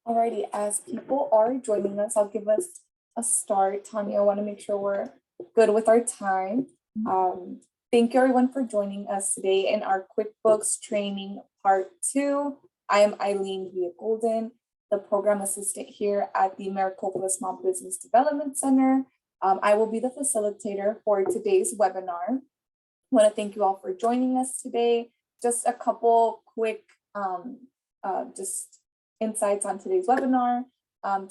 Alrighty, as people are joining us, I'll give us a start. Tanya, I want to make sure we're good with our time. Thank you everyone for joining us today in our QuickBooks training part 2. I am Eileen Via Golden, the program assistant here at the Maricopa Small Business Development Center. I will be the facilitator for today's webinar. I want to thank you all for joining us today. Just a couple quick just insights on today's webinar.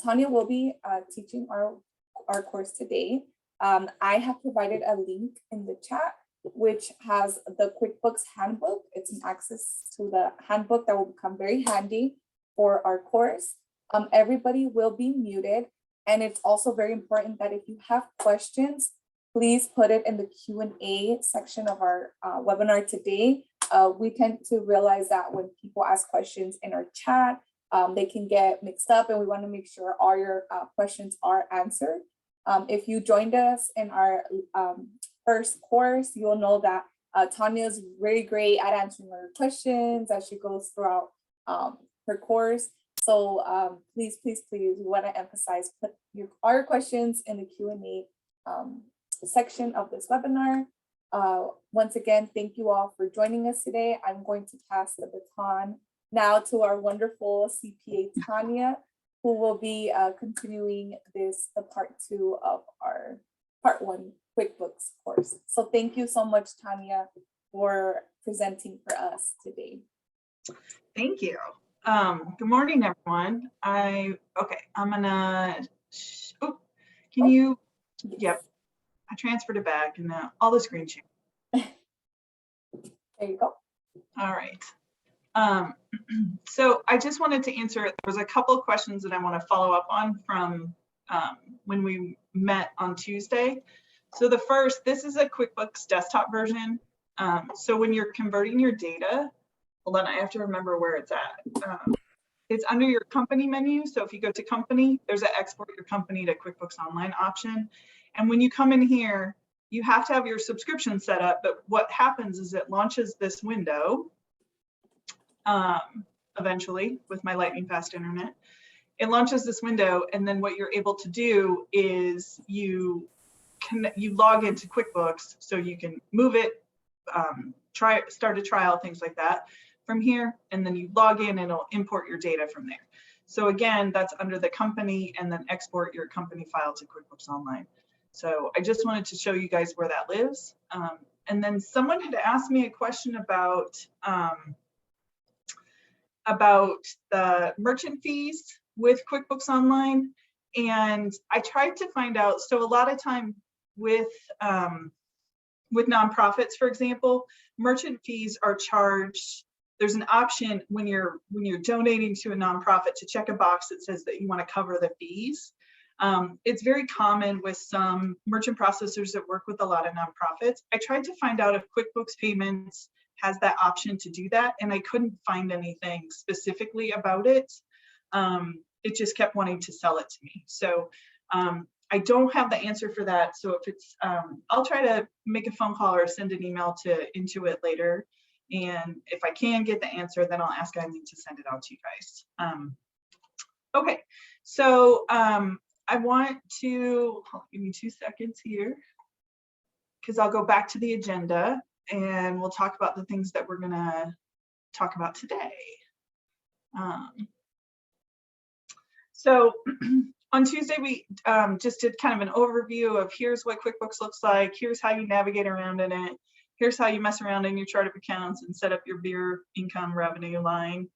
Tanya will be teaching our course today. I have provided a link in the chat, which has the QuickBooks handbook. It's an access to the handbook that will become very handy for our course. Everybody will be muted. And it's also very important that if you have questions, please put it in the Q&A section of our webinar today. We tend to realize that when people ask questions in our chat, they can get mixed up, and we want to make sure all your questions are answered. If you joined us in our first course, you will know that Tanya is very great at answering our questions as she goes throughout her course. So please, we want to emphasize, put all your questions in the Q&A section of this webinar. Once again, thank you all for joining us today. I'm going to pass the baton now to our wonderful CPA Tanya, who will be continuing this part 2 of our part 1 QuickBooks course. So thank you so much, Tanya, for presenting for us today. Thank you. Good morning, everyone. I'm gonna, can you, yep, I transferred it back and now all the screen share. There you go. All right. So I just wanted to answer, there was a couple of questions that I want to follow up on from when we met on Tuesday. So the first, this is a QuickBooks Desktop version. So when you're converting your data, hold on, I have to remember where it's at. It's under your company menu. So if you go to company, there's an export your company to QuickBooks Online option. And when you come in here, you have to have your subscription set up, but what happens is it launches this window eventually with my lightning fast internet. It launches this window, and then what you're able to do is you log into QuickBooks so you can move it, start a trial, things like that from here, and then you log in and it'll import your data from there. So again, that's under the company, and then export your company file to QuickBooks Online. So I just wanted to show you guys where that lives. And then someone had asked me a question about the merchant fees with QuickBooks Online. And I tried to find out, so a lot of time with nonprofits, for example, merchant fees are charged. There's an option when you're donating to a nonprofit to check a box that says that you want to cover the fees. It's very common with some merchant processors that work with a lot of nonprofits. I tried to find out if QuickBooks Payments has that option to do that, and I couldn't find anything specifically about it. It just kept wanting to sell it to me. So I don't have the answer for that. So if it's, I'll try to make a phone call or send an email to Intuit later. And if I can get the answer, then I'll ask Eileen to send it out to you guys. Okay, so I want to, give me 2 seconds here, because I'll go back to the agenda and we'll talk about the things that we're gonna talk about today. So on Tuesday, we just did kind of an overview of here's what QuickBooks looks like, here's how you navigate around in it, here's how you mess around in your chart of accounts and set up your beer income revenue line.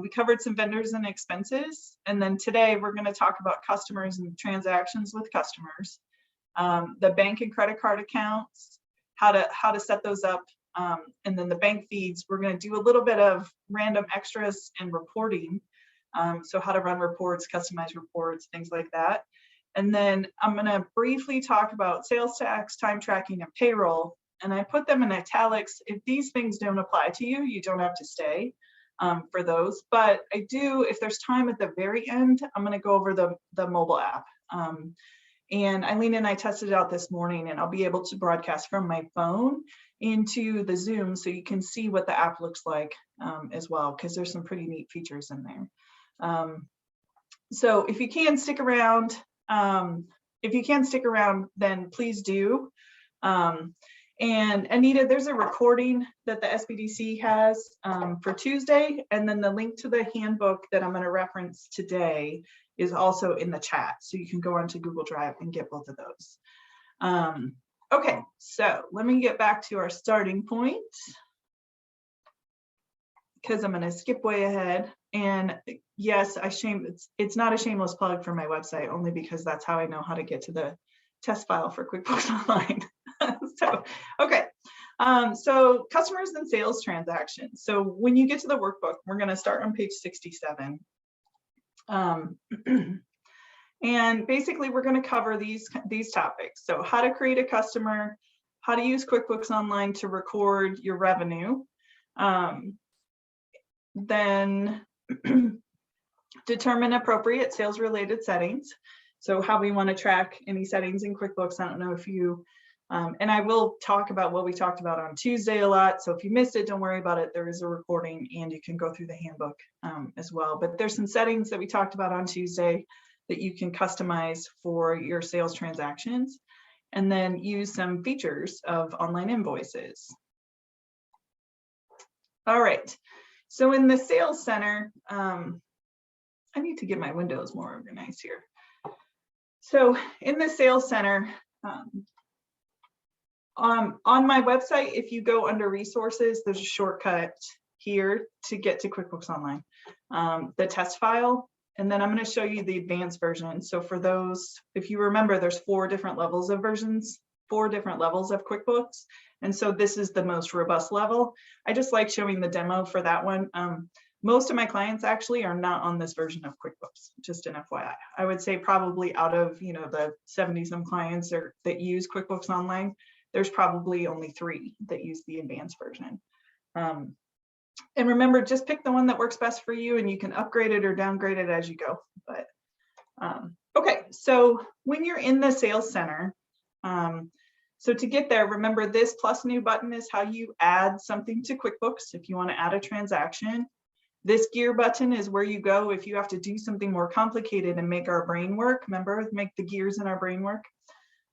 We covered some vendors and expenses. And then today we're going to talk about customers and transactions with customers, the bank and credit card accounts, how to set those up, and then the bank feeds. We're going to do a little bit of random extras and reporting. So how to run reports, customize reports, things like that. And then I'm going to briefly talk about sales tax, time tracking, and payroll. And I put them in italics. If these things don't apply to you, you don't have to stay for those. But I do, if there's time at the very end, I'm going to go over the mobile app. And Eileen and I tested it out this morning, and I'll be able to broadcast from my phone into the Zoom so you can see what the app looks like as well, because there's some pretty neat features in there. So if you can stick around, then please do. And Anita, there's a recording that the SBDC has for Tuesday, and then the link to the handbook that I'm going to reference today is also in the chat. So you can go onto Google Drive and get both of those. Okay, so let me get back to our starting point, because I'm going to skip way ahead. And yes, it's not a shameless plug for my website, only because that's how I know how to get to the test file for QuickBooks Online. So, okay. So customers and sales transactions. So when you get to the workbook, we're going to start on page 67. And basically we're going to cover these topics. So how to create a customer, how to use QuickBooks Online to record your revenue, then determine appropriate sales related settings. So how we want to track any settings in QuickBooks. I don't know if you, and I will talk about what we talked about on Tuesday a lot. So if you missed it, don't worry about it. There is a recording and you can go through the handbook as well. But there's some settings that we talked about on Tuesday that you can customize for your sales transactions, and then use some features of online invoices. All right. So in the sales center, I need to get my windows more organized here. So in the sales center, on my website, if you go under resources, there's a shortcut here to get to QuickBooks Online, the test file, and then I'm going to show you the advanced version. So for those, if you remember, there's 4 different levels of versions, 4 different levels of QuickBooks. And so this is the most robust level. I just like showing the demo for that one. Most of my clients actually are not on this version of QuickBooks, just an FYI. I would say probably out of, the 70 some clients that use QuickBooks Online, there's probably only 3 that use the advanced version. And remember, just pick the one that works best for you, and you can upgrade it or downgrade it as you go. But okay, so when you're in the sales center, so to get there, remember this plus new button is how you add something to QuickBooks if you want to add a transaction. This gear button is where you go if you have to do something more complicated and make our brain work. Remember, make the gears in our brain work.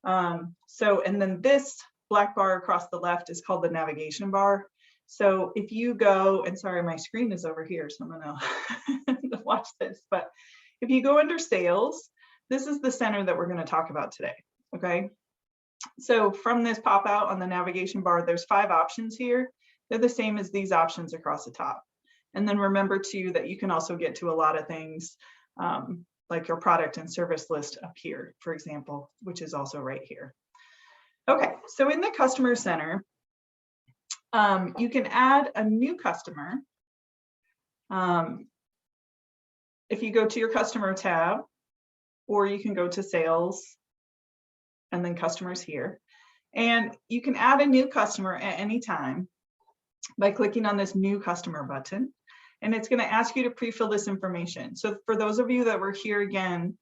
And then this black bar across the left is called the navigation bar. So if you go, and sorry, my screen is over here, so I'm gonna watch this, but if you go under sales, this is the center that we're gonna talk about today, okay? So from this pop out on the navigation bar, there's 5 options here. They're the same as these options across the top. And then remember too, that you can also get to a lot of things like your product and service list up here, for example, which is also right here. Okay, so in the customer center, you can add a new customer. If you go to your customer tab, or you can go to sales and then customers here. And you can add a new customer at any time by clicking on this new customer button. And it's going to ask you to pre-fill this information. So for those of you that were here again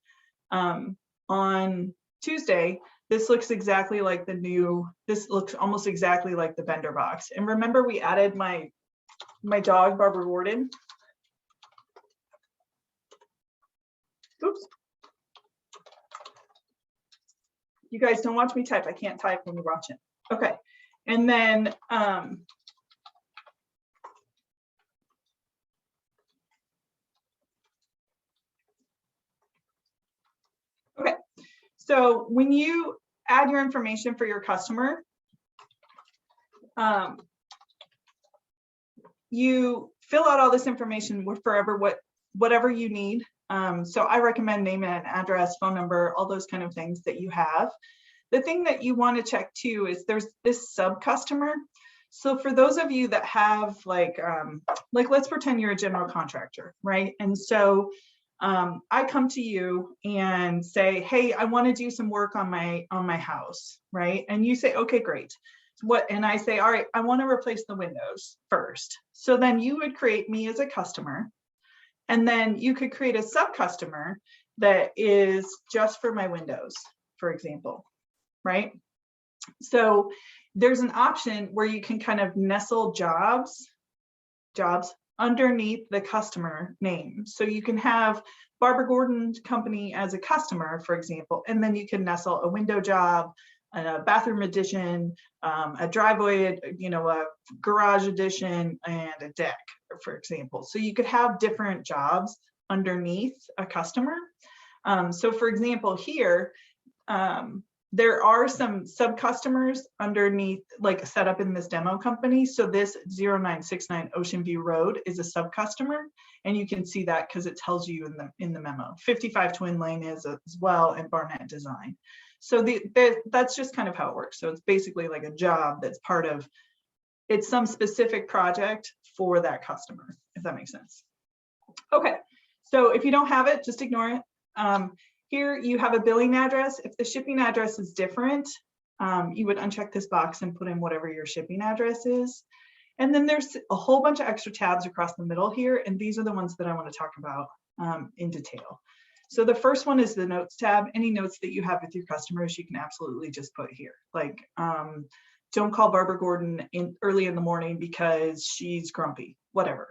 on Tuesday, this looks exactly like this looks almost exactly like the vendor box. And remember, we added my dog, Barbara Warden. Oops. You guys don't watch me type. I can't type when you're watching. Okay. And then, okay. So when you add your information for your customer, you fill out all this information with whatever you need. So I recommend name and address, phone number, all those kind of things that you have. The thing that you want to check too is there's this sub customer. So for those of you that have like let's pretend you're a general contractor, right? And so I come to you and say, hey, I want to do some work on my house, right? And you say, okay, great. And I say, all right, I want to replace the windows first. So then you would create me as a customer. And then you could create a sub customer that is just for my windows, for example, right? So there's an option where you can kind of nestle jobs underneath the customer name. So you can have Barbara Gordon Company as a customer, for example, and then you can nestle a window job, a bathroom addition, a driveway, a garage addition, and a deck, for example. So you could have different jobs underneath a customer. So for example, here, there are some sub-customers underneath, like set up in this demo company. So this 0969 Ocean View Road is a sub-customer, and you can see that because it tells you in the memo. 55 Twin Lane is as well, and Barnett Design. So that's just kind of how it works. So it's basically like a job that's part of, it's some specific project for that customer, if that makes sense. Okay, so if you don't have it, just ignore it. Here you have a billing address. If the shipping address is different, you would uncheck this box and put in whatever your shipping address is. And then there's a whole bunch of extra tabs across the middle here, and these are the ones that I want to talk about in detail. So the first one is the notes tab. Any notes that you have with your customers, you can absolutely just put here. Like, don't call Barbara Gordon early in the morning because she's grumpy, whatever.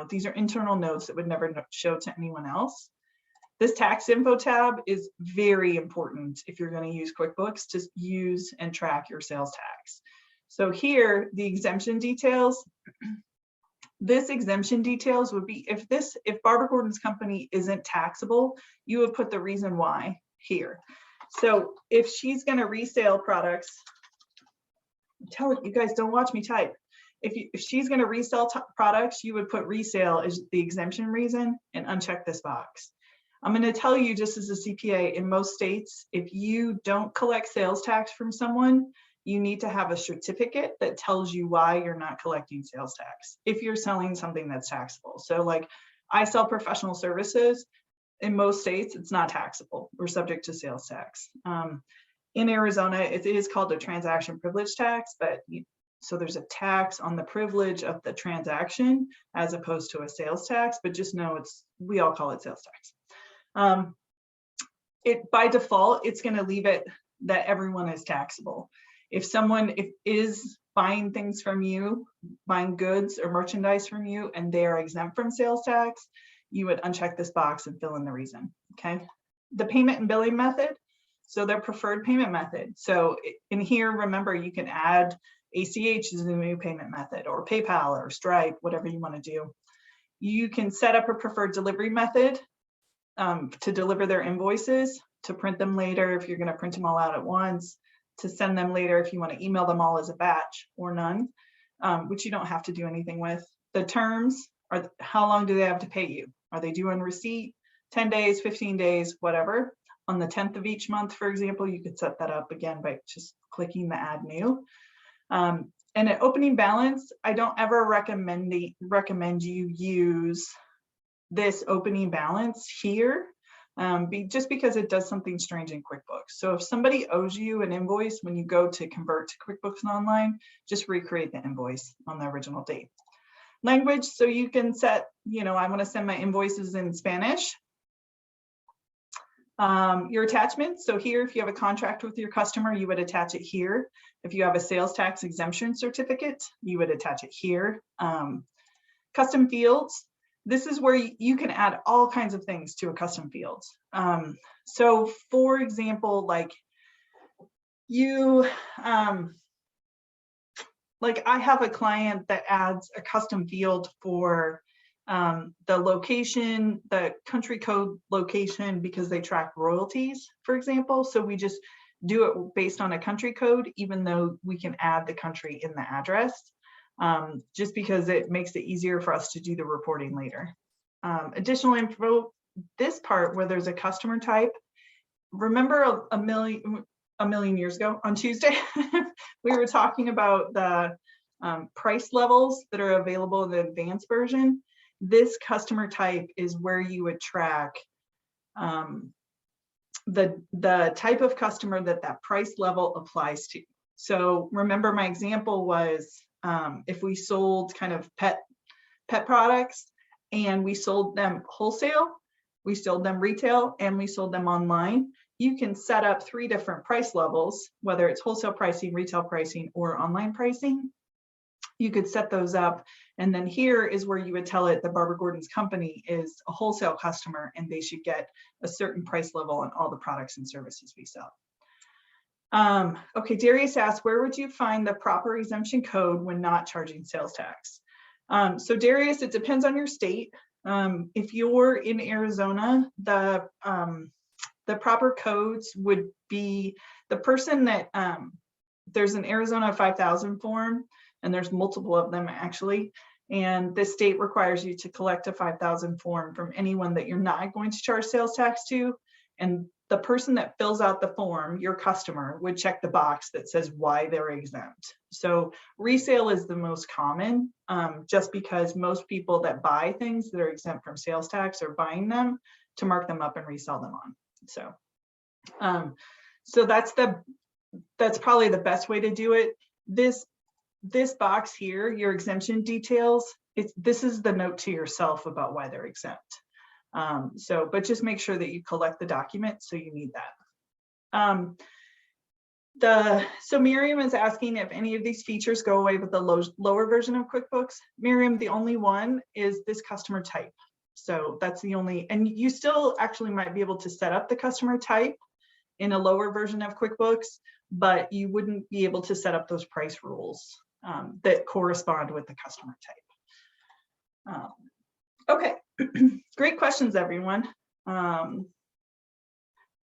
These are internal notes that would never show to anyone else. This tax info tab is very important if you're going to use QuickBooks to use and track your sales tax. So here, the exemption details, this exemption details would be if Barbara Gordon's company isn't taxable, you would put the reason why here. So if she's going to resale products, I'm telling you guys, don't watch me type. If she's going to resell products, you would put resale as the exemption reason and uncheck this box. I'm going to tell you, just as a CPA, in most states, if you don't collect sales tax from someone, you need to have a certificate that tells you why you're not collecting sales tax if you're selling something that's taxable. So like I sell professional services. In most states, it's not taxable. We're subject to sales tax. In Arizona, it is called a transaction privilege tax, but so there's a tax on the privilege of the transaction as opposed to a sales tax, but just know we all call it sales tax. By default, it's going to leave it that everyone is taxable. If someone is buying things from you, buying goods or merchandise from you, and they are exempt from sales tax, you would uncheck this box and fill in the reason. Okay. The payment and billing method. So their preferred payment method. So in here, remember, you can add ACH as a new payment method, or PayPal or Stripe, whatever you want to do. You can set up a preferred delivery method to deliver their invoices, to print them later if you're going to print them all out at once, to send them later if you want to email them all as a batch or none, which you don't have to do anything with. The terms are how long do they have to pay you? Are they due on receipt, 10 days, 15 days, whatever. On the 10th of each month, for example, you could set that up again by just clicking the add new. And at opening balance, I don't ever recommend you use this opening balance here, just because it does something strange in QuickBooks. So if somebody owes you an invoice when you go to convert to QuickBooks Online, just recreate the invoice on the original date. Language, so you can set, I want to send my invoices in Spanish. Your attachments, so here, if you have a contract with your customer, you would attach it here. If you have a sales tax exemption certificate, you would attach it here. Custom fields, this is where you can add all kinds of things to a custom fields. So for example, like I have a client that adds a custom field for the location, the country code location, because they track royalties, for example. So we just do it based on a country code, even though we can add the country in the address, just because it makes it easier for us to do the reporting later. Additional info, this part where there's a customer type, remember a million years ago on Tuesday, we were talking about the price levels that are available in the advanced version. This customer type is where you would track the type of customer that price level applies to. So remember, my example was if we sold kind of pet products and we sold them wholesale, we sold them retail, and we sold them online, you can set up 3 different price levels, whether it's wholesale pricing, retail pricing, or online pricing. you could set those up. And then here is where you would tell it that Barbara Gordon's company is a wholesale customer and they should get a certain price level on all the products and services we sell. Okay, Darius asked, where would you find the proper exemption code when not charging sales tax? So Darius, it depends on your state. If you're in Arizona, the proper codes would be the person that, there's an Arizona 5000 form, and there's multiple of them actually. And this state requires you to collect a 5000 form from anyone that you're not going to charge sales tax to. And the person that fills out the form, your customer, would check the box that says why they're exempt. So resale is the most common, just because most people that buy things that are exempt from sales tax are buying them to mark them up and resell them on. So that's probably the best way to do it. This box here, your exemption details, this is the note to yourself about why they're exempt. But just make sure that you collect the document, so you need that. So Miriam is asking if any of these features go away with the lower version of QuickBooks. Miriam, the only one is this customer type. So that's the only, and you still actually might be able to set up the customer type in a lower version of QuickBooks, but you wouldn't be able to set up those price rules that correspond with the customer type. Okay, great questions, everyone. All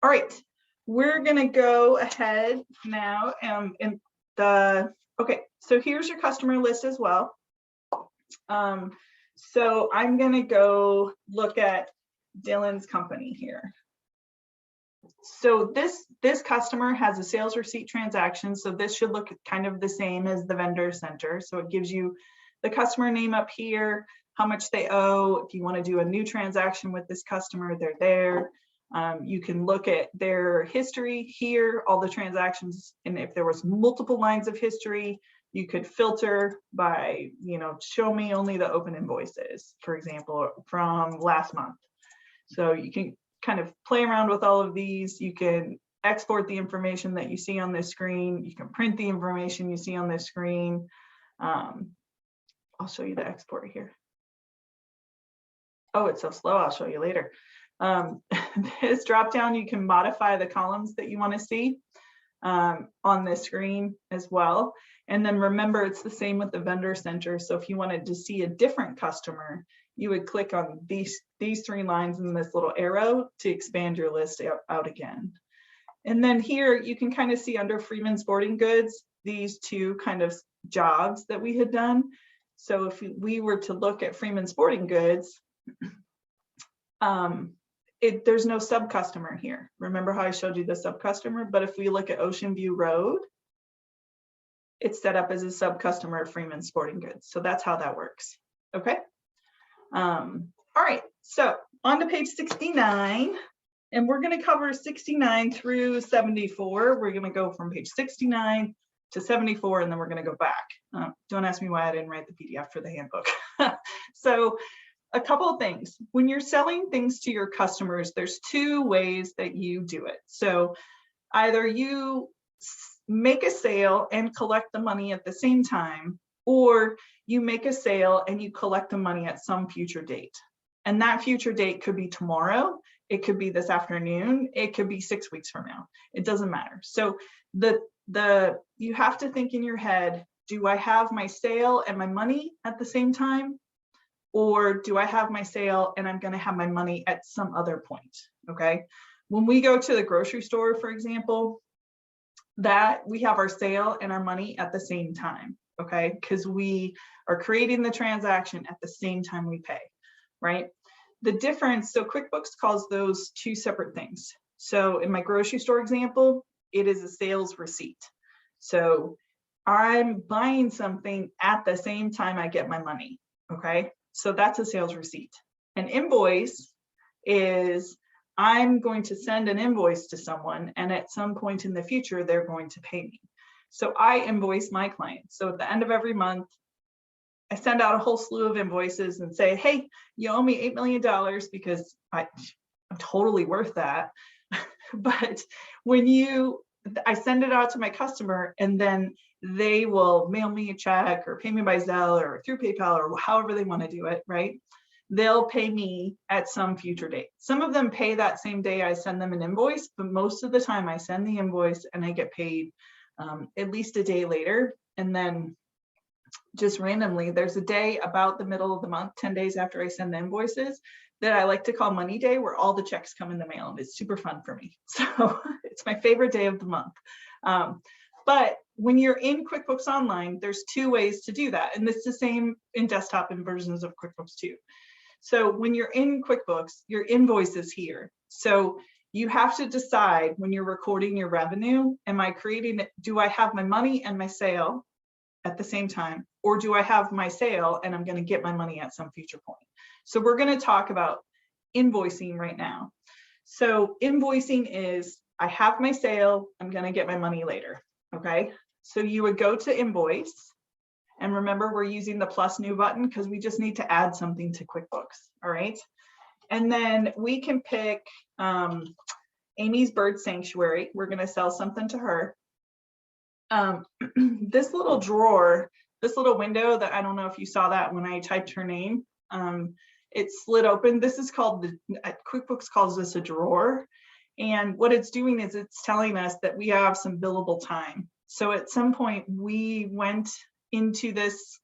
right, we're gonna go ahead now okay, so here's your customer list as well. So I'm gonna go look at Dylan's company here. So this customer has a sales receipt transaction, so this should look kind of the same as the vendor center. So it gives you the customer name up here, how much they owe. If you want to do a new transaction with this customer, they're there. You can look at their history here, all the transactions, and if there was multiple lines of history, you could filter by, show me only the open invoices, for example, from last month. So you can kind of play around with all of these. You can export the information that you see on this screen. You can print the information you see on this screen. I'll show you the export here. Oh, it's so slow, I'll show you later. This drop down, you can modify the columns that you want to see on this screen as well. And then remember, it's the same with the vendor center. So if you wanted to see a different customer, you would click on these three lines and this little arrow to expand your list out again. And then here you can kind of see under Freeman Sporting Goods, these two kind of jobs that we had done. So if we were to look at Freeman Sporting Goods, there's no sub customer here. Remember how I showed you the sub customer? But if we look at Ocean View Road, it's set up as a sub customer of Freeman Sporting Goods. So that's how that works. Okay. All right. So on to page 69, and we're going to cover 69 through 74. We're going to go from page 69 to 74, and then we're going to go back. Don't ask me why I didn't write the PDF for the handbook. So a couple of things. When you're selling things to your customers, there's two ways that you do it. So either you make a sale and collect the money at the same time, or you make a sale and you collect the money at some future date. And that future date could be tomorrow, it could be this afternoon, it could be 6 weeks from now. It doesn't matter. So you have to think in your head, do I have my sale and my money at the same time? Or do I have my sale and I'm going to have my money at some other point? Okay. When we go to the grocery store, for example, that we have our sale and our money at the same time. Okay. Because we are creating the transaction at the same time we pay, right? The difference, so QuickBooks calls those two separate things. So in my grocery store example, it is a sales receipt. So I'm buying something at the same time I get my money. Okay. So that's a sales receipt. An invoice is I'm going to send an invoice to someone, and at some point in the future, they're going to pay me. So I invoice my clients. So at the end of every month, I send out a whole slew of invoices and say, hey, you owe me $8 million because I'm totally worth that. But when I send it out to my customer, and then they will mail me a check or pay me by Zelle or through PayPal or however they want to do it, right? They'll pay me at some future date. Some of them pay that same day I send them an invoice, but most of the time I send the invoice and I get paid at least a day later. And then just randomly, there's a day about the middle of the month, 10 days after I send the invoices, that I like to call Money Day, where all the checks come in the mail, and it's super fun for me. So it's my favorite day of the month. But when you're in QuickBooks Online, there's two ways to do that. And it's the same in desktop and versions of QuickBooks too. So when you're in QuickBooks, your invoice is here. So you have to decide when you're recording your revenue, am I creating it? Do I have my money and my sale at the same time? Or do I have my sale and I'm going to get my money at some future point? So we're going to talk about invoicing right now. So invoicing is, I have my sale, I'm going to get my money later. Okay. So you would go to invoice, and remember, we're using the plus new button because we just need to add something to QuickBooks. All right. And then we can pick Amy's Bird Sanctuary. We're going to sell something to her. This little drawer, this little window that, I don't know if you saw that when I typed her name, it slid open. This is called, QuickBooks calls this a drawer. And what it's doing is it's telling us that we have some billable time. So at some point we went into this,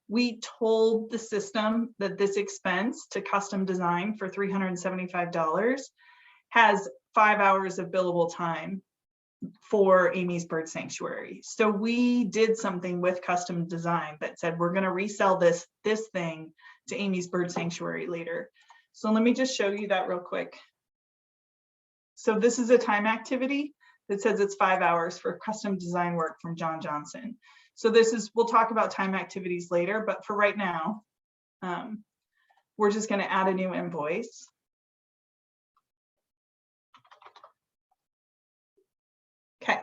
we told the system that this expense to custom design for $375 has 5 hours of billable time for Amy's Bird Sanctuary. So we did something with custom design that said, we're going to resell this thing to Amy's Bird Sanctuary later. So let me just show you that real quick. So this is a time activity that says it's 5 hours for custom design work from John Johnson. So this is, we'll talk about time activities later, but for right now, we're just going to add a new invoice. Okay,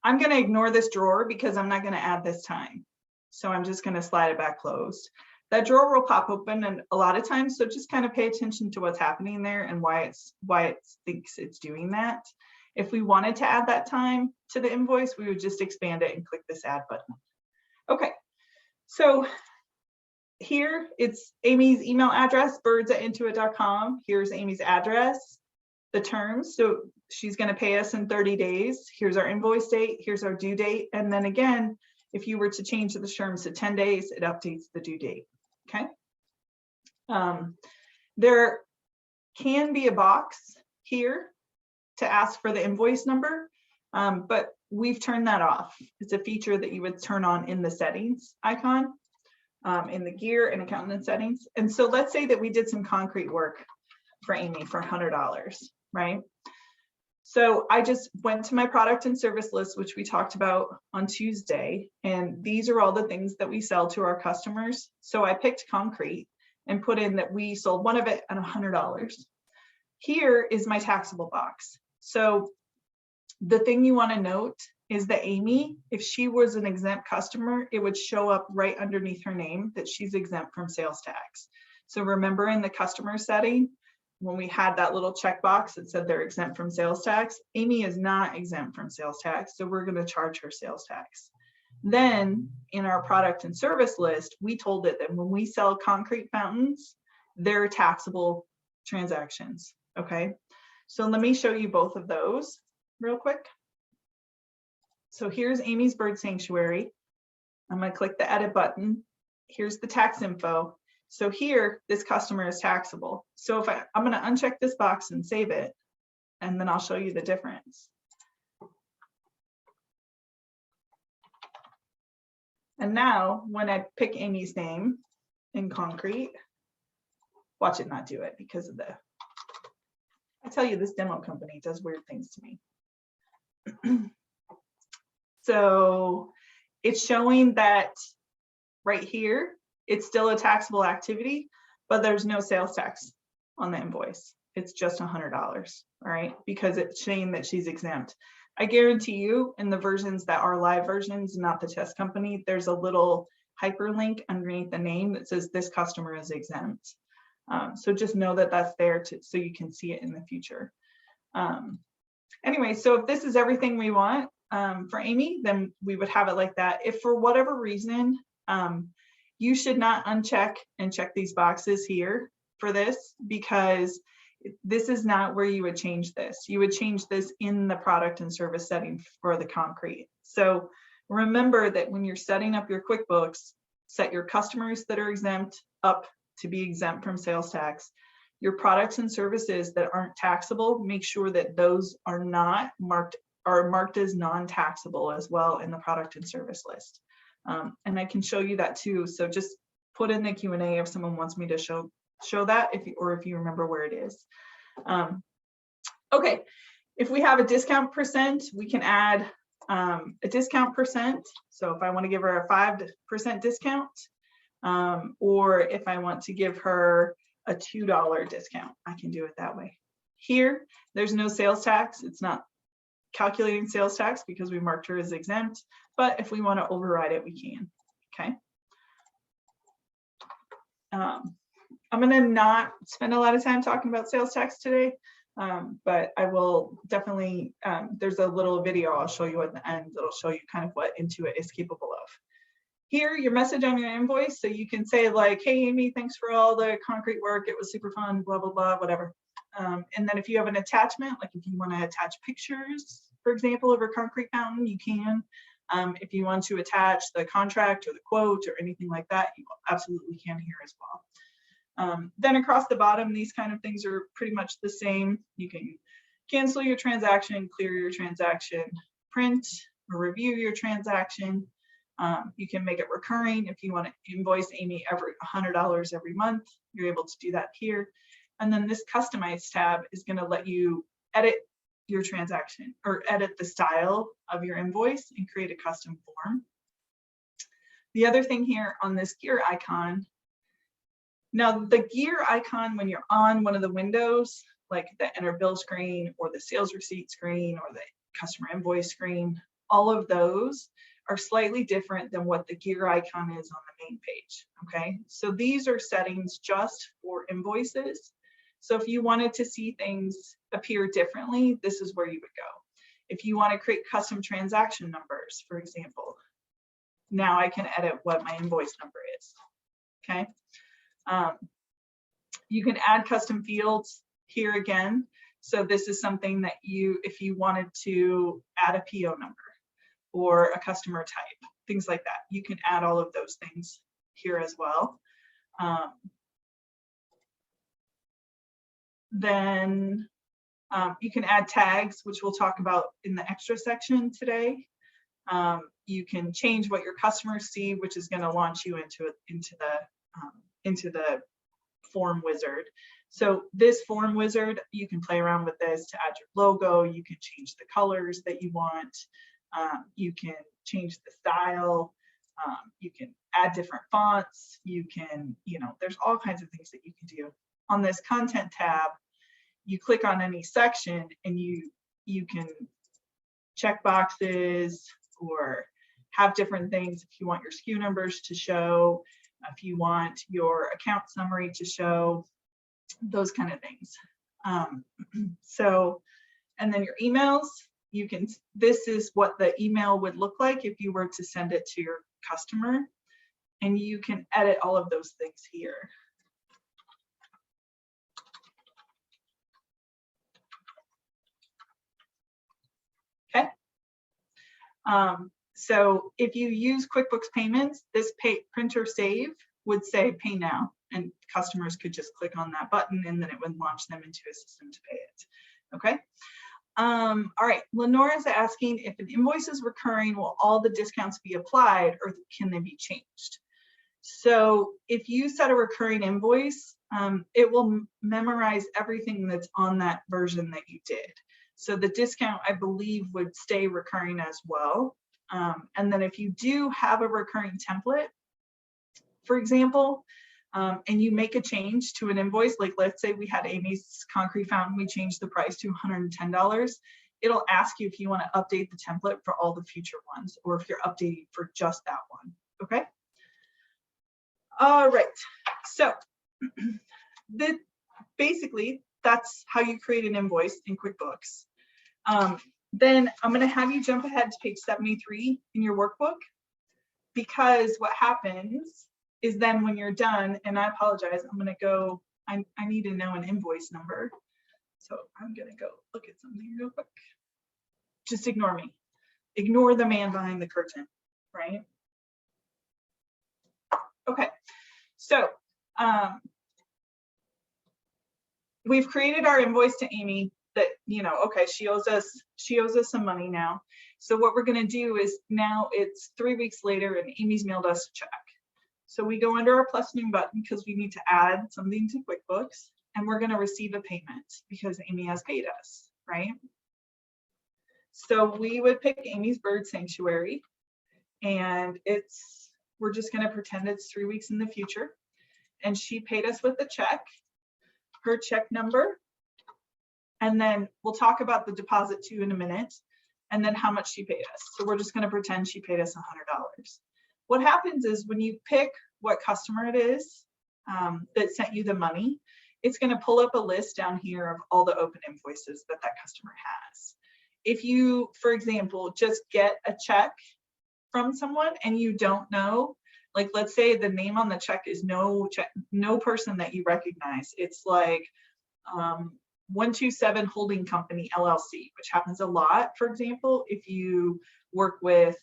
I'm going to ignore this drawer because I'm not going to add this time. So I'm just going to slide it back closed. That drawer will pop open and a lot of times, so just kind of pay attention to what's happening there and why it thinks it's doing that. If we wanted to add that time to the invoice, we would just expand it and click this add button. Okay, so here it's Amy's email address, birds@intuit.com. Here's Amy's address, the terms. So she's going to pay us in 30 days. Here's our invoice date. Here's our due date. And then again, if you were to change the terms to 10 days, it updates the due date. Okay. There can be a box here to ask for the invoice number, but we've turned that off. It's a feature that you would turn on in the settings icon, in the gear and accountant settings. And so let's say that we did some concrete work for Amy for $100, right? So I just went to my product and service list, which we talked about on Tuesday, and these are all the things that we sell to our customers. So I picked concrete and put in that we sold one of it at $100. Here is my taxable box. So the thing you want to note is that Amy, if she was an exempt customer, it would show up right underneath her name that she's exempt from sales tax. So remember in the customer setting, when we had that little checkbox that said they're exempt from sales tax, Amy is not exempt from sales tax, so we're going to charge her sales tax. Then in our product and service list, we told it that when we sell concrete fountains, they're taxable transactions. Okay, so let me show you both of those real quick. So here's Amy's Bird Sanctuary. I'm going to click the edit button. Here's the tax info. So here, this customer is taxable. So if I'm going to uncheck this box and save it, and then I'll show you the difference. And now when I pick Amy's name in concrete, watch it not do it because of I tell you, this demo company does weird things to me. So it's showing that right here, it's still a taxable activity, but there's no sales tax on the invoice. It's just $100, all right? Because it's saying that she's exempt. I guarantee you in the versions that are live versions, not the test company, there's a little hyperlink underneath the name that says this customer is exempt. So just know that that's there so you can see it in the future. Anyway, so if this is everything we want, for Amy, then we would have it like that. If for whatever reason, you should not uncheck and check these boxes here for this, because this is not where you would change this. You would change this in the product and service setting for the concrete. So remember that when you're setting up your QuickBooks, set your customers that are exempt up to be exempt from sales tax. Your products and services that aren't taxable, make sure that those are not marked as non-taxable as well in the product and service list. And I can show you that too. So just put in the Q&A if someone wants me to show that, if you remember where it is. Okay, if we have a discount percent, we can add a discount percent. So if I want to give her a 5% discount, or if I want to give her a $2 discount, I can do it that way. Here, there's no sales tax. It's not calculating sales tax because we marked her as exempt, but if we want to override it, we can. Okay. I'm going to not spend a lot of time talking about sales tax today, but I will definitely, there's a little video I'll show you at the end that'll show you kind of what Intuit is capable of. Here, your message on your invoice, so you can say like, hey, Amy, thanks for all the concrete work. It was super fun, blah, blah, blah, whatever. And then if you have an attachment, like if you want to attach pictures, for example, of a concrete fountain, you can. If you want to attach the contract or the quote or anything like that, you absolutely can here as well. Then across the bottom, these kind of things are pretty much the same. You can cancel your transaction, clear your transaction, print or review your transaction. You can make it recurring. If you want to invoice Amy every $100 every month, you're able to do that here. And then this customize tab is going to let you edit your transaction or edit the style of your invoice and create a custom form. The other thing here on this gear icon, now the gear icon, when you're on one of the windows, like the enter bill screen or the sales receipt screen or the customer invoice screen, all of those are slightly different than what the gear icon is on the main page. Okay, so these are settings just for invoices. So if you wanted to see things appear differently, this is where you would go. If you want to create custom transaction numbers, for example, now I can edit what my invoice number is. Okay. You can add custom fields here again. So this is something that if you wanted to add a PO number or a customer type, things like that, you can add all of those things here as well. Then you can add tags, which we'll talk about in the extra section today. You can change what your customers see, which is going to launch you into the form wizard. So this form wizard, you can play around with this to add your logo. You can change the colors that you want. You can change the style. You can add different fonts. You can, there's all kinds of things that you can do. On this content tab, you click on any section and you can check boxes or have different things. If you want your SKU numbers to show, if you want your account summary to show, those kind of things. And then your emails, this is what the email would look like if you were to send it to your customer, and you can edit all of those things here. Okay. So if you use QuickBooks Payments, this printer save would say pay now, and customers could just click on that button and then it would launch them into a system to pay it. Okay. All right, Lenora's asking if an invoice is recurring, will all the discounts be applied or can they be changed? So if you set a recurring invoice, it will memorize everything that's on that version that you did. So the discount, I believe, would stay recurring as well. And then if you do have a recurring template, for example, and you make a change to an invoice, like let's say we had Amy's concrete fountain, we changed the price to $110. It'll ask you if you want to update the template for all the future ones, or if you're updating for just that one. Okay. All right. So basically, that's how you create an invoice in QuickBooks. Then I'm going to have you jump ahead to page 73 in your workbook, because what happens is then when you're done, and I apologize, I'm going to go, I need to know an invoice number. So I'm going to go look at something real quick. Just ignore me. Ignore the man behind the curtain, right? Okay, so we've created our invoice to Amy that, you know, okay, she owes us some money now. So what we're going to do is now it's 3 weeks later and Amy's mailed us a check. So we go under our plus new button because we need to add something to QuickBooks, and we're going to receive a payment because Amy has paid us, right? So we would pick Amy's Bird Sanctuary, and we're just going to pretend it's 3 weeks in the future, and she paid us with a check, her check number, and then we'll talk about the deposit too in a minute, and then how much she paid us. So we're just going to pretend she paid us $100. What happens is when you pick what customer it is that sent you the money, it's going to pull up a list down here of all the open invoices that that customer has. If you, for example, just get a check from someone and you don't know, like let's say the name on the check is no person that you recognize. It's like 127 Holding Company LLC, which happens a lot. For example, if you work with,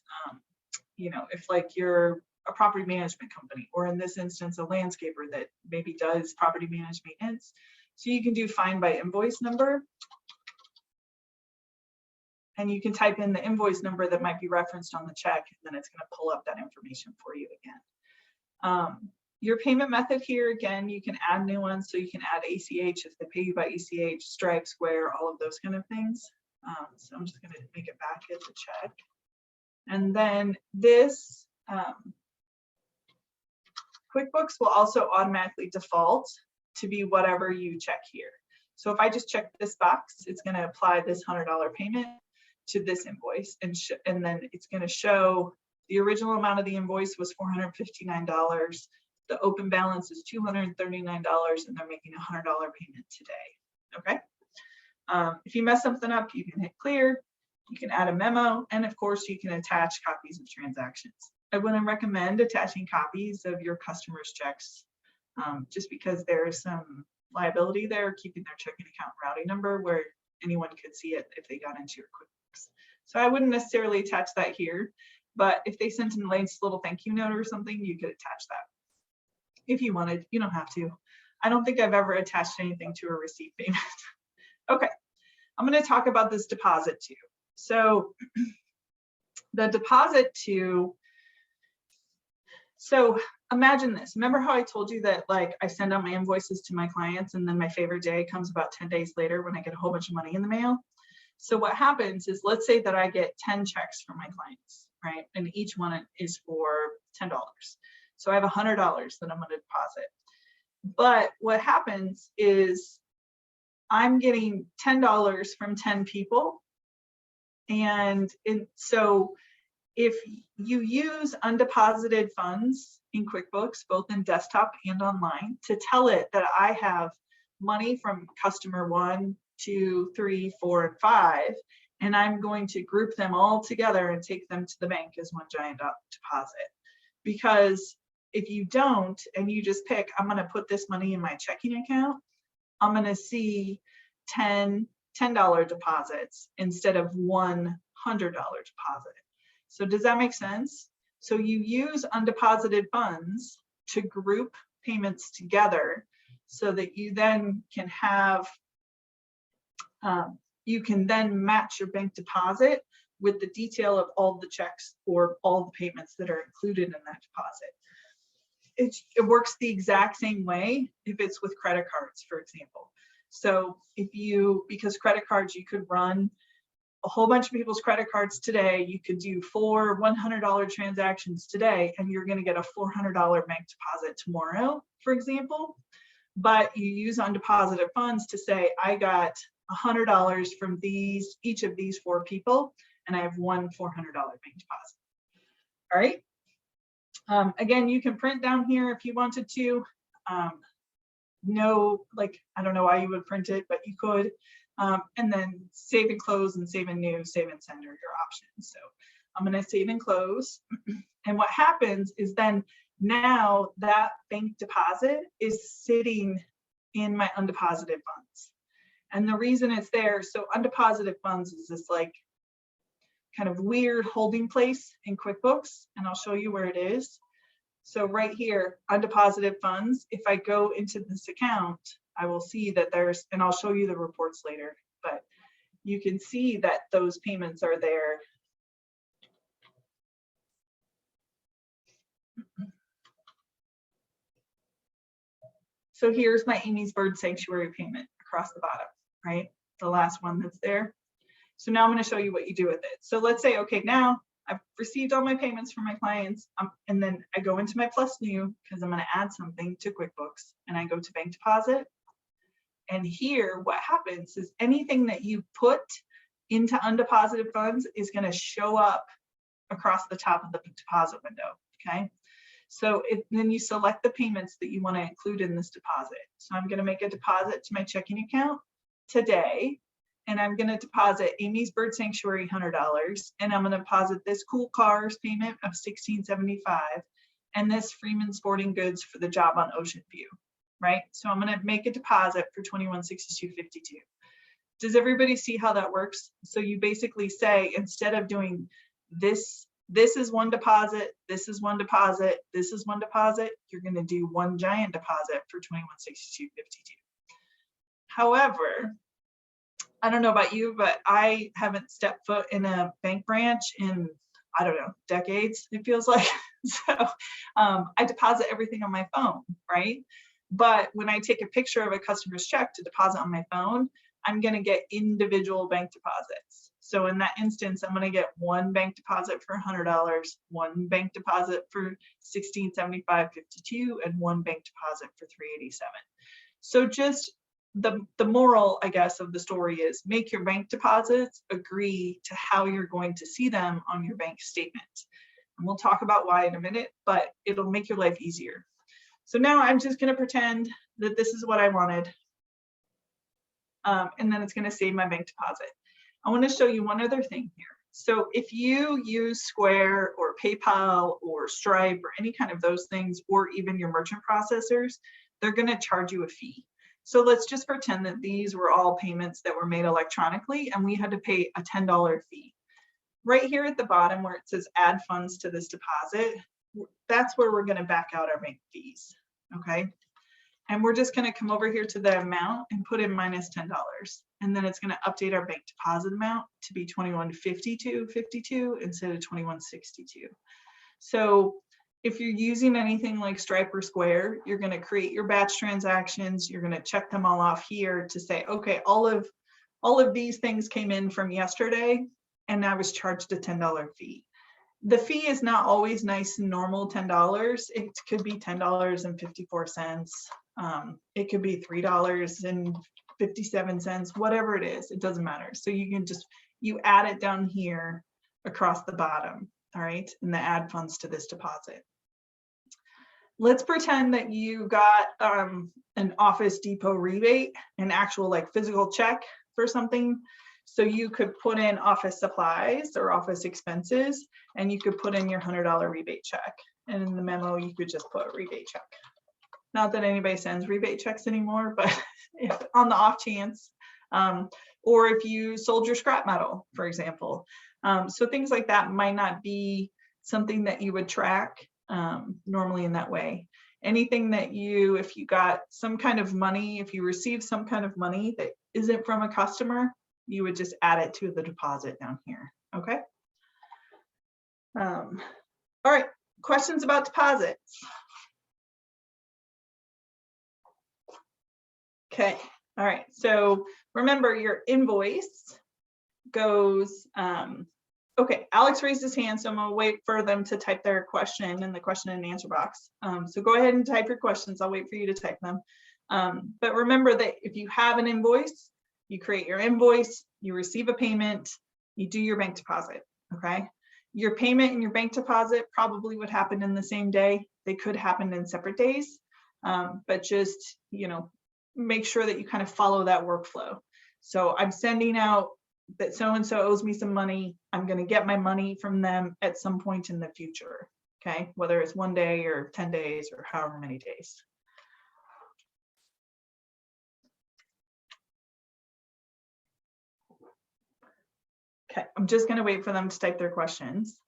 you know, if like you're a property management company, or in this instance, a landscaper that maybe does property management maintenance. So you can do find by invoice number. And you can type in the invoice number that might be referenced on the check, and then it's going to pull up that information for you again. Your payment method here, again, you can add new ones. So you can add ACH if they pay you by ACH, Stripe, Square, all of those kind of things. So I'm just going to make it back as a check. And then this QuickBooks will also automatically default to be whatever you check here. So if I just check this box, it's going to apply this $100 payment to this invoice, and then it's going to show the original amount of the invoice was $459. The open balance is $239, and they're making a $100 payment today. Okay. If you mess something up, you can hit clear. You can add a memo, and of course, you can attach copies of transactions. I wouldn't recommend attaching copies of your customers' checks, just because there's some liability there, keeping their checking account routing number where anyone could see it if they got into your QuickBooks. So I wouldn't necessarily attach that here, but if they sent in a nice little thank you note or something, you could attach that if you wanted. You don't have to. I don't think I've ever attached anything to a receipt payment. Okay, I'm going to talk about this deposit too. So the deposit to, so imagine this. Remember how I told you that like I send out my invoices to my clients and then my favorite day comes about 10 days later when I get a whole bunch of money in the mail? So what happens is, let's say that I get 10 checks from my clients, right? And each one is for $10. So I have $100 that I'm going to deposit. But what happens is I'm getting $10 from 10 people. And so if you use undeposited funds in QuickBooks, both in desktop and online, to tell it that I have money from customer 1, 2, 3, 4, and 5, and I'm going to group them all together and take them to the bank as one giant deposit. Because if you don't, and you just pick, I'm going to put this money in my checking account, I'm going to see $10 deposits instead of $100 deposit. So does that make sense? So you use undeposited funds to group payments together so that you then can have, you can then match your bank deposit with the detail of all the checks or all the payments that are included in that deposit. It works the exact same way if it's with credit cards, for example. So if you, because credit cards, you could run a whole bunch of people's credit cards today. You could do 4 $100 transactions today, and you're going to get a $400 bank deposit tomorrow, for example. But you use undeposited funds to say, I got $100 from each of these 4 people, and I have one $400 bank deposit. All right. Again, you can print down here if you wanted to. No, like, I don't know why you would print it, but you could. And then save and close and save and new, save and send are your options. So I'm going to save and close. And what happens is then now that bank deposit is sitting in my undeposited funds. And the reason it's there, so undeposited funds is this like kind of weird holding place in QuickBooks, and I'll show you where it is. So right here, undeposited funds, if I go into this account, I will see that there's, and I'll show you the reports later, but you can see that those payments are there. So here's my Amy's Bird Sanctuary payment across the bottom, right? The last one that's there. So now I'm going to show you what you do with it. So let's say, okay, now I've received all my payments from my clients, and then I go into my plus new because I'm going to add something to QuickBooks, and I go to bank deposit. And here, what happens is anything that you put into undeposited funds is going to show up across the top of the deposit window. Okay. So then you select the payments that you want to include in this deposit. So I'm going to make a deposit to my checking account today, and I'm going to deposit Amy's Bird Sanctuary $100, and I'm going to deposit this Cool Cars payment of $16.75, and this Freeman Sporting Goods for the job on Ocean View, right? So I'm going to make a deposit for $21.62.52. Does everybody see how that works? So you basically say, instead of doing this is one deposit, this is one deposit, this is one deposit, you're going to do one giant deposit for $21.62.52. However, I don't know about you, but I haven't stepped foot in a bank branch in, I don't know, decades, it feels like. So I deposit everything on my phone, right? But when I take a picture of a customer's check to deposit on my phone, I'm going to get individual bank deposits. So in that instance, I'm going to get one bank deposit for $100, one bank deposit for $16.75.52, and one bank deposit for $3.87. So just the moral, I guess, of the story is make your bank deposits agree to how you're going to see them on your bank statement. And we'll talk about why in a minute, but it'll make your life easier. So now I'm just going to pretend that this is what I wanted. And then it's going to save my bank deposit. I want to show you one other thing here. So if you use Square or PayPal or Stripe or any kind of those things, or even your merchant processors, they're going to charge you a fee. So let's just pretend that these were all payments that were made electronically and we had to pay a $10 fee. Right here at the bottom where it says add funds to this deposit, that's where we're going to back out our bank fees. Okay. And we're just going to come over here to the amount and put in minus $10. And then it's going to update our bank deposit amount to be $21.52.52 instead of $21.62. So if you're using anything like Stripe or Square, you're going to create your batch transactions. You're going to check them all off here to say, okay, all of these things came in from yesterday, and I was charged a $10 fee. The fee is not always nice and normal $10. It could be $10.54. It could be $3.57, whatever it is, it doesn't matter. So you can just, you add it down here across the bottom, all right, and the add funds to this deposit. Let's pretend that you got an Office Depot rebate, an actual like physical check for something. So you could put in office supplies or office expenses, and you could put in your $100 rebate check. And in the memo, you could just put rebate check. Not that anybody sends rebate checks anymore, but if on the off chance, or if you sold your scrap metal, for example. So things like that might not be something that you would track normally in that way. Anything that you, if you got some kind of money, if you receive some kind of money that isn't from a customer, you would just add it to the deposit down here, okay? All right, questions about deposits? Okay, all right, so remember your invoice goes, okay, Alex raised his hand, so I'm gonna wait for them to type their question in the question and answer box. So go ahead and type your questions, I'll wait for you to type them. But remember that if you have an invoice, you create your invoice, you receive a payment, you do your bank deposit, okay? Your payment and your bank deposit probably would happen in the same day. They could happen in separate days, but just, you know, make sure that you kind of follow that workflow. So I'm sending out that so-and-so owes me some money. I'm going to get my money from them at some point in the future. Okay, whether it's 1 day or 10 days or however many days. Okay, I'm just going to wait for them to type their questions.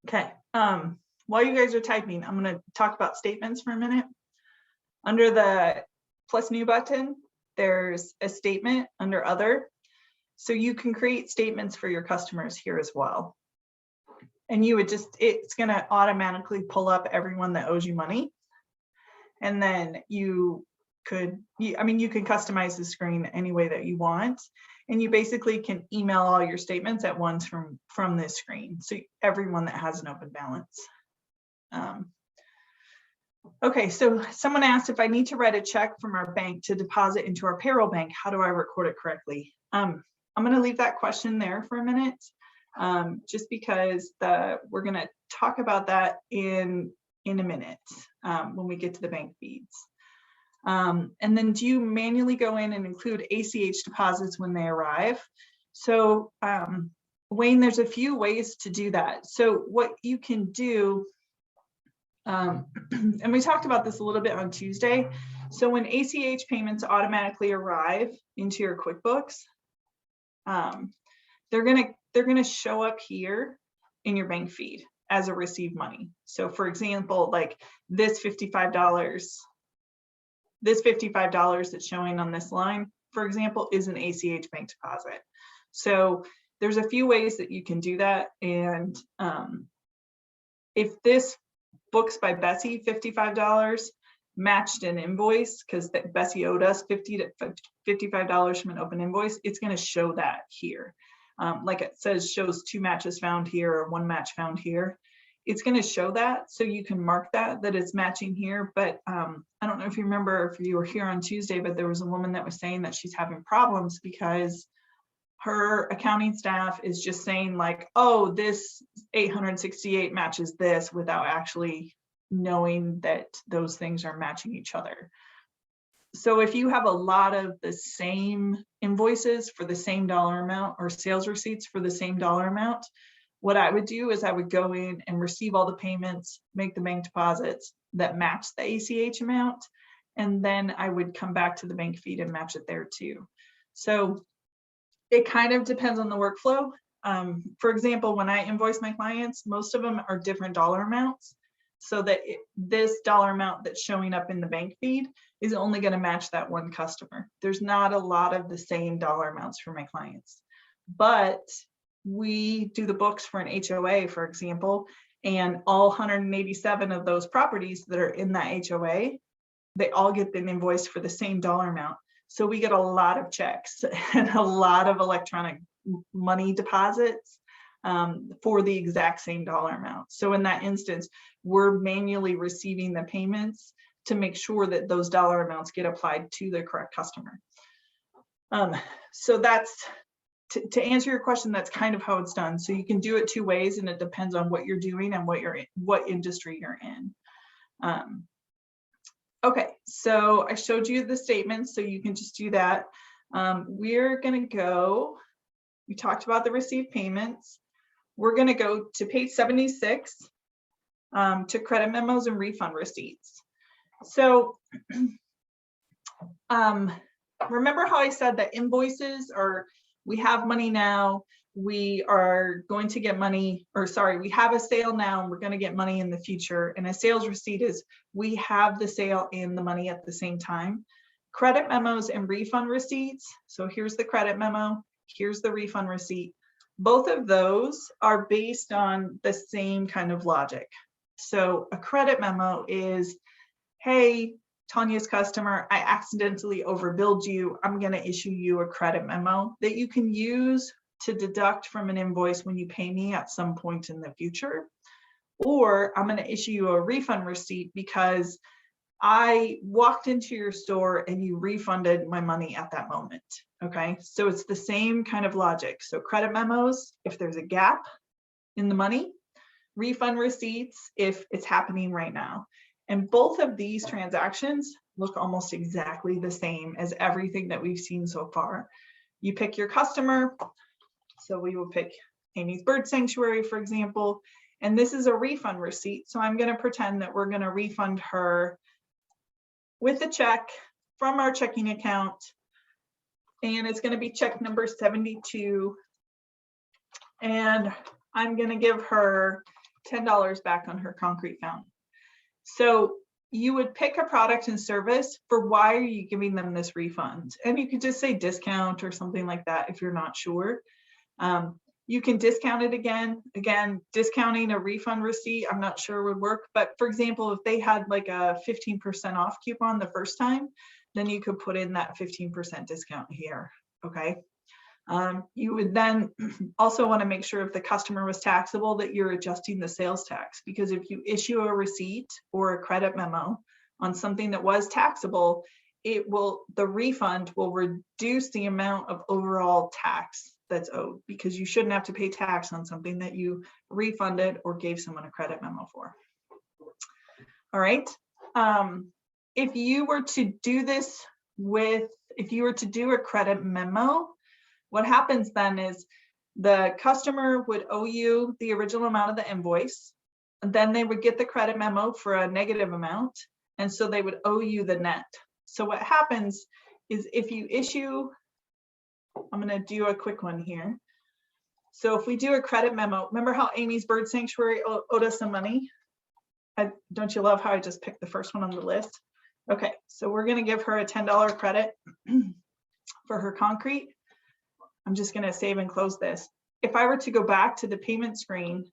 Okay, while you guys are typing, I'm going to talk about statements for a minute. Under the plus new button, there's a statement under other. So you can create statements for your customers here as well. And you would just, it's going to automatically pull up everyone that owes you money. And then you could, I mean, you can customize the screen any way that you want. And you basically can email all your statements at once from this screen. So everyone that has an open balance. Okay, so someone asked if I need to write a check from our bank to deposit into our payroll bank, how do I record it correctly? I'm going to leave that question there for a minute, just because we're going to talk about that in a minute when we get to the bank feeds. And then do you manually go in and include ACH deposits when they arrive? So Wayne, there's a few ways to do that. So what you can do, and we talked about this a little bit on Tuesday. So when ACH payments automatically arrive into your QuickBooks, they're gonna show up here in your bank feed as a received money. So for example, like this $55 that's showing on this line, for example, is an ACH bank deposit. So there's a few ways that you can do that. And if this Books by Bessie $55 matched an invoice, because Bessie owed us $55 from an open invoice, it's going to show that here. Like it says, shows 2 matches found here or 1 match found here. It's going to show that, so you can mark that it's matching here. But I don't know if you remember, if you were here on Tuesday, but there was a woman that was saying that she's having problems because her accounting staff is just saying like, oh, this 868 matches this, without actually knowing that those things are matching each other. So if you have a lot of the same invoices for the same dollar amount or sales receipts for the same dollar amount, what I would do is I would go in and receive all the payments, make the bank deposits that match the ACH amount, and then I would come back to the bank feed and match it there too. So it kind of depends on the workflow. For example, when I invoice my clients, most of them are different dollar amounts, so that this dollar amount that's showing up in the bank feed is only going to match that one customer. There's not a lot of the same dollar amounts for my clients. But we do the books for an HOA, for example, and all 187 of those properties that are in that HOA, they all get an invoice for the same dollar amount. So we get a lot of checks and a lot of electronic money deposits for the exact same dollar amount. So in that instance, we're manually receiving the payments to make sure that those dollar amounts get applied to the correct customer. So that's, to answer your question, that's kind of how it's done. So you can do it 2 ways, and it depends on what you're doing and what industry you're in. Okay, so I showed you the statements, so you can just do that. We're gonna go, we talked about the received payments. We're gonna go to page 76 to credit memos and refund receipts. So remember how I said that invoices are, we have money now, we are going to get money, or sorry, we have a sale now and we're going to get money in the future. And a sales receipt is we have the sale and the money at the same time. Credit memos and refund receipts. So here's the credit memo, here's the refund receipt. Both of those are based on the same kind of logic. So a credit memo is, hey, Tanya's customer, I accidentally overbilled you. I'm going to issue you a credit memo that you can use to deduct from an invoice when you pay me at some point in the future. Or I'm going to issue you a refund receipt because I walked into your store and you refunded my money at that moment. Okay, so it's the same kind of logic. So credit memos, if there's a gap in the money, refund receipts, if it's happening right now. And both of these transactions look almost exactly the same as everything that we've seen so far. You pick your customer. So we will pick Amy's Bird Sanctuary, for example, and this is a refund receipt. So I'm going to pretend that we're going to refund her with a check from our checking account, and it's going to be check number 72. And I'm going to give her $10 back on her concrete fountain. So you would pick a product and service for why are you giving them this refund? And you could just say discount or something like that if you're not sure. You can discount it again. Again, discounting a refund receipt, I'm not sure would work. But for example, if they had like a 15% off coupon the first time, then you could put in that 15% discount here, okay? You would then also want to make sure if the customer was taxable that you're adjusting the sales tax, because if you issue a receipt or a credit memo on something that was taxable, the refund will reduce the amount of overall tax that's owed, because you shouldn't have to pay tax on something that you refunded or gave someone a credit memo for. All right. If you were to do this if you were to do a credit memo, what happens then is the customer would owe you the original amount of the invoice, and then they would get the credit memo for a negative amount, and so they would owe you the net. So what happens is if you issue, I'm going to do a quick one here. So if we do a credit memo, remember how Amy's Bird Sanctuary owed us some money? Don't you love how I just picked the first one on the list? Okay, so we're going to give her a $10 credit for her concrete. I'm just going to save and close this. If I were to go back to the payment screen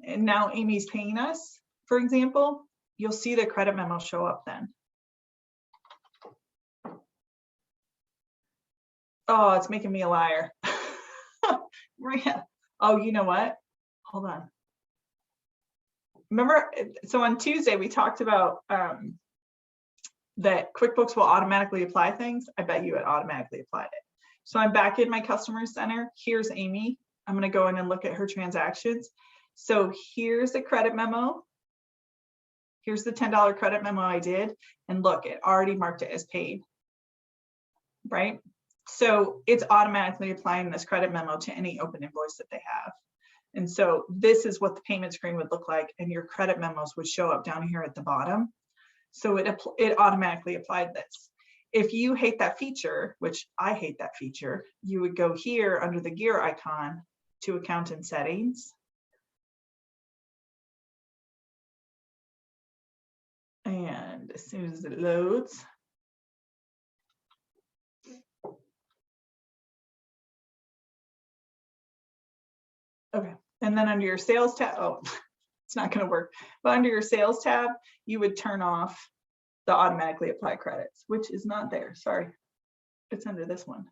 and now Amy's paying us, for example, you'll see the credit memo show up then. Oh, it's making me a liar. Oh, you know what? Hold on. Remember, so on Tuesday, we talked about that QuickBooks will automatically apply things. I bet you it automatically applied it. So I'm back in my customer center. Here's Amy. I'm going to go in and look at her transactions. So here's the credit memo. Here's the $10 credit memo I did. And look, it already marked it as paid, right? So it's automatically applying this credit memo to any open invoice that they have. And so this is what the payment screen would look like, and your credit memos would show up down here at the bottom. So it automatically applied this. If you hate that feature, which I hate that feature, you would go here under the gear icon to account and settings. And as soon as it loads, okay, and then under your sales tab, oh, it's not going to work, but under your sales tab, you would turn off the automatically apply credits, which is not there. Sorry, it's under this one.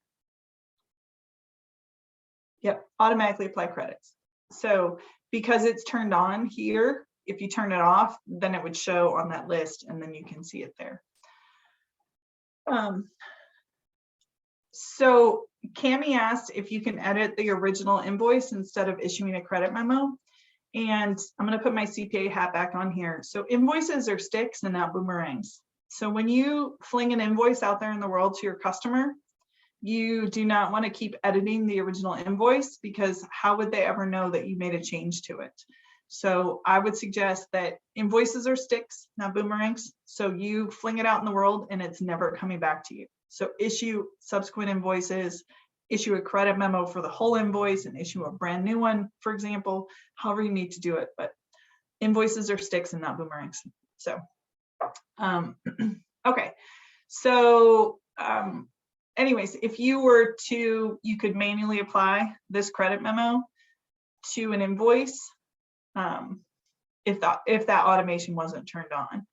Yep, automatically apply credits. So because it's turned on here, if you turn it off, then it would show on that list, and then you can see it there. So Cami asked if you can edit the original invoice instead of issuing a credit memo. And I'm going to put my CPA hat back on here. So invoices are sticks and not boomerangs. So when you fling an invoice out there in the world to your customer, you do not want to keep editing the original invoice, because how would they ever know that you made a change to it? So I would suggest that invoices are sticks, not boomerangs. So you fling it out in the world and it's never coming back to you. So issue subsequent invoices, issue a credit memo for the whole invoice and issue a brand new one, for example, however you need to do it. But invoices are sticks and not boomerangs. So, okay. So anyways, if you were to, you could manually apply this credit memo to an invoice if that automation wasn't turned on.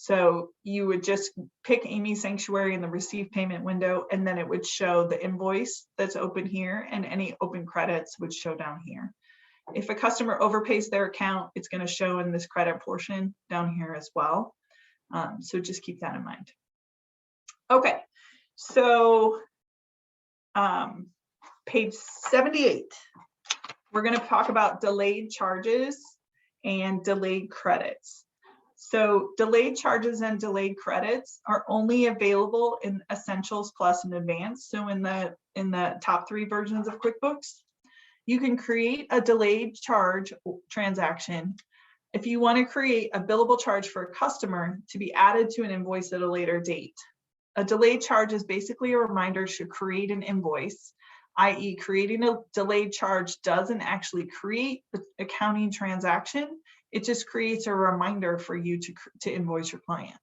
So you would just pick Amy Sanctuary in the receive payment window, and then it would show the invoice that's open here, and any open credits would show down here. If a customer overpays their account, it's going to show in this credit portion down here as well. So just keep that in mind. Okay, so page 78, we're going to talk about delayed charges and delayed credits. So delayed charges and delayed credits are only available in Essentials Plus and Advanced. So in the top 3 versions of QuickBooks, you can create a delayed charge transaction if you want to create a billable charge for a customer to be added to an invoice at a later date. A delayed charge is basically a reminder to create an invoice, i.e. creating a delayed charge doesn't actually create the accounting transaction. It just creates a reminder for you to invoice your client.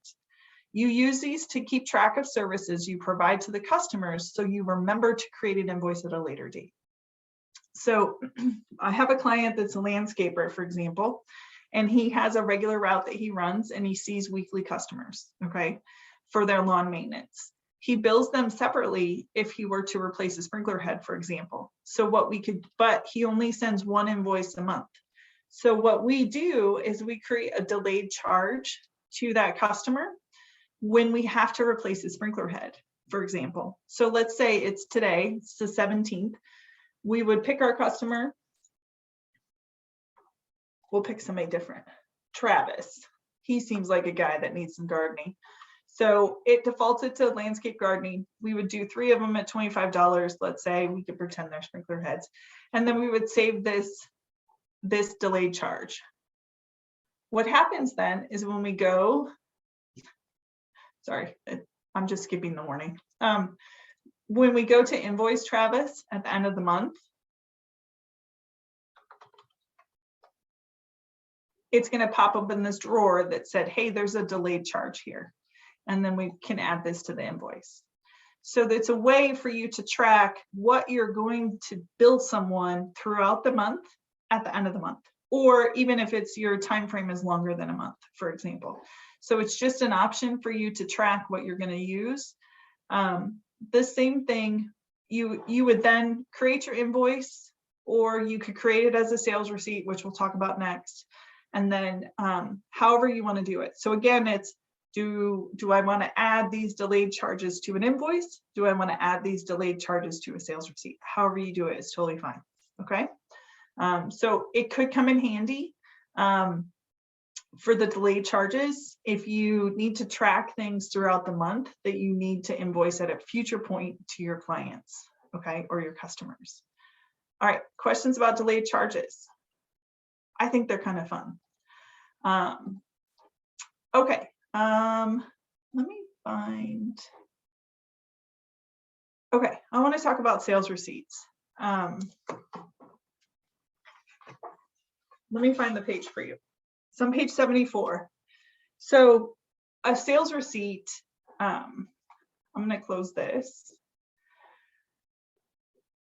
You use these to keep track of services you provide to the customers so you remember to create an invoice at a later date. So I have a client that's a landscaper, for example, and he has a regular route that he runs and he sees weekly customers, okay, for their lawn maintenance. He bills them separately if he were to replace a sprinkler head, for example. So but he only sends one invoice a month. So what we do is we create a delayed charge to that customer when we have to replace a sprinkler head, for example. So let's say it's today, it's the 17th. We would pick our customer. We'll pick somebody different. Travis. He seems like a guy that needs some gardening. So it defaulted to landscape gardening. We would do 3 of them at $25. Let's say we could pretend they're sprinkler heads. And then we would save this delayed charge. What happens then is when we go, sorry, I'm just skipping the warning. When we go to invoice Travis at the end of the month, it's going to pop up in this drawer that said, hey, there's a delayed charge here. And then we can add this to the invoice. So that's a way for you to track what you're going to bill someone throughout the month at the end of the month, or even if it's your time frame is longer than a month, for example. So it's just an option for you to track what you're going to use. The same thing, you would then create your invoice, or you could create it as a sales receipt, which we'll talk about next. And then however you want to do it. So again, it's do I want to add these delayed charges to an invoice? Do I want to add these delayed charges to a sales receipt? However you do it is totally fine. Okay. So it could come in handy for the delayed charges if you need to track things throughout the month that you need to invoice at a future point to your clients, okay, or your customers. All right, questions about delayed charges? I think they're kind of fun. Okay, let me find. Okay, I want to talk about sales receipts. Let me find the page for you. It's on page 74. So a sales receipt, I'm going to close this.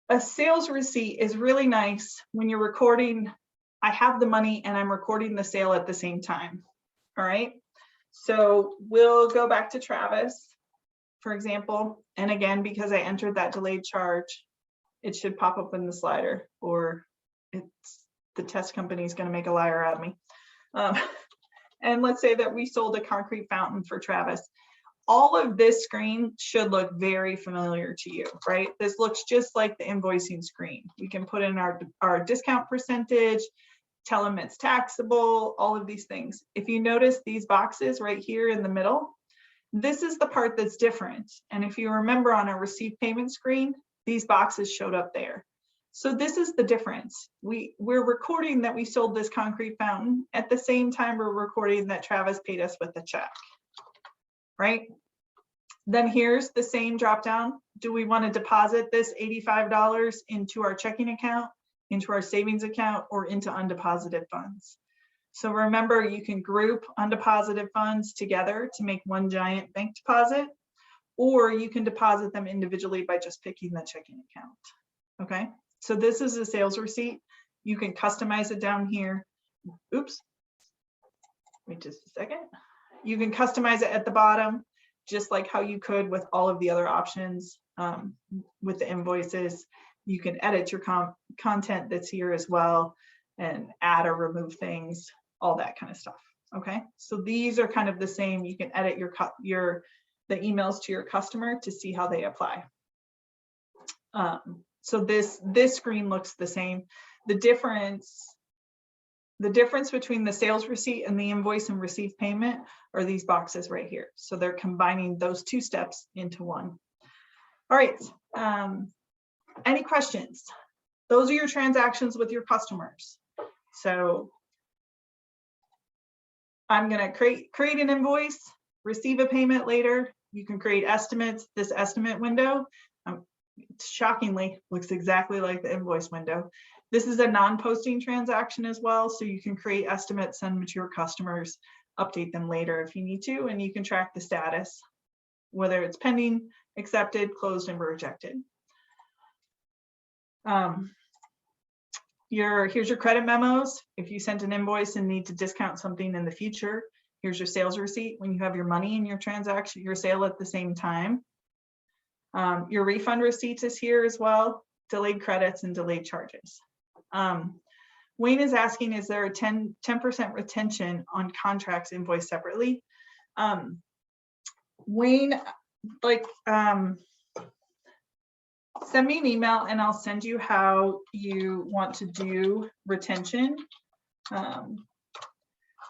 A sales receipt is really nice when you're recording. I have the money and I'm recording the sale at the same time. All right. So we'll go back to Travis, for example. And again, because I entered that delayed charge, it should pop up in the slider, or the test company is going to make a liar out of me. And let's say that we sold a concrete fountain for Travis. All of this screen should look very familiar to you, right? This looks just like the invoicing screen. We can put in our discount percentage, tell them it's taxable, all of these things. If you notice these boxes right here in the middle, this is the part that's different. And if you remember on our receive payment screen, these boxes showed up there. So this is the difference. We're recording that we sold this concrete fountain. At the same time, we're recording that Travis paid us with a check, right? Then here's the same drop down. Do we want to deposit this $85 into our checking account, into our savings account, or into undeposited funds? So remember, you can group undeposited funds together to make one giant bank deposit, or you can deposit them individually by just picking the checking account, okay? So this is a sales receipt. You can customize it down here. Oops, wait just a second. You can customize it at the bottom, just like how you could with all of the other options with the invoices. You can edit your content that's here as well and add or remove things, all that kind of stuff. Okay, so these are kind of the same. You can edit the emails to your customer to see how they apply. So this screen looks the same. The difference between the sales receipt and the invoice and receive payment are these boxes right here. So they're combining those two steps into one. All right, any questions? Those are your transactions with your customers. So I'm gonna create an invoice, receive a payment later. You can create estimates. This estimate window, shockingly, looks exactly like the invoice window. This is a non-posting transaction as well, so you can create estimates, send them to your customers, update them later if you need to, and you can track the status, whether it's pending, accepted, closed, and rejected. Here's your credit memos. If you sent an invoice and need to discount something in the future, here's your sales receipt when you have your money in your transaction, your sale at the same time. Your refund receipt is here as well, delayed credits and delayed charges. Wayne is asking, is there a 10% retention on contracts invoiced separately? Wayne, send me an email and I'll send you how you want to do retention.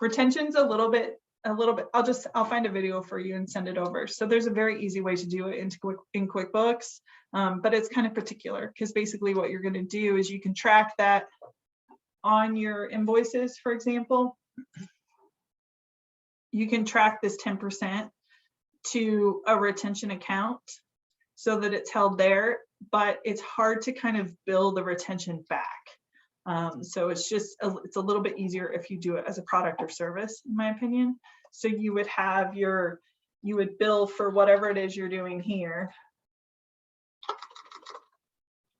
Retention's a little bit, I'll find a video for you and send it over. So there's a very easy way to do it in QuickBooks, but it's kind of particular because basically what you're going to do is you can track that on your invoices, for example. You can track this 10% to a retention account so that it's held there, but it's hard to kind of build the retention back. So it's a little bit easier if you do it as a product or service, in my opinion. So you would bill for whatever it is you're doing here,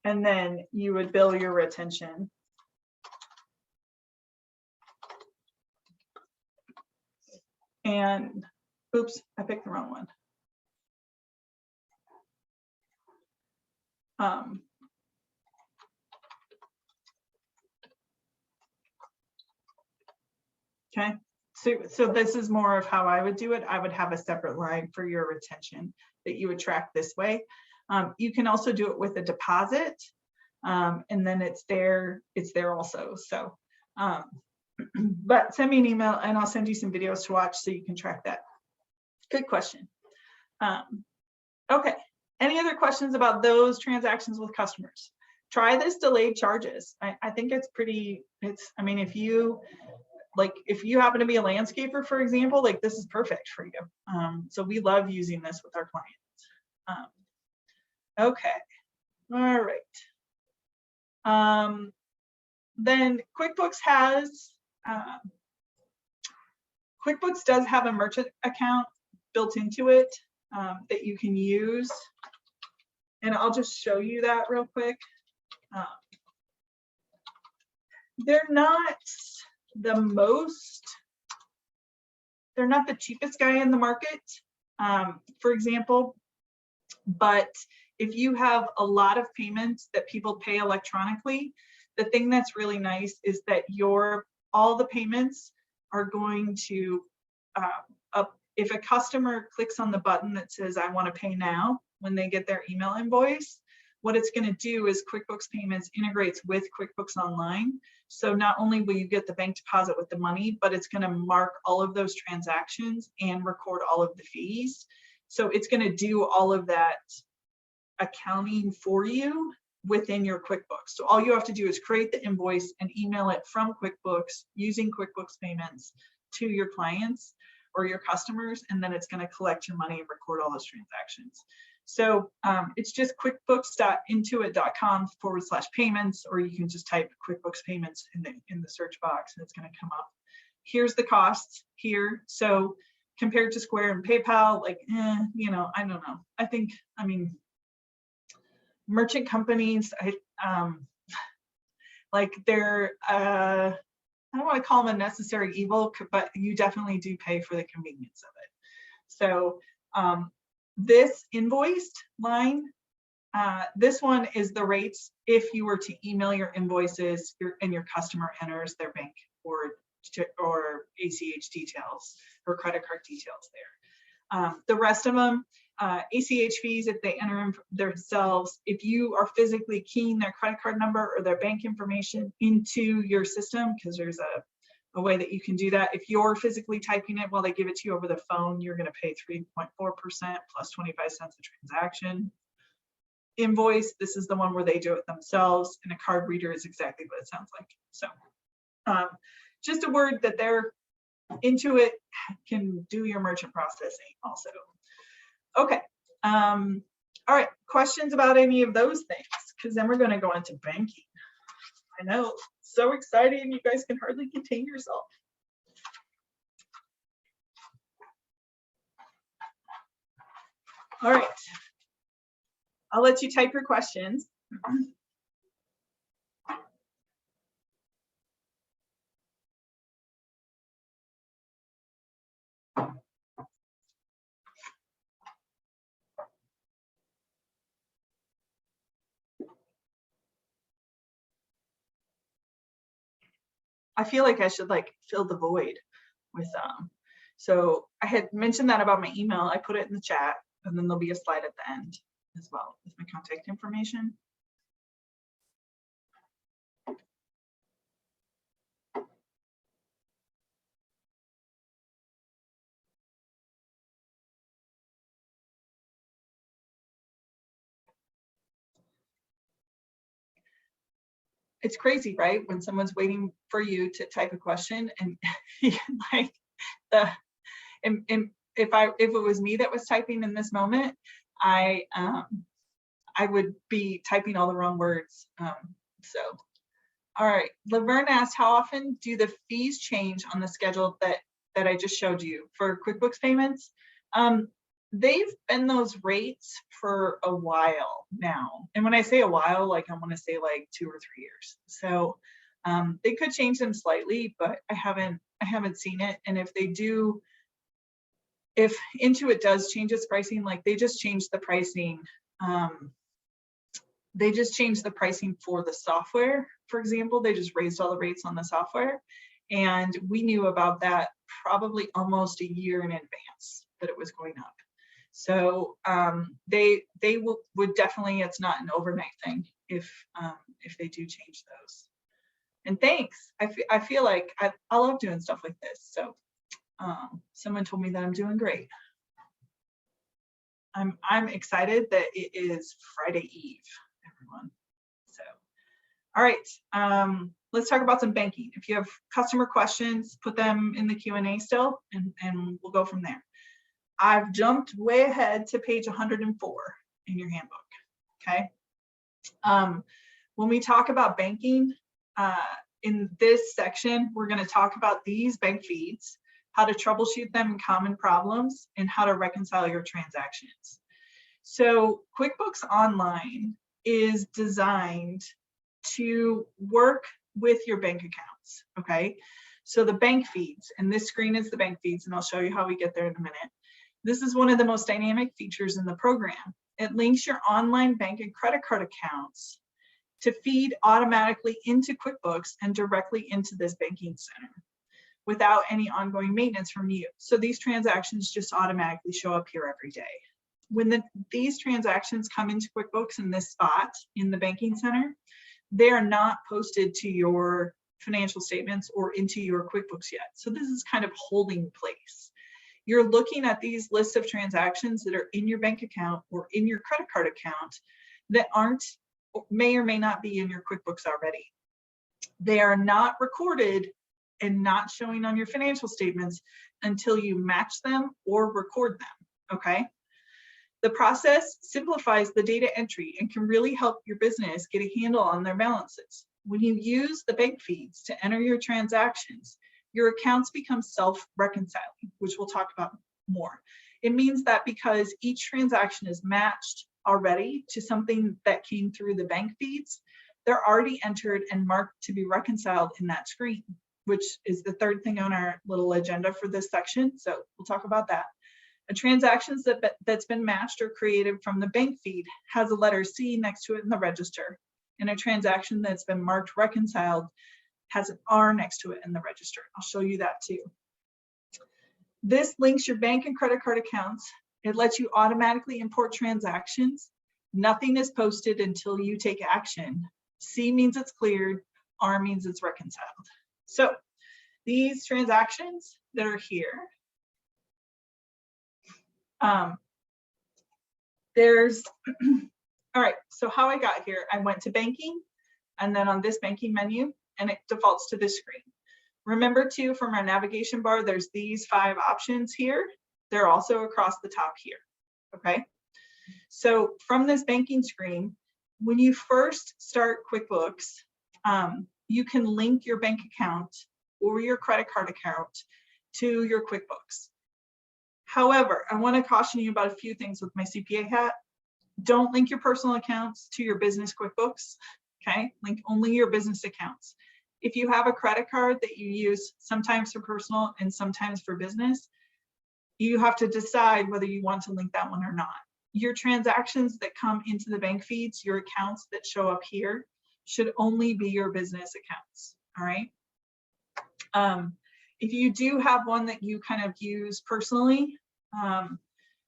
and then you would bill your retention. And oops, I picked the wrong one. Okay, so this is more of how I would do it. I would have a separate line for your retention that you would track this way. You can also do it with a deposit, and then it's there also. So, but send me an email and I'll send you some videos to watch so you can track that. Good question. Okay, any other questions about those transactions with customers? Try this delayed charges. I think it's pretty, I mean, if you happen to be a landscaper, for example, like this is perfect for you. So we love using this with our clients. Okay, all right. Then QuickBooks does have a merchant account built into it that you can use. And I'll just show you that real quick. They're not the cheapest guy in the market, for example, but if you have a lot of payments that people pay electronically, the thing that's really nice is that all the payments are going to, if a customer clicks on the button that says, I want to pay now, when they get their email invoice, what it's going to do is QuickBooks Payments integrates with QuickBooks Online. So not only will you get the bank deposit with the money, but it's going to mark all of those transactions and record all of the fees. So it's going to do all of that accounting for you within your QuickBooks. So all you have to do is create the invoice and email it from QuickBooks using QuickBooks Payments to your clients or your customers, and then it's going to collect your money and record all those transactions. So it's just quickbooks.intuit.com/payments, or you can just type QuickBooks Payments in the search box and it's going to come up. Here's the costs here. So compared to Square and PayPal, like, you know, I don't know. I mean, merchant companies, like they're I don't want to call them a necessary evil, but you definitely do pay for the convenience of it. So this invoiced line, this one is the rates if you were to email your invoices and your customer enters their bank or ACH details or credit card details there. The rest of them, ACH fees if they enter them themselves. If you are physically keying their credit card number or their bank information into your system, because there's a way that you can do that. If you're physically typing it while they give it to you over the phone, you're going to pay 3.4% plus 25 cents a transaction. Invoice, this is the one where they do it themselves, and a card reader is exactly what it sounds like. So just a word that they're into it, can do your merchant processing also. Okay. All right, questions about any of those things? Because then we're going to go into banking. I know, so exciting, you guys can hardly contain yourself. All right, I'll let you type your questions. I feel like I should like fill the void with so I had mentioned that about my email. I put it in the chat, and then there'll be a slide at the end as well with my contact information. It's crazy, right? When someone's waiting for you to type a question and like and if it was me that was typing in this moment, I would be typing all the wrong words. So, all right. Laverne asked, how often do the fees change on the schedule that I just showed you for QuickBooks payments? They've been those rates for a while now. And when I say a while, like I want to say like 2 or 3 years. So they could change them slightly, but I haven't seen it. And if they do, if Intuit does change its pricing, like they just changed the pricing. They just changed the pricing for the software, for example. They just raised all the rates on the software. And we knew about that probably almost a year in advance that it was going up. So they would definitely, it's not an overnight thing if they do change those. And thanks. I feel like I love doing stuff like this. So someone told me that I'm doing great. I'm excited that it is Friday Eve, everyone. So, all right, let's talk about some banking. If you have customer questions, put them in the Q&A still, and we'll go from there. I've jumped way ahead to page 104 in your handbook, okay? When we talk about banking, in this section, we're gonna talk about these bank feeds, how to troubleshoot them in common problems, and how to reconcile your transactions. So QuickBooks Online is designed to work with your bank accounts, okay? So the bank feeds, and this screen is the bank feeds, and I'll show you how we get there in a minute. This is one of the most dynamic features in the program. It links your online bank and credit card accounts to feed automatically into QuickBooks and directly into this banking center without any ongoing maintenance from you. So these transactions just automatically show up here every day. When these transactions come into QuickBooks in this spot in the banking center, they are not posted to your financial statements or into your QuickBooks yet. So this is kind of holding place. You're looking at these lists of transactions that are in your bank account or in your credit card account that may or may not be in your QuickBooks already. They are not recorded and not showing on your financial statements until you match them or record them, okay? The process simplifies the data entry and can really help your business get a handle on their balances. When you use the bank feeds to enter your transactions, your accounts become self-reconciling, which we'll talk about more. It means that because each transaction is matched already to something that came through the bank feeds, they're already entered and marked to be reconciled in that screen. which is the third thing on our little agenda for this section. So we'll talk about that. A transaction that's been matched or created from the bank feed has a letter C next to it in the register. And a transaction that's been marked reconciled has an R next to it in the register. I'll show you that too. This links your bank and credit card accounts. It lets you automatically import transactions. Nothing is posted until you take action. C means it's cleared, R means it's reconciled. So these transactions that are here, all right, so how I got here, I went to banking, and then on this banking menu, and it defaults to this screen. Remember too, from our navigation bar, there's these 5 options here. They're also across the top here, okay? So from this banking screen, when you first start QuickBooks, you can link your bank account or your credit card account to your QuickBooks. However, I want to caution you about a few things with my CPA hat. Don't link your personal accounts to your business QuickBooks, okay? Link only your business accounts. If you have a credit card that you use sometimes for personal and sometimes for business, you have to decide whether you want to link that one or not. Your transactions that come into the bank feeds, your accounts that show up here, should only be your business accounts, all right? If you do have one that you kind of use personally,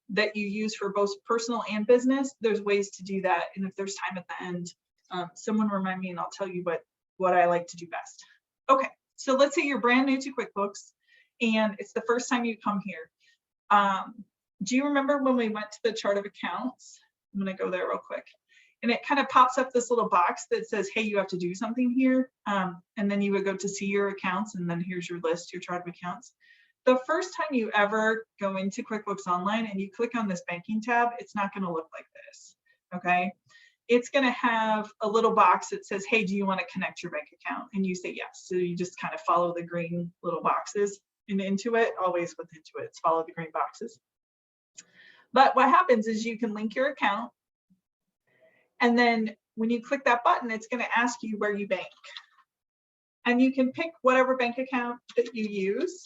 that you use for both personal and business, there's ways to do that. And if there's time at the end, someone remind me and I'll tell you what I like to do best. Okay, so let's say you're brand new to QuickBooks and it's the first time you come here. Do you remember when we went to the chart of accounts? I'm gonna go there real quick. And it kind of pops up this little box that says, hey, you have to do something here. And then you would go to see your accounts, and then here's your list, your chart of accounts. The first time you ever go into QuickBooks Online and you click on this banking tab, it's not gonna look like this, okay? It's gonna have a little box that says, hey, do you wanna connect your bank account? And you say yes. So you just kind of follow the green little boxes and into it, always with into it, it's follow the green boxes. But what happens is you can link your account, and then when you click that button, it's going to ask you where you bank. And you can pick whatever bank account that you use,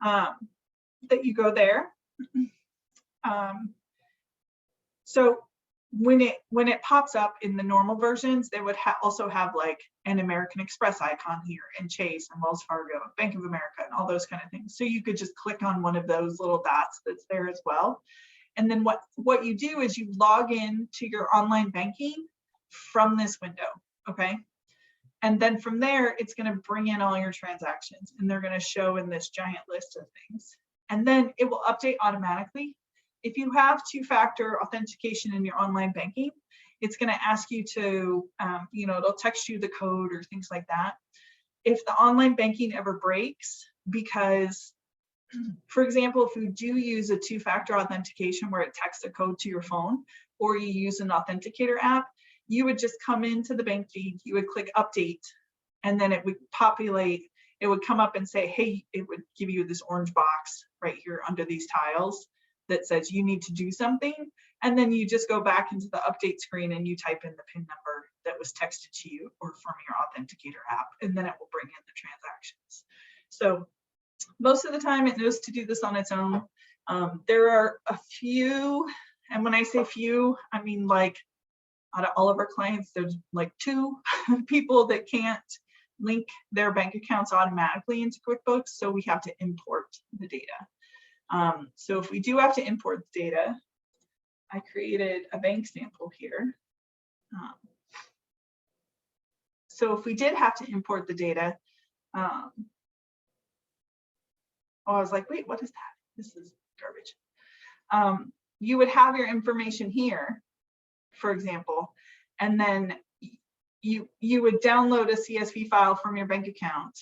that you go there. So when it pops up in the normal versions, they would also have like an American Express icon here, and Chase and Wells Fargo, Bank of America, and all those kind of things. So you could just click on one of those little dots that's there as well. And then what you do is you log in to your online banking from this window, okay? And then from there, it's gonna bring in all your transactions, and they're gonna show in this giant list of things. And then it will update automatically. If you have 2-factor authentication in your online banking, it's gonna ask you to, it'll text you the code or things like that. If the online banking ever breaks, because for example, if you do use a 2-factor authentication where it texts a code to your phone, or you use an authenticator app, you would just come into the bank feed, you would click update, and then it would populate, it would come up and say, hey, it would give you this orange box right here under these tiles that says you need to do something. And then you just go back into the update screen and you type in the PIN number that was texted to you or from your authenticator app, and then it will bring in the transactions. So most of the time it knows to do this on its own. There are a few, and when I say few, I mean like out of all of our clients, there's like 2 people that can't link their bank accounts automatically into QuickBooks, so we have to import the data. So if we do have to import the data, I created a bank sample here. So if we did have to import the data, I was like, wait, what is that? This is garbage. You would have your information here, for example, and then you would download a CSV file from your bank account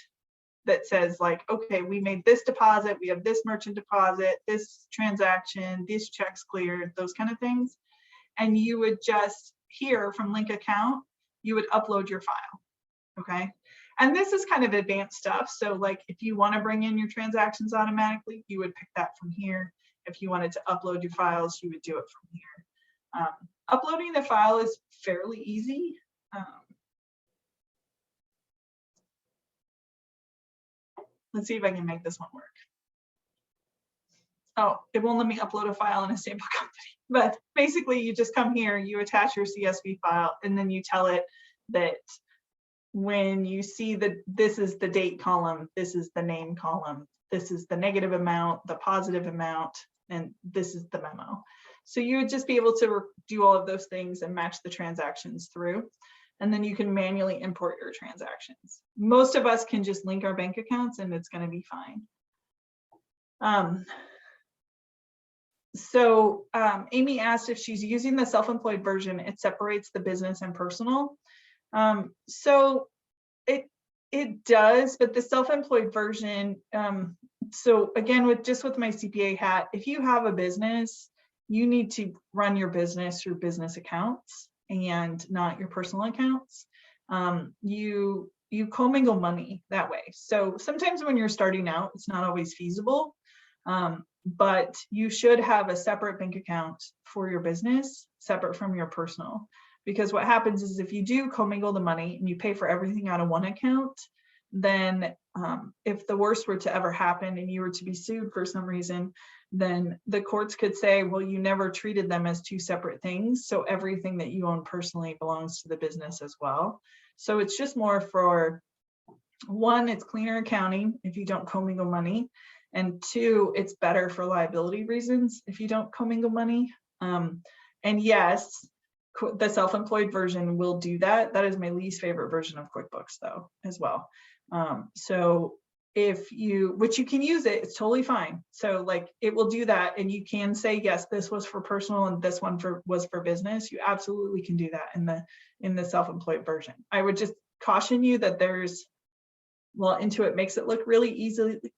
that says like, okay, we made this deposit, we have this merchant deposit, this transaction, these checks cleared, those kind of things. And you would just here from link account, you would upload your file, okay? And this is kind of advanced stuff. So like if you want to bring in your transactions automatically, you would pick that from here. If you wanted to upload your files, you would do it from here. Uploading the file is fairly easy. Let's see if I can make this one work. Oh, it won't let me upload a file in a sample company. But basically, you just come here, you attach your CSV file, and then you tell it that when you see that this is the date column, this is the name column, this is the negative amount, the positive amount, and this is the memo. So you would just be able to do all of those things and match the transactions through. And then you can manually import your transactions. Most of us can just link our bank accounts and it's going to be fine. Amy asked if she's using the self-employed version, it separates the business and personal. So it does, but the self-employed version, so again, with my CPA hat, if you have a business, you need to run your business through business accounts and not your personal accounts. You commingle money that way. So sometimes when you're starting out, it's not always feasible, but you should have a separate bank account for your business, separate from your personal. Because what happens is if you do commingle the money and you pay for everything out of one account, then if the worst were to ever happen and you were to be sued for some reason, then the courts could say, well, you never treated them as two separate things. So everything that you own personally belongs to the business as well. So it's just more for, one, it's cleaner accounting if you don't commingle money. And two, it's better for liability reasons if you don't commingle money. And yes, the self-employed version will do that. That is my least favorite version of QuickBooks though, as well. So if you, which you can use it, it's totally fine. So like it will do that and you can say, yes, this was for personal and this one was for business. You absolutely can do that in the self-employed version. I would just caution you that there's, well, Intuit makes it look really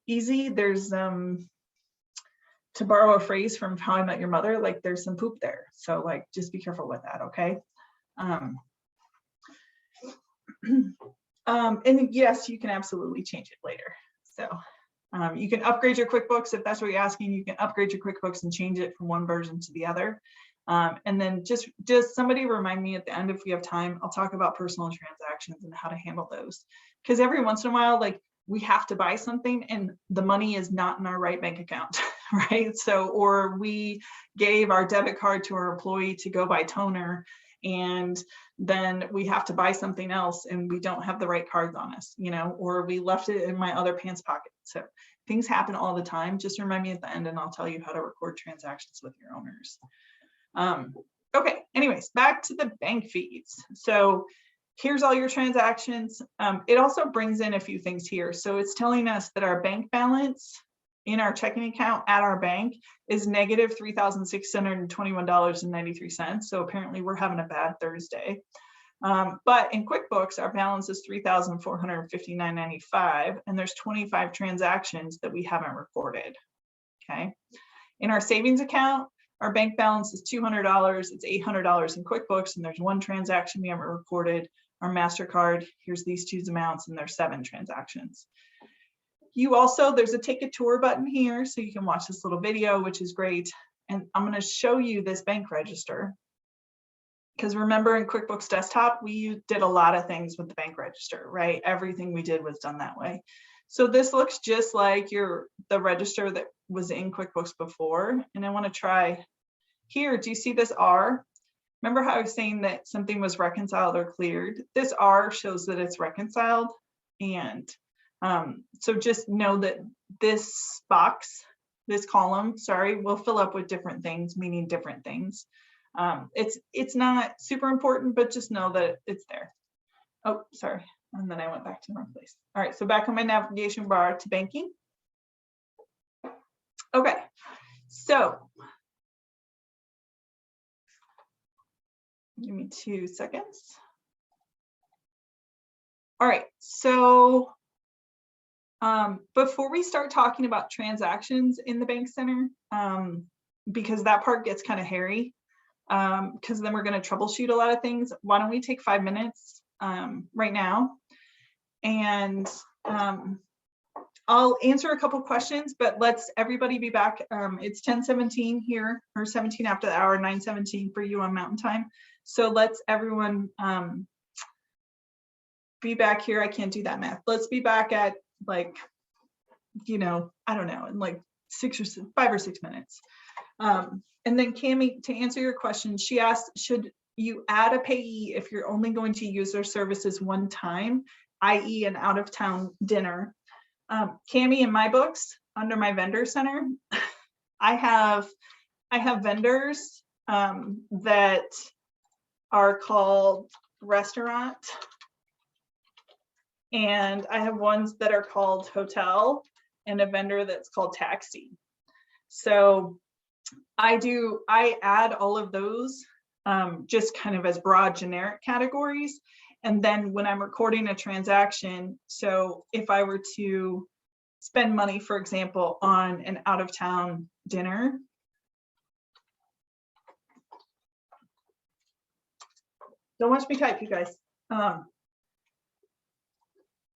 easy. There's, to borrow a phrase from How I Met Your Mother, like there's some poop there. So like, just be careful with that, okay? And yes, you can absolutely change it later. So you can upgrade your QuickBooks if that's what you're asking. You can upgrade your QuickBooks and change it from one version to the other. And then just somebody remind me at the end if we have time, I'll talk about personal transactions and how to handle those. Because every once in a while, like we have to buy something and the money is not in our right bank account, right? So, or we gave our debit card to our employee to go buy toner and then we have to buy something else and we don't have the right cards on us, you know, or we left it in my other pants pocket. So things happen all the time. Just remind me at the end and I'll tell you how to record transactions with your owners. Okay, anyways, back to the bank feeds. So here's all your transactions. It also brings in a few things here. So it's telling us that our bank balance in our checking account at our bank is negative $3,621.93. So apparently we're having a bad Thursday. But in QuickBooks, our balance is $3,459.95, and there's 25 transactions that we haven't recorded. Okay. In our savings account, our bank balance is $200. It's $800 in QuickBooks, and there's one transaction we haven't recorded. Our MasterCard, here's these two amounts, and there's 7 transactions. You also, there's a take a tour button here, so you can watch this little video, which is great. And I'm going to show you this bank register. Because remember in QuickBooks Desktop, we did a lot of things with the bank register, right? Everything we did was done that way. So this looks just like the register that was in QuickBooks before. And I want to try here. Do you see this R? Remember how I was saying that something was reconciled or cleared? This R shows that it's reconciled. And so just know that this box, this column, sorry, will fill up with different things, meaning different things. It's not super important, but just know that it's there. Oh, sorry. And then I went back to the wrong place. All right, so back on my navigation bar to banking. Okay, so give me 2 seconds. All right, so before we start talking about transactions in the Bank Center, because that part gets kind of hairy, because then we're going to troubleshoot a lot of things, why don't we take 5 minutes right now, and I'll answer a couple questions, but let's everybody be back. It's 10:17 here, or 17 after the hour, 9:17 for you on Mountain Time. So let's everyone be back here. I can't do that math. Let's be back at like I don't know, in like 5 or 6 minutes. And then Cami, to answer your question, she asked, should you add a payee if you're only going to use their services one time, i.e. an out-of-town dinner? Cami, in my books, under my vendor center, I have vendors that are called restaurant, and I have ones that are called hotel, and a vendor that's called taxi. So I add all of those just kind of as broad generic categories. And then when I'm recording a transaction, so if I were to spend money, for example, on an out-of-town dinner, don't watch me type, you guys.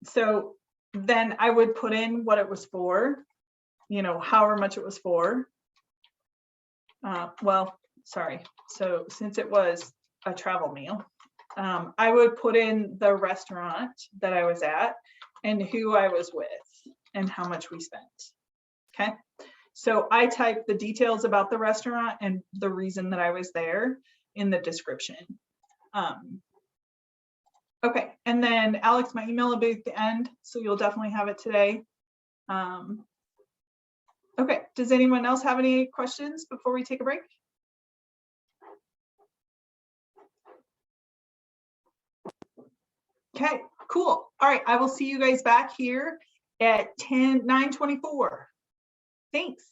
So then I would put in what it was for, however much it was for. Well, sorry. So since it was a travel meal, I would put in the restaurant that I was at and who I was with and how much we spent. Okay. So I typed the details about the restaurant and the reason that I was there in the description. Okay. And then Alex, my email will be at the end, so you'll definitely have it today. Okay. Does anyone else have any questions before we take a break? Okay, cool. All right, I will see you guys back here at 9:24. Thanks.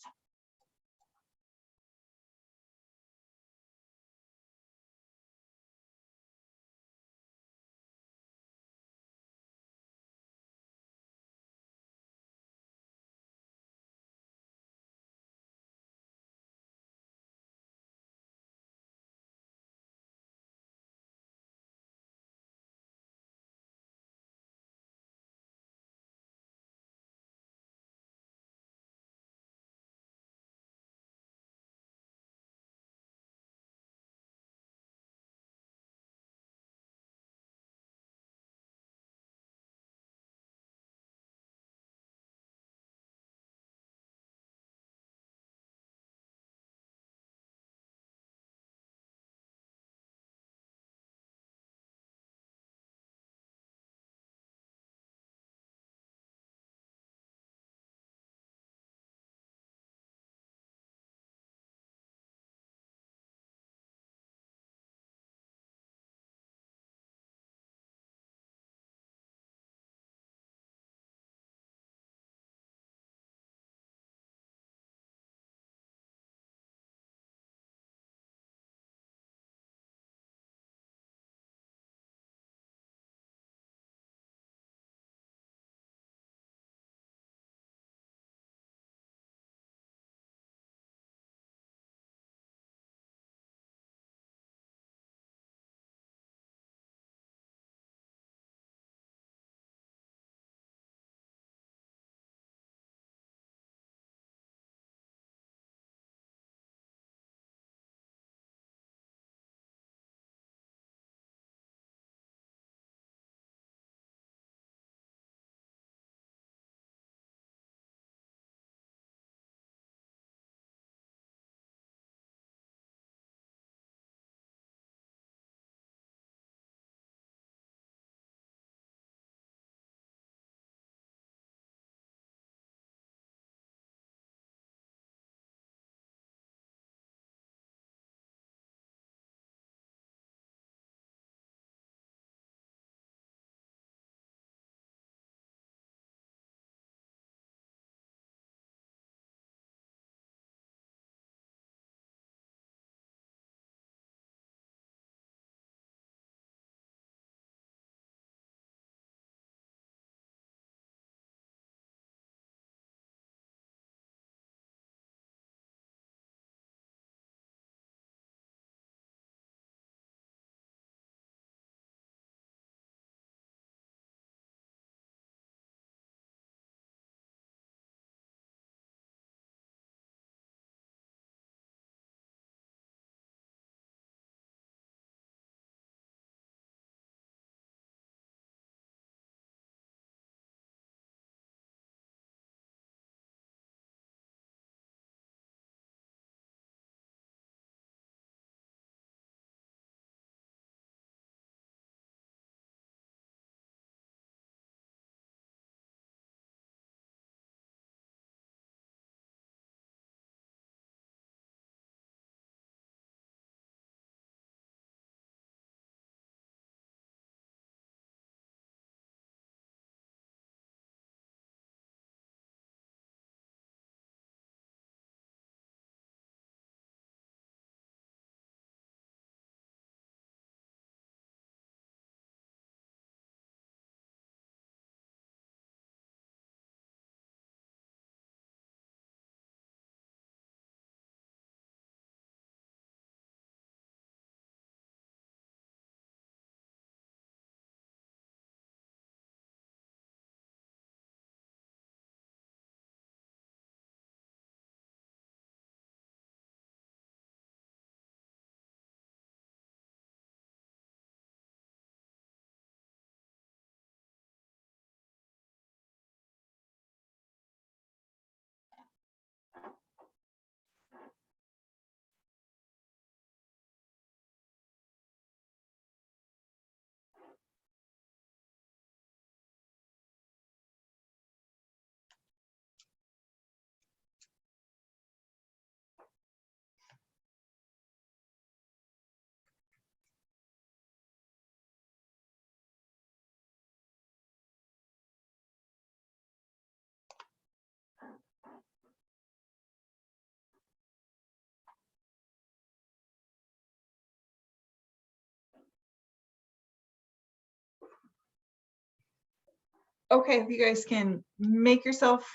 okay, if you guys can make yourself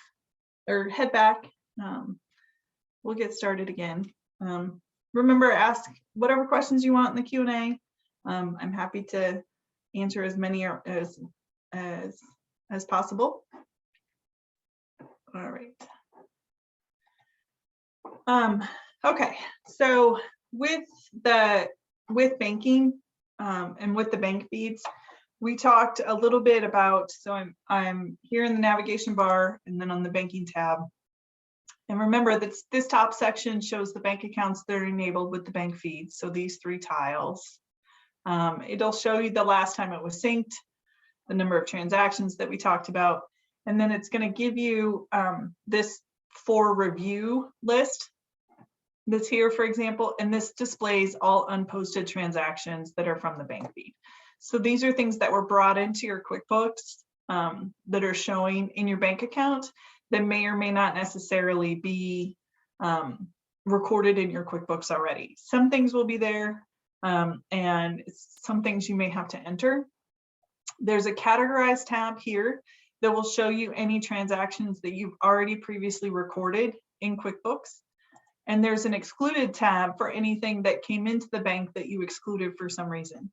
or head back, we'll get started again. Remember, ask whatever questions you want in the Q&A. I'm happy to answer as many as possible. All right. Okay, so with banking and with the bank feeds, we talked a little bit about, so I'm here in the navigation bar and then on the banking tab. And remember that this top section shows the bank accounts that are enabled with the bank feeds. So these 3 tiles. It'll show you the last time it was synced, the number of transactions that we talked about, and then it's going to give you this for review list that's here, for example, and this displays all unposted transactions that are from the bank feed. So these are things that were brought into your QuickBooks that are showing in your bank account that may or may not necessarily be recorded in your QuickBooks already. Some things will be there, and some things you may have to enter. There's a categorize tab here that will show you any transactions that you've already previously recorded in QuickBooks. And there's an excluded tab for anything that came into the bank that you excluded for some reason.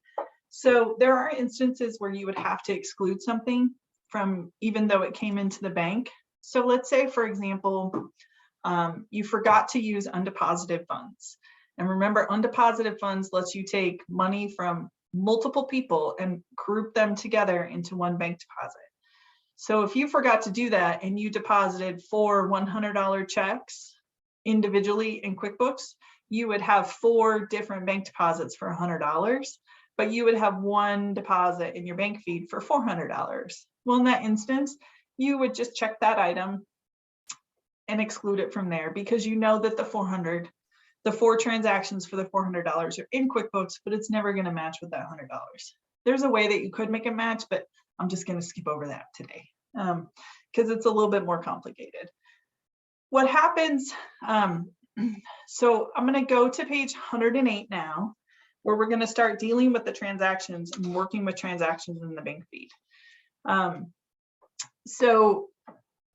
So there are instances where you would have to exclude something from, even though it came into the bank. So let's say, for example, you forgot to use undeposited funds. And remember, undeposited funds lets you take money from multiple people and group them together into one bank deposit. So if you forgot to do that and you deposited 4 $100 checks individually in QuickBooks, you would have 4 different bank deposits for $100, but you would have 1 deposit in your bank feed for $400. Well, in that instance, you would just check that item and exclude it from there, because you know that the 4 transactions for the $400 are in QuickBooks, but it's never going to match with that $100. There's a way that you could make it match, but I'm just going to skip over that today because it's a little bit more complicated. What happens, so I'm going to go to page 108 now, where we're going to start dealing with the transactions and working with transactions in the bank feed. So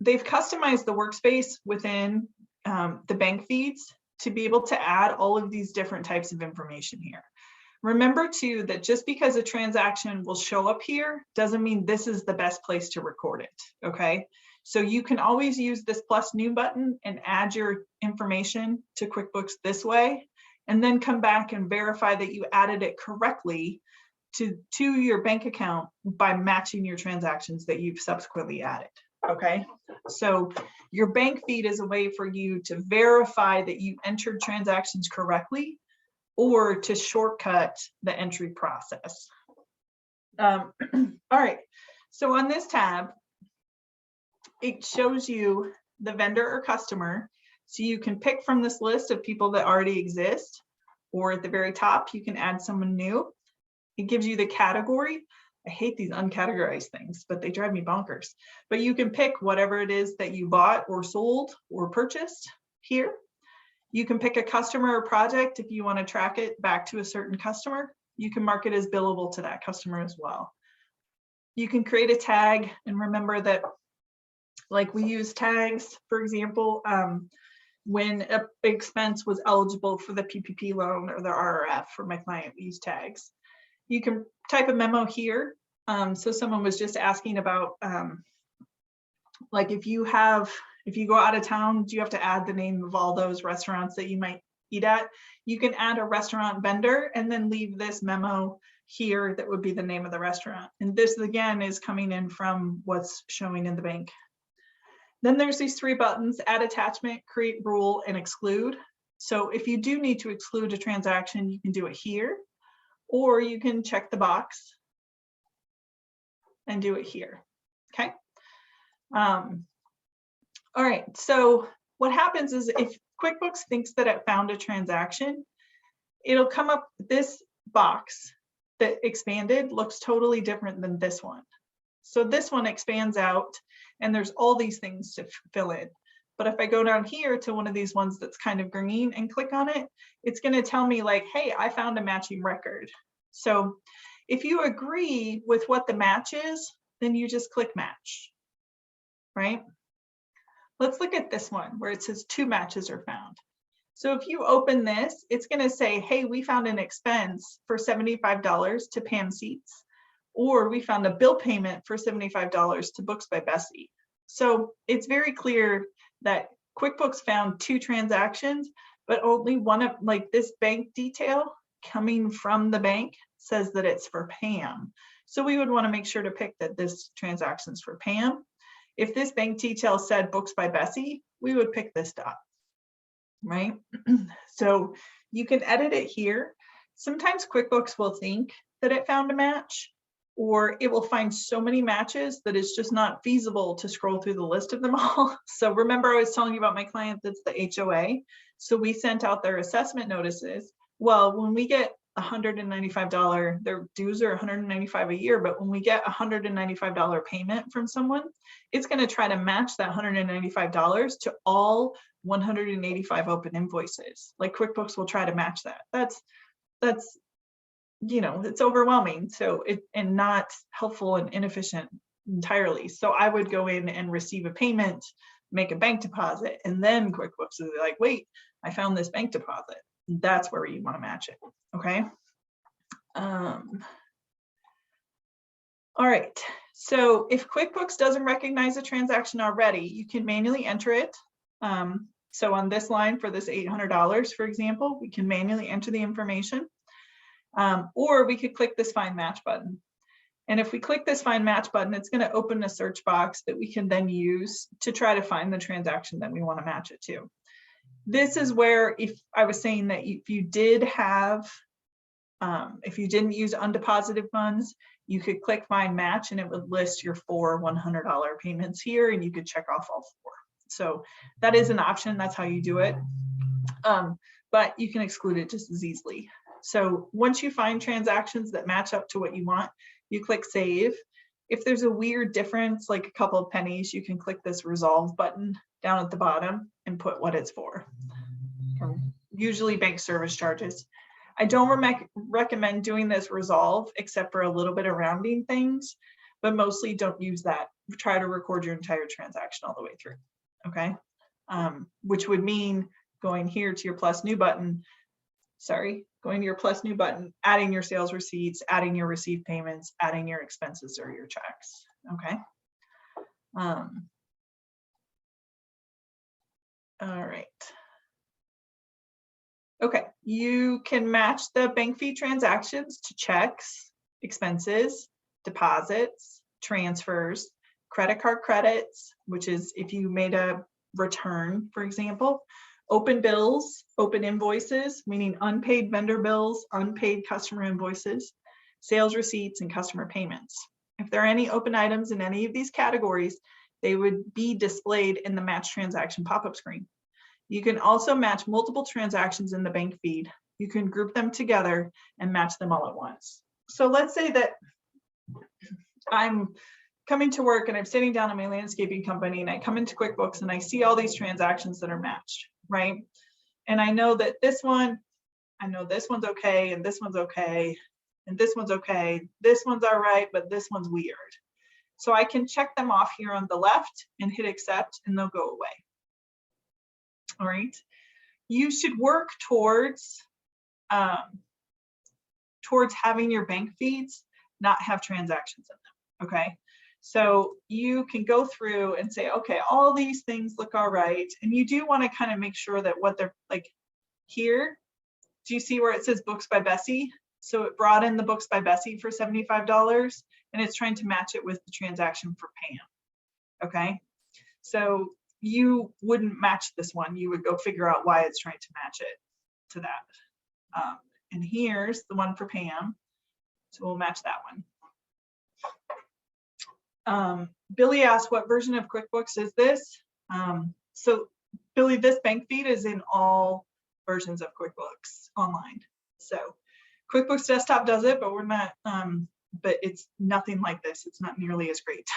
they've customized the workspace within the bank feeds to be able to add all of these different types of information here. Remember too, that just because a transaction will show up here doesn't mean this is the best place to record it, okay? So you can always use this plus new button and add your information to QuickBooks this way, and then come back and verify that you added it correctly to your bank account by matching your transactions that you've subsequently added, okay? So your bank feed is a way for you to verify that you entered transactions correctly or to shortcut the entry process. All right, so on this tab, it shows you the vendor or customer. So you can pick from this list of people that already exist, or at the very top, you can add someone new. It gives you the category. I hate these uncategorized things, but they drive me bonkers. But you can pick whatever it is that you bought or sold or purchased here. You can pick a customer or project if you want to track it back to a certain customer. You can mark it as billable to that customer as well. You can create a tag, and remember that, like we use tags, for example, when an expense was eligible for the PPP loan or the RRF for my client, we use tags. You can type a memo here. So someone was just asking about, like if you go out of town, do you have to add the name of all those restaurants that you might eat at? You can add a restaurant vendor and then leave this memo here that would be the name of the restaurant. And this again is coming in from what's showing in the bank. Then there's these 3 buttons: add attachment, create rule, and exclude. So if you do need to exclude a transaction, you can do it here, or you can check the box and do it here, okay? All right, so what happens is if QuickBooks thinks that it found a transaction, it'll come up, this box that expanded looks totally different than this one. So this one expands out and there's all these things to fill in. But if I go down here to one of these ones that's kind of green and click on it, it's going to tell me like, hey, I found a matching record. So if you agree with what the match is, then you just click match, right? Let's look at this one where it says 2 matches are found. So if you open this, it's going to say, hey, we found an expense for $75 to Pam Seats, or we found a bill payment for $75 to Books by Bessie. So it's very clear that QuickBooks found 2 transactions, but only one of, like, this bank detail coming from the bank says that it's for Pam. So we would want to make sure to pick that this transaction is for Pam. If this bank detail said Books by Bessie, we would pick this dot, right? So you can edit it here. Sometimes QuickBooks will think that it found a match, or it will find so many matches that it's just not feasible to scroll through the list of them all. So remember, I was telling you about my client that's the HOA. So we sent out their assessment notices. Well, when we get $195, their dues are $195 a year, but when we get $195 payment from someone, it's going to try to match that $195 to all 185 open invoices. Like QuickBooks will try to match that. That's you know, it's overwhelming. So and not helpful and inefficient entirely. So I would go in and receive a payment, make a bank deposit, and then QuickBooks is like, wait, I found this bank deposit. That's where you want to match it. Okay. All right. So if QuickBooks doesn't recognize a transaction already, you can manually enter it. So on this line for this $800, for example, we can manually enter the information. Or we could click this Find Match button. And if we click this Find Match button, it's going to open a search box that we can then use to try to find the transaction that we want to match it to. This is where, if I was saying that if you did have, if you didn't use undeposited funds, you could click Find Match and it would list your 4 $100 payments here, and you could check off all 4. So that is an option. That's how you do it. But you can exclude it just as easily. So once you find transactions that match up to what you want, you click Save. If there's a weird difference, like a couple of pennies, you can click this Resolve button down at the bottom and put what it's for. Usually bank service charges. I don't recommend doing this Resolve except for a little bit of rounding things, but mostly don't use that. Try to record your entire transaction all the way through, okay? Which would mean going here to your Plus New button, going to your Plus New button, adding your sales receipts, adding your received payments, adding your expenses or your checks, okay? All right. Okay, you can match the bank fee transactions to checks, expenses, deposits, transfers, credit card credits, which is if you made a return, for example, open bills, open invoices, meaning unpaid vendor bills, unpaid customer invoices, sales receipts, and customer payments. If there are any open items in any of these categories, they would be displayed in the match transaction pop-up screen. You can also match multiple transactions in the bank feed. You can group them together and match them all at once. So let's say that I'm coming to work and I'm sitting down in my landscaping company and I come into QuickBooks and I see all these transactions that are matched, right? And I know that this one's okay, and this one's okay, and this one's okay. This one's all right, but this one's weird. So I can check them off here on the left and hit accept, and they'll go away. All right. You should work towards having your bank feeds not have transactions in them. Okay. So you can go through and say, okay, all these things look all right. And you do want to kind of make sure that what they're like here, do you see where it says Books by Bessie? So it brought in the Books by Bessie for $75 and it's trying to match it with the transaction for Pam. Okay. So you wouldn't match this one. You would go figure out why it's trying to match it to that. And here's the one for Pam. So we'll match that one. Billy asked, what version of QuickBooks is this? So Billy, this bank feed is in all versions of QuickBooks Online. So QuickBooks Desktop does it, but we're not, but it's nothing like this. It's not nearly as great.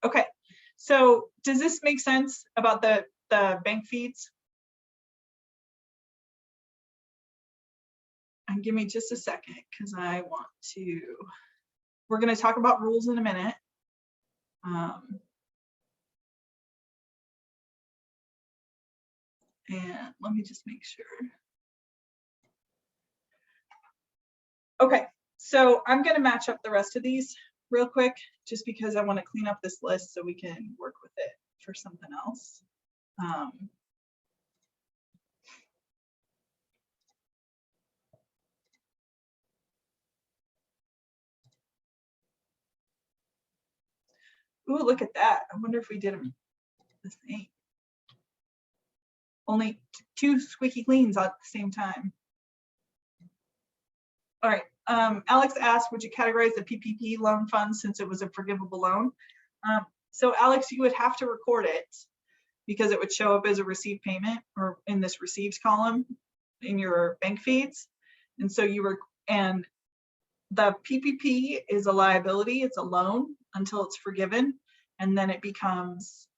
Okay, so does this make sense about the bank feeds? And give me just a second because I want to We're going to talk about rules in a minute. And let me just make sure. Okay, so I'm going to match up the rest of these real quick, just because I want to clean up this list so we can work with it for something else. Ooh, look at that. I wonder if we did them the same. Only 2 squeaky cleans at the same time. All right, Alex asked, would you categorize the PPP loan fund since it was a forgivable loan? So Alex, you would have to record it because it would show up as a received payment or in this received column in your bank feeds. And so and the PPP is a liability, it's a loan until it's forgiven, and then it becomes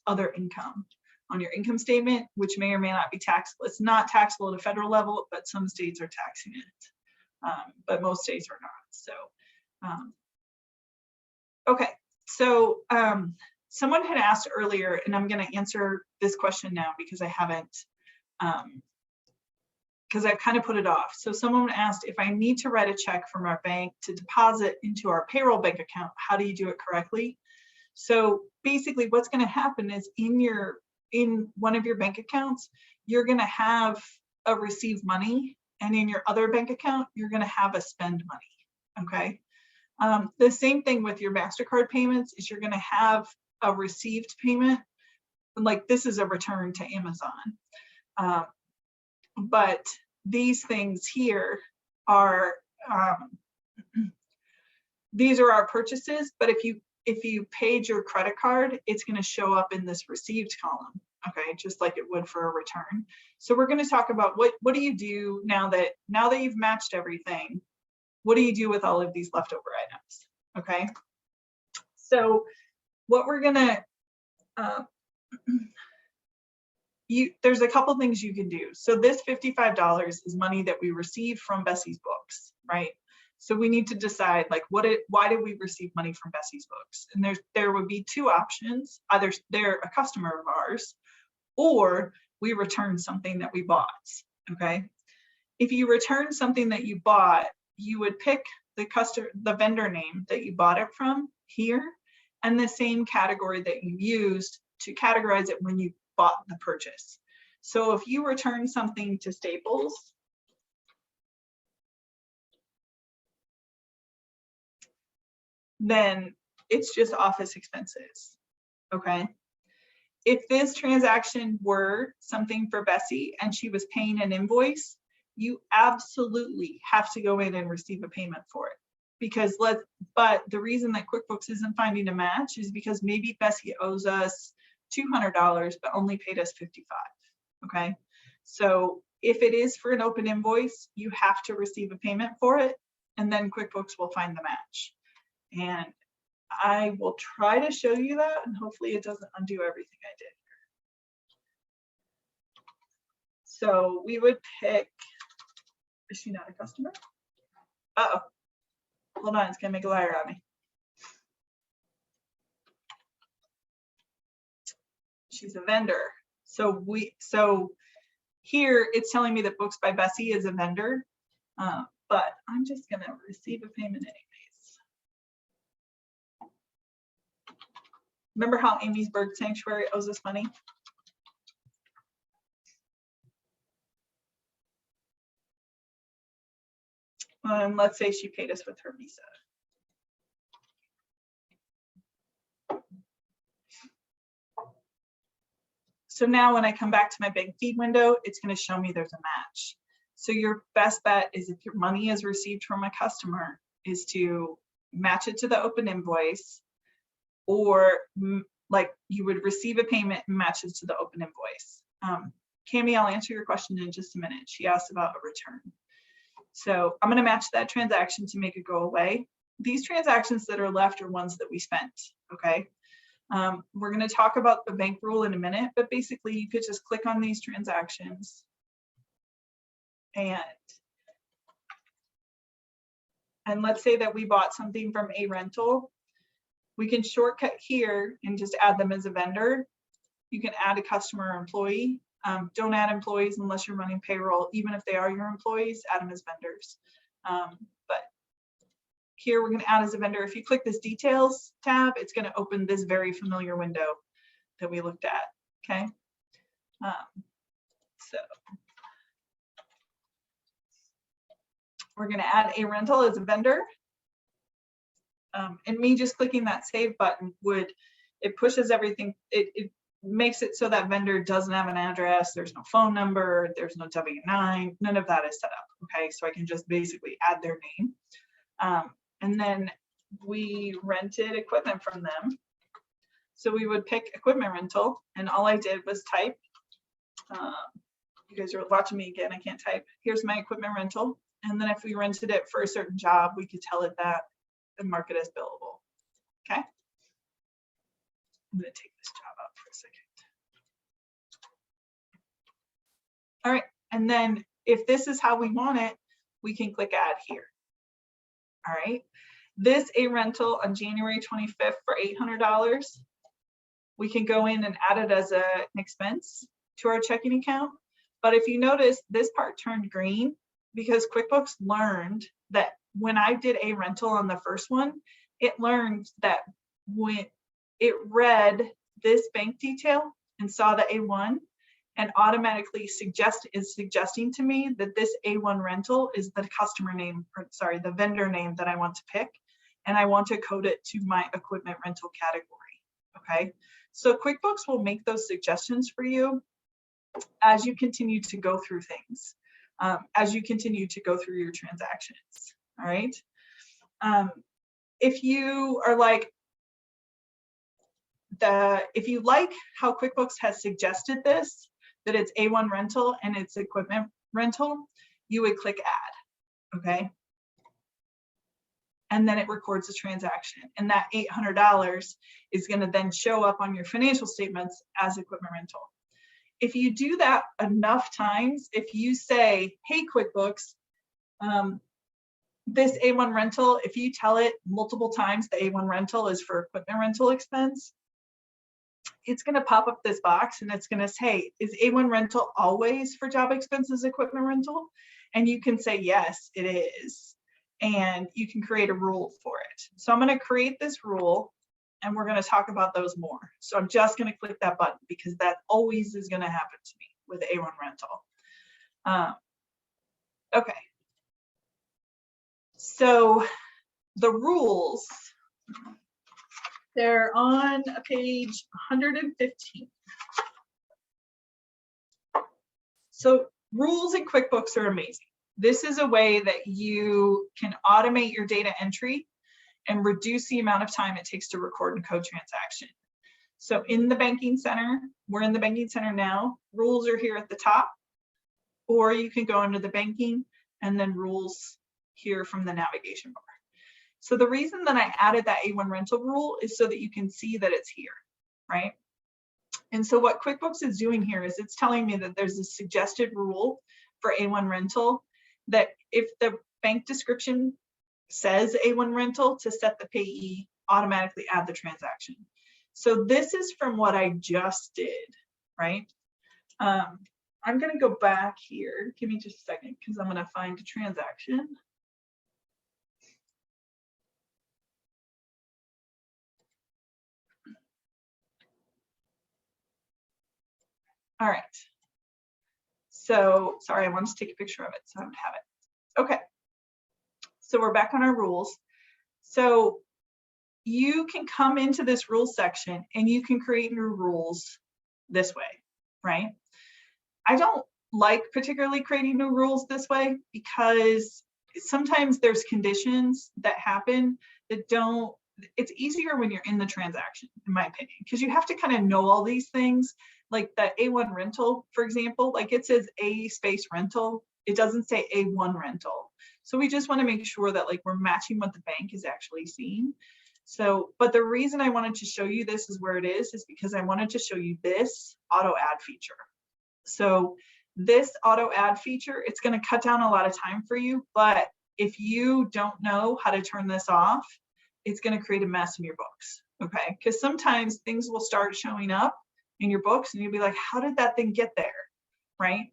other income on your income statement, which may or may not be taxable. It's not taxable at a federal level, but some states are taxing it, but most states are not. So, okay, so someone had asked earlier, and I'm going to answer this question now because I haven't, because I've kind of put it off. So someone asked, if I need to write a check from our bank to deposit into our payroll bank account, how do you do it correctly? So basically what's going to happen is in one of your bank accounts, you're going to have a receive money, and in your other bank account, you're going to have a spend money, okay? The same thing with your MasterCard payments is you're going to have a received payment, like this is a return to Amazon. But these things here are, these are our purchases, but if you paid your credit card, it's going to show up in this received column, okay, just like it would for a return. So we're going to talk about what do you do now that you've matched everything, what do you do with all of these leftover items, okay? So what we're going to, there's a couple things you can do. So this $55 is money that we received from Bessie's books, right? So we need to decide, like, why did we receive money from Bessie's books? And there would be 2 options. Either they're a customer of ours, or we return something that we bought, okay? If you return something that you bought, you would pick the vendor name that you bought it from here, and the same category that you used to categorize it when you bought the purchase. So if you return something to Staples, then it's just office expenses, okay? If this transaction were something for Bessie and she was paying an invoice, you absolutely have to go in and receive a payment for it. Because but the reason that QuickBooks isn't finding a match is because maybe Bessie owes us $200 but only paid us $55, okay? So if it is for an open invoice, you have to receive a payment for it, and then QuickBooks will find the match. And I will try to show you that, and hopefully it doesn't undo everything I did. So we would pick, is she not a customer? Uh-oh, hold on, it's gonna make a liar out of me. She's a vendor. So here it's telling me that Books by Bessie is a vendor, but I'm just gonna receive a payment anyways. Remember how Amy's Bird Sanctuary owes us money? Let's say she paid us with her Visa. So now when I come back to my bank feed window, it's going to show me there's a match. So your best bet is, if your money is received from a customer, is to match it to the open invoice, or like you would receive a payment and match it to the open invoice. Cami, I'll answer your question in just a minute. She asked about a return. So I'm going to match that transaction to make it go away. These transactions that are left are ones that we spent, okay? We're going to talk about the bank rule in a minute, but basically you could just click on these transactions and And let's say that we bought something from a rental. We can shortcut here and just add them as a vendor. You can add a customer or employee. Don't add employees unless you're running payroll. Even if they are your employees, add them as vendors. But here we're going to add as a vendor. If you click this details tab, it's going to open this very familiar window that we looked at. Okay. So we're going to add a rental as a vendor. And me just clicking that save button it pushes everything. It makes it so that vendor doesn't have an address. There's no phone number. There's no W-9. None of that is set up. Okay. So I can just basically add their name. And then we rented equipment from them. So we would pick equipment rental, and all I did was type. You guys are watching me again, I can't type. Here's my equipment rental. And then if we rented it for a certain job, we could tell it that and mark it as billable. Okay. I'm going to take this job out for a second. All right. And then if this is how we want it, we can click add here. All right. This a rental on January 25th for $800. We can go in and add it as an expense to our checking account. But if you notice, this part turned green because QuickBooks learned that when I did a rental on the first one, it learned that when it read this bank detail and saw the A1 and automatically is suggesting to me that this A1 rental is the customer name, or sorry, the vendor name that I want to pick, and I want to code it to my equipment rental category. Okay, so QuickBooks will make those suggestions for you as you continue to go through things, as you continue to go through your transactions. All right. If you are like if you like how QuickBooks has suggested this, that it's A1 rental and it's equipment rental, you would click add. Okay. And then it records the transaction, and that $800 is going to then show up on your financial statements as equipment rental. If you do that enough times, if you say, hey, QuickBooks, this A1 rental, if you tell it multiple times the A1 rental is for equipment rental expense, it's going to pop up this box and it's going to say, is A1 rental always for job expenses equipment rental? And you can say, yes, it is. And you can create a rule for it. So I'm going to create this rule and we're going to talk about those more. So I'm just going to click that button because that always is going to happen to me with A1 rental. Okay. So the rules, they're on page 115. So rules in QuickBooks are amazing. This is a way that you can automate your data entry and reduce the amount of time it takes to record and code transaction. So in the banking center, we're in the banking center now, rules are here at the top, or you can go into the banking and then rules here from the navigation bar. So the reason that I added that A1 rental rule is so that you can see that it's here, right? And so what QuickBooks is doing here is it's telling me that there's a suggested rule for A1 rental that if the bank description says A1 rental, to set the payee, automatically add the transaction. So this is from what I just did, right? I'm going to go back here. Give me just a second because I'm going to find a transaction. All right. So sorry, I wanted to take a picture of it, so I don't have it. Okay. So we're back on our rules. So you can come into this rules section and you can create new rules this way, right? I don't like particularly creating new rules this way because sometimes there's conditions that happen that don't, it's easier when you're in the transaction, in my opinion, because you have to kind of know all these things. Like that A1 rental, for example, like it says A space rental. It doesn't say A1 rental. So we just want to make sure that like we're matching what the bank is actually seeing. So, but the reason I wanted to show you this is where it is because I wanted to show you this auto add feature. So this auto add feature, it's going to cut down a lot of time for you, but if you don't know how to turn this off, it's going to create a mess in your books. Okay, because sometimes things will start showing up in your books and you'll be like, how did that thing get there? Right?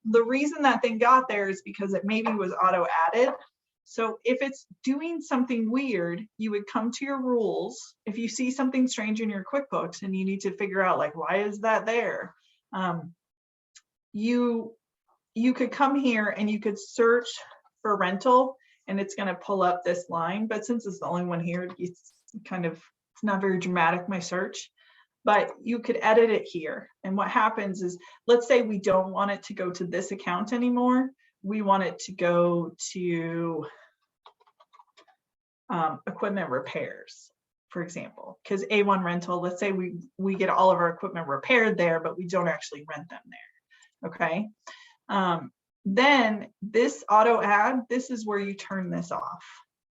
The reason that thing got there is because it maybe was auto added. So if it's doing something weird, you would come to your rules. If you see something strange in your QuickBooks and you need to figure out like, why is that there? You could come here and you could search for rental and it's going to pull up this line. But since it's the only one here, it's not very dramatic, my search. But you could edit it here. And what happens is, let's say we don't want it to go to this account anymore. We want it to go to equipment repairs, for example, because A1 rental, let's say we get all of our equipment repaired there, but we don't actually rent them there. Okay. Then this auto add, this is where you turn this off.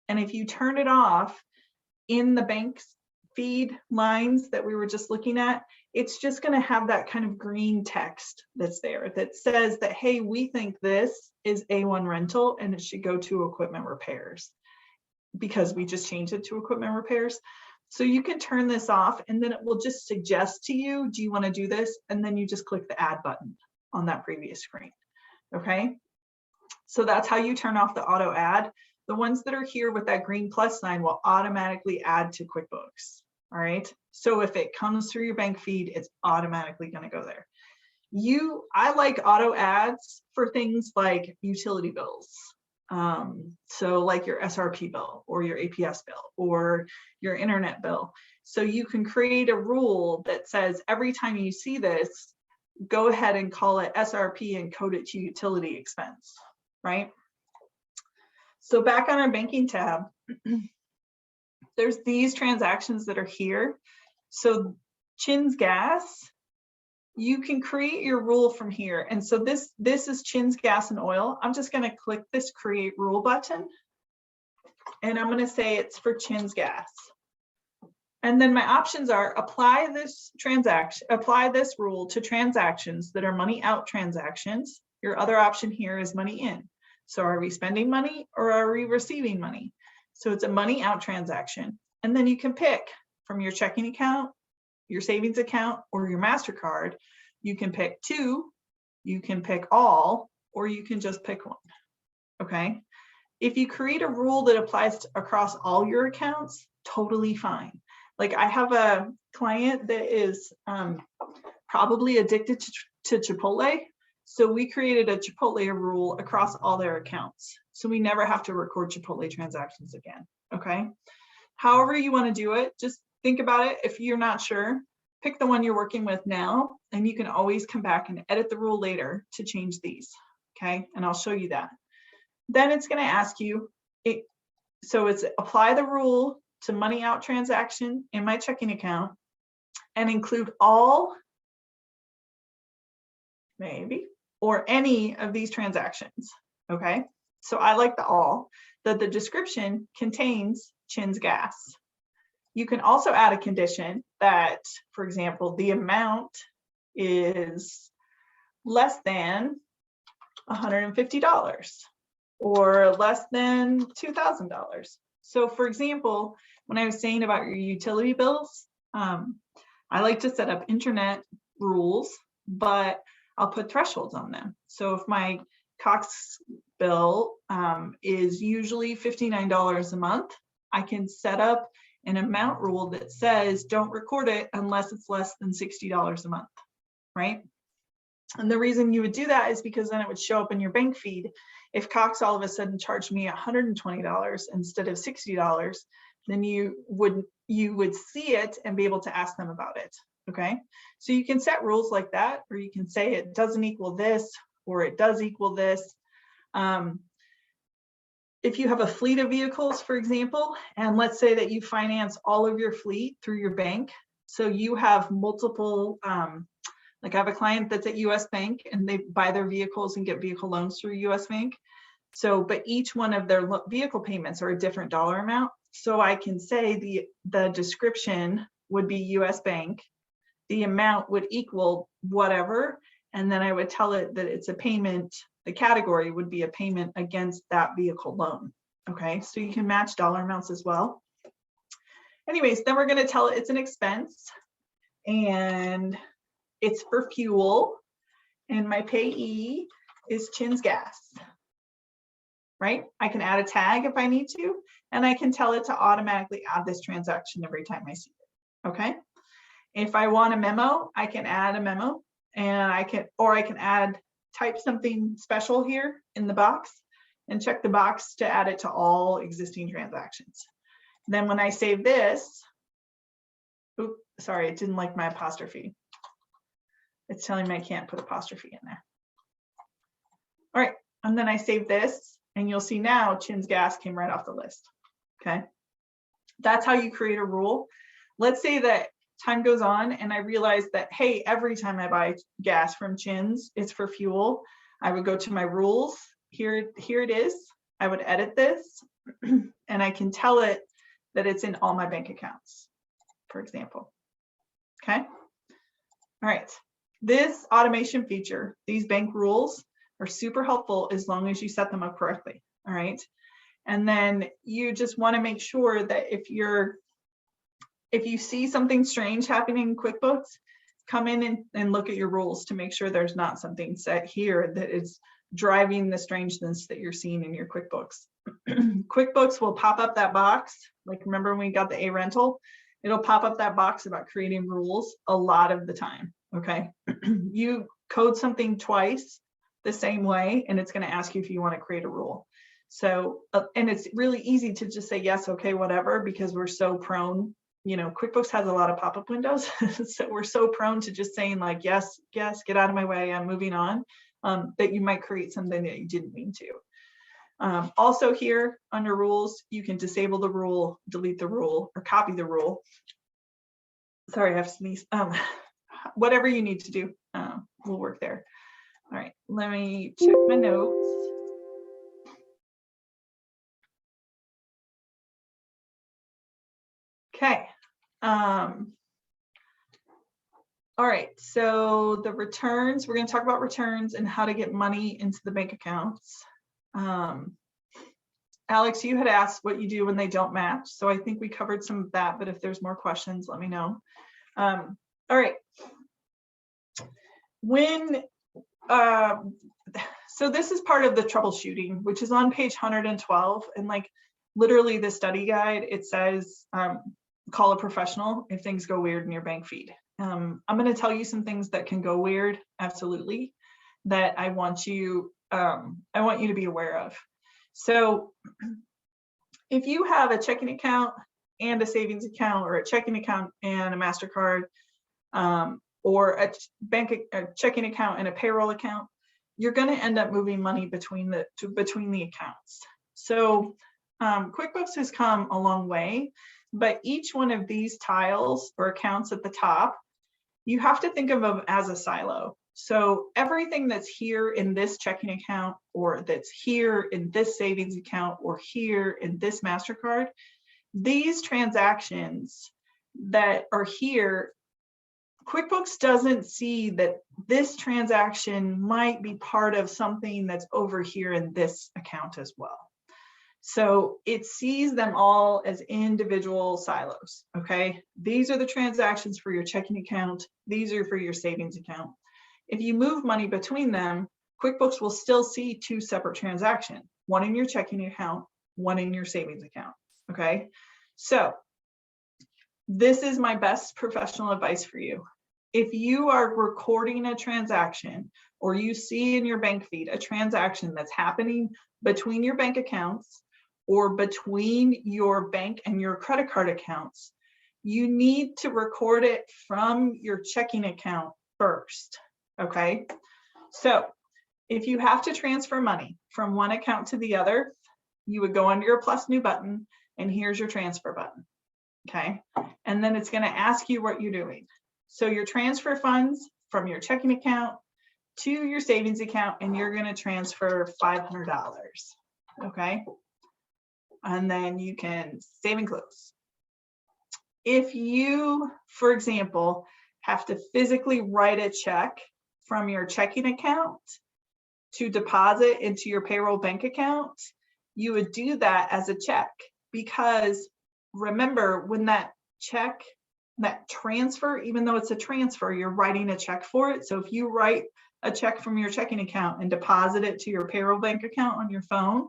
And if you turn it off in the bank's feed lines that we were just looking at, it's just going to have that kind of green text that's there that says that, hey, we think this is A1 rental and it should go to equipment repairs, because we just changed it to equipment repairs. So you can turn this off and then it will just suggest to you, do you want to do this? And then you just click the add button on that previous screen. Okay. So that's how you turn off the auto add. The ones that are here with that green plus sign will automatically add to QuickBooks. All right. So if it comes through your bank feed, it's automatically going to go there. I like auto adds for things like utility bills. So like your SRP bill or your APS bill or your internet bill. So you can create a rule that says every time you see this, go ahead and call it SRP and code it to utility expense, right? So back on our banking tab, there's these transactions that are here. So Chin's Gas, you can create your rule from here. And so this is Chin's Gas and Oil. I'm just going to click this create rule button. And I'm going to say it's for Chin's Gas. And then my options are apply this rule to transactions that are money out transactions. Your other option here is money in. So are we spending money or are we receiving money? So it's a money out transaction. And then you can pick from your checking account, your savings account, or your MasterCard. You can pick two, you can pick all, or you can just pick one. Okay. If you create a rule that applies across all your accounts, totally fine. Like I have a client that is probably addicted to Chipotle. So we created a Chipotle rule across all their accounts. So we never have to record Chipotle transactions again. Okay. However you want to do it, just think about it. If you're not sure, pick the one you're working with now, and you can always come back and edit the rule later to change these. Okay. And I'll show you that. Then it's going to ask you, so it's apply the rule to money out transaction in my checking account and include all, maybe, or any of these transactions. Okay. So I like the all, that the description contains Chin's Gas. You can also add a condition that, for example, the amount is less than $150 or less than $2,000. So for example, when I was saying about your utility bills, I like to set up internet rules, but I'll put thresholds on them. So if my Cox bill is usually $59 a month, I can set up an amount rule that says don't record it unless it's less than $60 a month, right? And the reason you would do that is because then it would show up in your bank feed. If Cox all of a sudden charged me $120 instead of $60, then you would see it and be able to ask them about it. Okay, so you can set rules like that, or you can say it doesn't equal this, or it does equal this. If you have a fleet of vehicles, for example, and let's say that you finance all of your fleet through your bank, so you have multiple, like I have a client that's at US Bank and they buy their vehicles and get vehicle loans through US Bank. So, but each one of their vehicle payments are a different dollar amount. So I can say the description would be US Bank, the amount would equal whatever, and then I would tell it that it's a payment the category would be a payment against that vehicle loan. Okay, so you can match dollar amounts as well. Anyways, then we're going to tell it it's an expense and it's for fuel, and my payee is Chin's Gas. Right? I can add a tag if I need to, and I can tell it to automatically add this transaction every time I see it. Okay. If I want a memo, I can add a memo, and I can type something special here in the box and check the box to add it to all existing transactions. Then when I save this, oops, sorry, it didn't like my apostrophe. It's telling me I can't put apostrophe in there. All right, and then I save this, and you'll see now Chin's Gas came right off the list. Okay, that's how you create a rule. Let's say that time goes on and I realize that, hey, every time I buy gas from Chin's, it's for fuel. I would go to my rules. Here it is. I would edit this and I can tell it that it's in all my bank accounts, for example. Okay. All right. This automation feature, these bank rules are super helpful as long as you set them up correctly. All right. And then you just want to make sure that if you see something strange happening in QuickBooks, come in and look at your rules to make sure there's not something set here that is driving the strangeness that you're seeing in your QuickBooks. QuickBooks will pop up that box. Like, remember when we got the A rental? It'll pop up that box about creating rules a lot of the time. Okay. You code something twice the same way, and it's going to ask you if you want to create a rule. So, and it's really easy to just say yes, okay, whatever, because we're so prone, you know, QuickBooks has a lot of pop-up windows. So we're so prone to just saying like, yes, yes, get out of my way, I'm moving on, that you might create something that you didn't mean to. Also here under rules, you can disable the rule, delete the rule, or copy the rule. Sorry, I have sneezed. Whatever you need to do will work there. All right, let me check my notes. Okay. All right, so the returns, we're going to talk about returns and how to get money into the bank accounts. Alex, you had asked what you do when they don't match. So I think we covered some of that, but if there's more questions, let me know. All right. So this is part of the troubleshooting, which is on page 112. And like literally the study guide, it says, call a professional if things go weird in your bank feed. I'm going to tell you some things that can go weird, absolutely, that I want you to be aware of. So if you have a checking account and a savings account, or a checking account and a MasterCard, or a checking account and a payroll account, you're going to end up moving money between the accounts. So QuickBooks has come a long way, but each one of these tiles or accounts at the top, you have to think of them as a silo. So everything that's here in this checking account, or that's here in this savings account, or here in this MasterCard, these transactions that are here, QuickBooks doesn't see that this transaction might be part of something that's over here in this account as well. So it sees them all as individual silos, okay? These are the transactions for your checking account. These are for your savings account. If you move money between them, QuickBooks will still see two separate transactions, one in your checking account, one in your savings account, okay? So this is my best professional advice for you. If you are recording a transaction, or you see in your bank feed a transaction that's happening between your bank accounts, or between your bank and your credit card accounts, you need to record it from your checking account first, okay? So if you have to transfer money from one account to the other, you would go under your plus new button, and here's your transfer button, okay? And then it's gonna ask you what you're doing. So your transfer funds from your checking account to your savings account, and you're gonna transfer $500, okay? And then you can save and close. If you, for example, have to physically write a check from your checking account to deposit into your payroll bank account, you would do that as a check, because remember, when that check, that transfer, even though it's a transfer, you're writing a check for it. So if you write a check from your checking account and deposit it to your payroll bank account on your phone,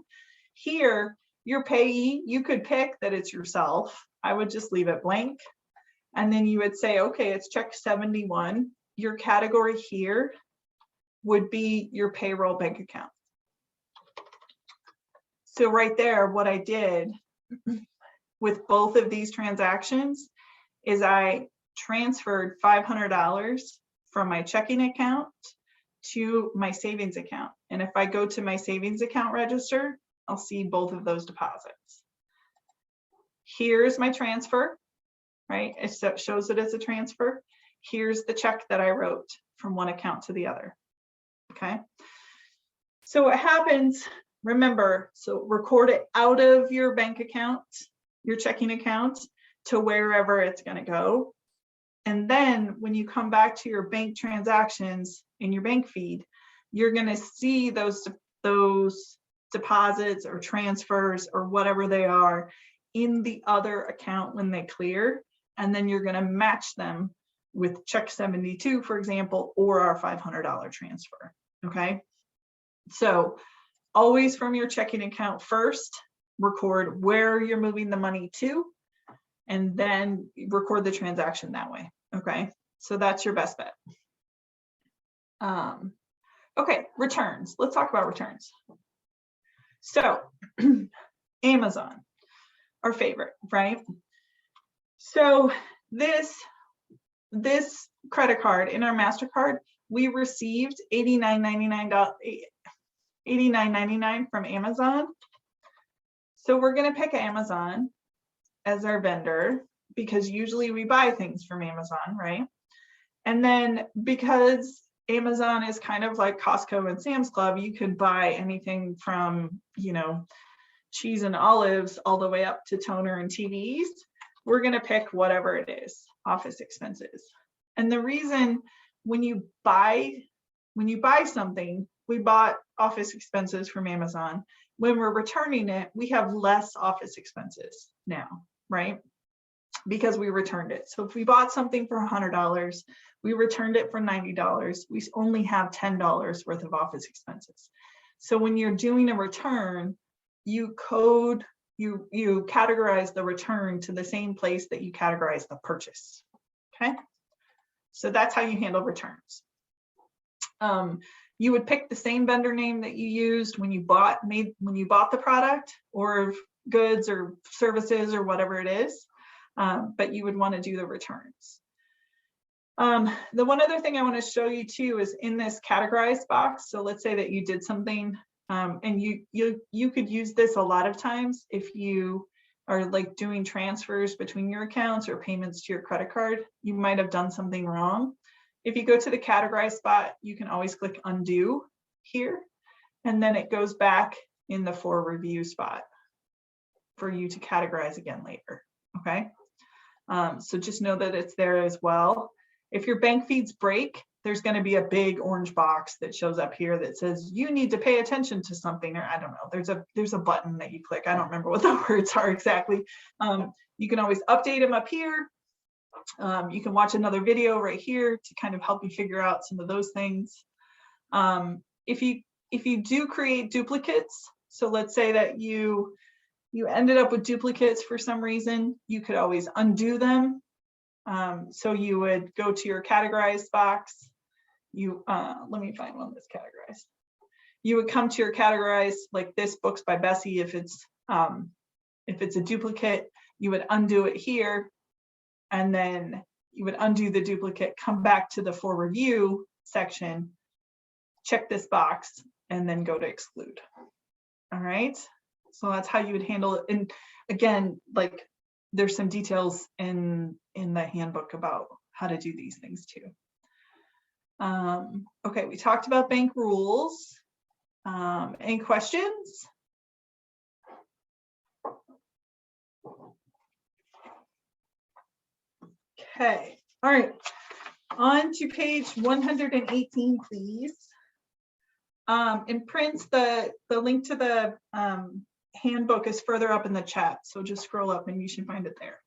here, your payee, you could pick that it's yourself. I would just leave it blank. And then you would say, okay, it's check 71. Your category here would be your payroll bank account. So right there, what I did with both of these transactions is I transferred $500 from my checking account to my savings account. And if I go to my savings account register, I'll see both of those deposits. Here's my transfer, right? It shows that it's a transfer. Here's the check that I wrote from one account to the other, okay? So what happens, remember, so record it out of your bank account, your checking account, to wherever it's gonna go. And then when you come back to your bank transactions in your bank feed, you're gonna see those deposits or transfers or whatever they are in the other account when they clear. And then you're gonna match them with check 72, for example, or our $500 transfer, okay? So always from your checking account first, record where you're moving the money to, and then record the transaction that way, okay? So that's your best bet. Okay, returns. Let's talk about returns. So Amazon, our favorite, right? So this credit card in our MasterCard, we received $89.99 from Amazon. So we're gonna pick Amazon as our vendor because usually we buy things from Amazon, right? And then because Amazon is kind of like Costco and Sam's Club, you could buy anything from, you know, cheese and olives all the way up to toner and TVs. We're gonna pick whatever it is, office expenses. And the reason when you buy something, we bought office expenses from Amazon. When we're returning it, we have less office expenses now, right? Because we returned it. So if we bought something for $100, we returned it for $90, we only have $10 worth of office expenses. So when you're doing a return, you categorize the return to the same place that you categorize the purchase, okay? So that's how you handle returns. You would pick the same vendor name that you used when you bought the product or goods or services or whatever it is, but you would want to do the returns. The one other thing I want to show you too is in this categorized box. So let's say that you did something, and you could use this a lot of times if you are like doing transfers between your accounts or payments to your credit card. You might have done something wrong. If you go to the categorized spot, you can always click undo here, and then it goes back in the for review spot for you to categorize again later, okay? So just know that it's there as well. If your bank feeds break, there's going to be a big orange box that shows up here that says you need to pay attention to something, or I don't know, there's a button that you click. I don't remember what the words are exactly. You can always update them up here. You can watch another video right here to kind of help you figure out some of those things. If you do create duplicates, so let's say that you ended up with duplicates for some reason, you could always undo them. So you would go to your categorized box. Let me find one that's categorized. You would come to your categorized, like this Books by Bessie. If it's a duplicate, you would undo it here, and then you would undo the duplicate, come back to the for review section, check this box, and then go to exclude. All right. So that's how you would handle it. And again, like there's some details in the handbook about how to do these things too. Okay, we talked about bank rules. Any questions? Okay, all right. On to page 118, please. In Prince, the link to the handbook is further up in the chat. So just scroll up and you should find it there.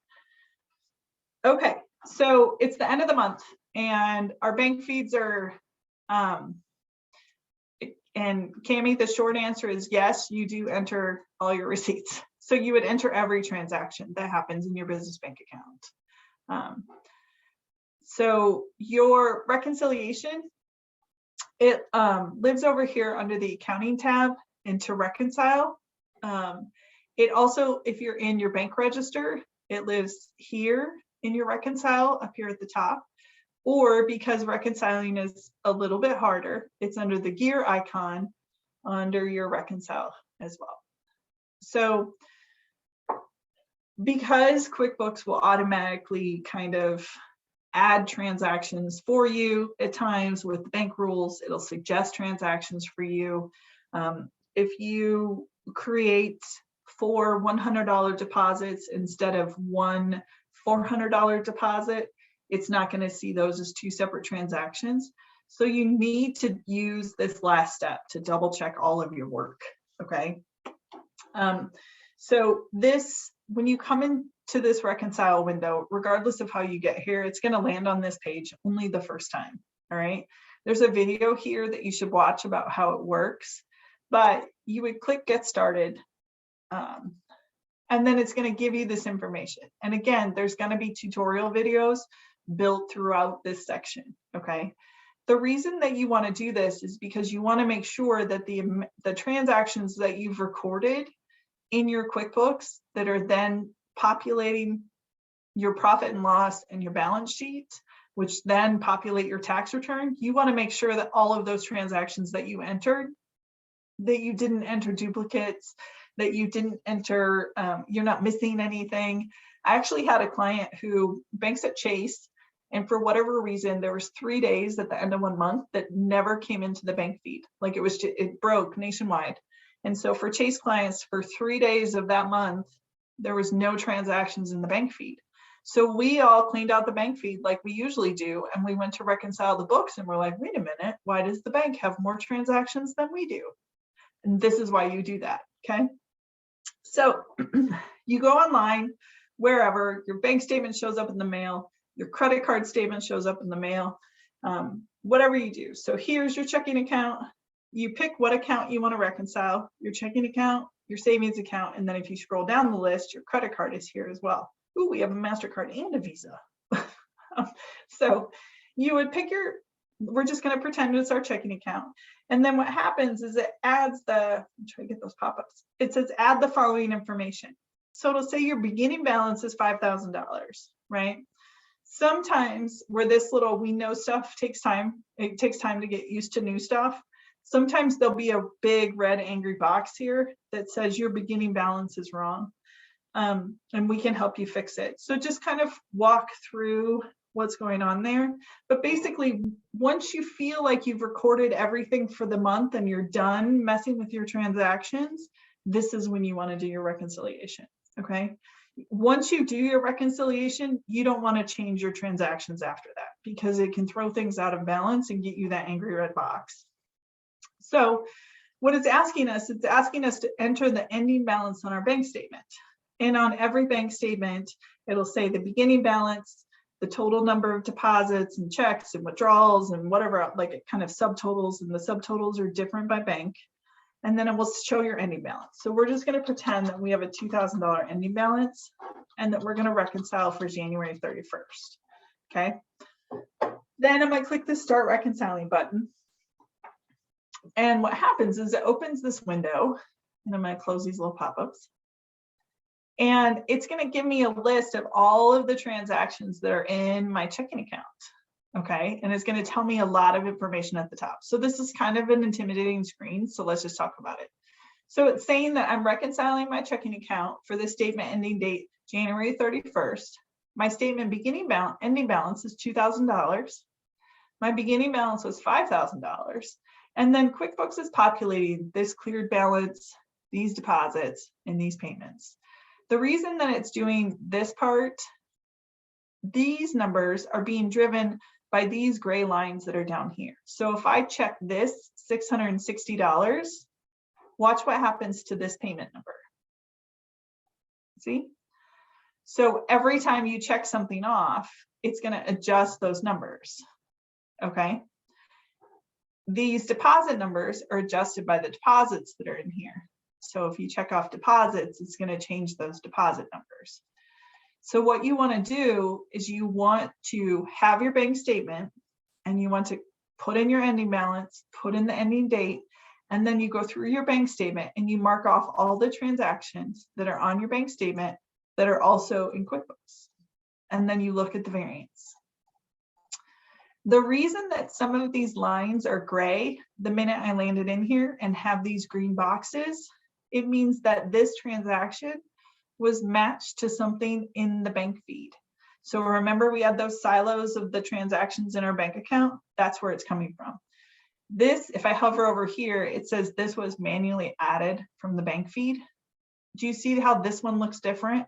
Okay, so it's the end of the month and our bank feeds are, and Cami, the short answer is yes, you do enter all your receipts. So you would enter every transaction that happens in your business bank account. So your reconciliation, it lives over here under the accounting tab and to reconcile. It also, if you're in your bank register, it lives here in your reconcile up here at the top. Or because reconciling is a little bit harder, it's under the gear icon under your reconcile as well. So because QuickBooks will automatically kind of add transactions for you at times with the bank rules, it'll suggest transactions for you. If you create 4 $100 deposits instead of one $400 deposit, it's not going to see those as 2 separate transactions. So you need to use this last step to double check all of your work, okay? So this, when you come into this reconcile window, regardless of how you get here, it's going to land on this page only the first time, all right? There's a video here that you should watch about how it works, but you would click Get Started, and then it's going to give you this information. And again, there's going to be tutorial videos built throughout this section, okay? The reason that you want to do this is because you want to make sure that the transactions that you've recorded in your QuickBooks that are then populating your profit and loss and your balance sheet, which then populate your tax return, you want to make sure that all of those transactions that you entered, that you didn't enter duplicates, that you didn't enter, you're not missing anything. I actually had a client who banks at Chase, and for whatever reason, there was 3 days at the end of one month that never came into the bank feed. Like it broke nationwide. And so for Chase clients, for 3 days of that month, there was no transactions in the bank feed. So we all cleaned out the bank feed like we usually do, and we went to reconcile the books and we're like, wait a minute, why does the bank have more transactions than we do? And this is why you do that, okay? So you go online, wherever, your bank statement shows up in the mail, your credit card statement shows up in the mail, whatever you do. So here's your checking account. You pick what account you want to reconcile, your checking account, your savings account, and then if you scroll down the list, your credit card is here as well. Ooh, we have a MasterCard and a Visa. So you would pick we're just going to pretend it's our checking account. And then what happens is it adds I'm trying to get those pop-ups. It says add the following information. So it'll say your beginning balance is $5,000, right? Sometimes where this little we know stuff takes time, it takes time to get used to new stuff. Sometimes there'll be a big red angry box here that says your beginning balance is wrong. And we can help you fix it. So just kind of walk through what's going on there. But basically, once you feel like you've recorded everything for the month and you're done messing with your transactions, this is when you want to do your reconciliation, okay? Once you do your reconciliation, you don't want to change your transactions after that because it can throw things out of balance and get you that angry red box. So what it's asking us to enter the ending balance on our bank statement. And on every bank statement, it'll say the beginning balance, the total number of deposits and checks and withdrawals and whatever, like it kind of subtotals, and the subtotals are different by bank. And then it will show your ending balance. So we're just going to pretend that we have a $2,000 ending balance and that we're going to reconcile for January 31st. Okay. Then I'm going to click the Start Reconciling button. And what happens is it opens this window, and I'm going to close these little pop-ups. And it's going to give me a list of all of the transactions that are in my checking account. Okay. And it's going to tell me a lot of information at the top. So this is kind of an intimidating screen. So let's just talk about it. So it's saying that I'm reconciling my checking account for the statement ending date, January 31st. My statement ending balance is $2,000. My beginning balance was $5,000. And then QuickBooks is populating this cleared balance, these deposits, and these payments. The reason that it's doing this part, these numbers are being driven by these gray lines that are down here. So if I check this $660, watch what happens to this payment number. See? So every time you check something off, it's going to adjust those numbers. Okay. These deposit numbers are adjusted by the deposits that are in here. So if you check off deposits, it's going to change those deposit numbers. So what you want to do is you want to have your bank statement and you want to put in your ending balance, put in the ending date, and then you go through your bank statement and you mark off all the transactions that are on your bank statement that are also in QuickBooks. And then you look at the variance. The reason that some of these lines are gray, the minute I landed in here and have these green boxes, it means that this transaction was matched to something in the bank feed. So remember we had those silos of the transactions in our bank account? That's where it's coming from. This, if I hover over here, it says this was manually added from the bank feed. Do you see how this one looks different?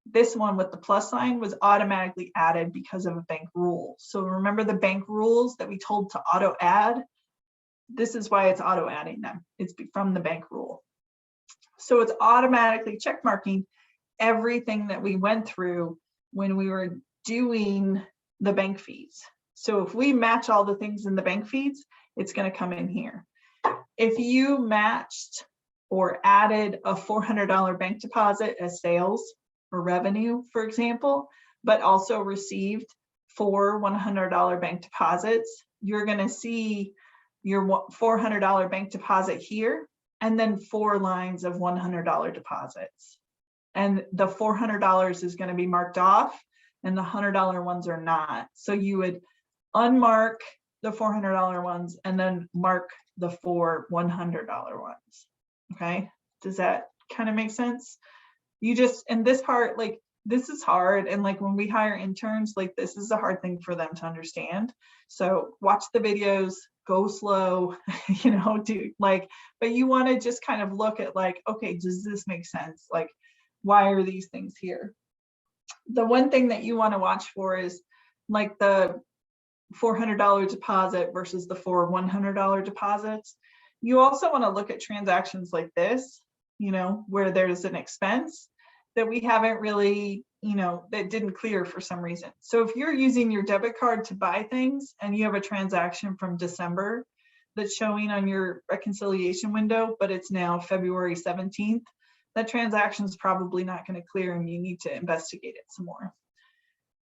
This one with the plus sign was automatically added because of a bank rule. So remember the bank rules that we told to auto add? This is why it's auto adding them. It's from the bank rule. So it's automatically check marking everything that we went through when we were doing the bank feeds. So if we match all the things in the bank feeds, it's going to come in here. If you matched or added a $400 bank deposit as sales or revenue, for example, but also received 4 $100 bank deposits, you're going to see your $400 bank deposit here, and then 4 lines of $100 deposits. And the $400 is going to be marked off and the $100 ones are not. So you would unmark the $400 ones and then mark the 4 $100 ones. Okay, does that kind of make sense? You just, and this part, like, this is hard. And like when we hire interns, like this is a hard thing for them to understand. So watch the videos, go slow, you know, do like, but you want to just kind of look at like, okay, does this make sense? Like, why are these things here? The one thing that you want to watch for is like the $400 deposit versus the 4 $100 deposits. You also want to look at transactions like this, you know, where there's an expense that we haven't really, you know, that didn't clear for some reason. So if you're using your debit card to buy things and you have a transaction from December that's showing on your reconciliation window, but it's now February 17th, that transaction is probably not going to clear and you need to investigate it some more.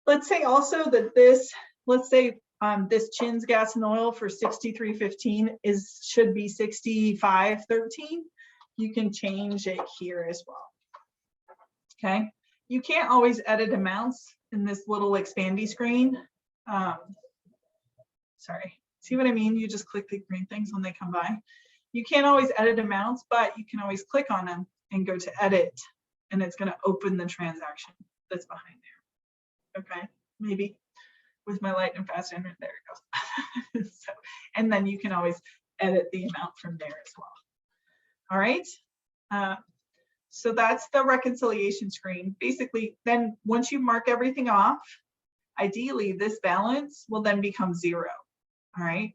Let's say also that this, let's say this Chin's gas and oil for $63.15 should be $65.13. You can change it here as well. Okay, you can't always edit amounts in this little expandy screen. Sorry, see what I mean? You just click the green things when they come by. You can't always edit amounts, but you can always click on them and go to edit, and it's going to open the transaction that's behind there. Okay, maybe with my light and fast internet, there it goes. So, and then you can always edit the amount from there as well. All right. So that's the reconciliation screen. Basically, then once you mark everything off, ideally this balance will then become 0. All right.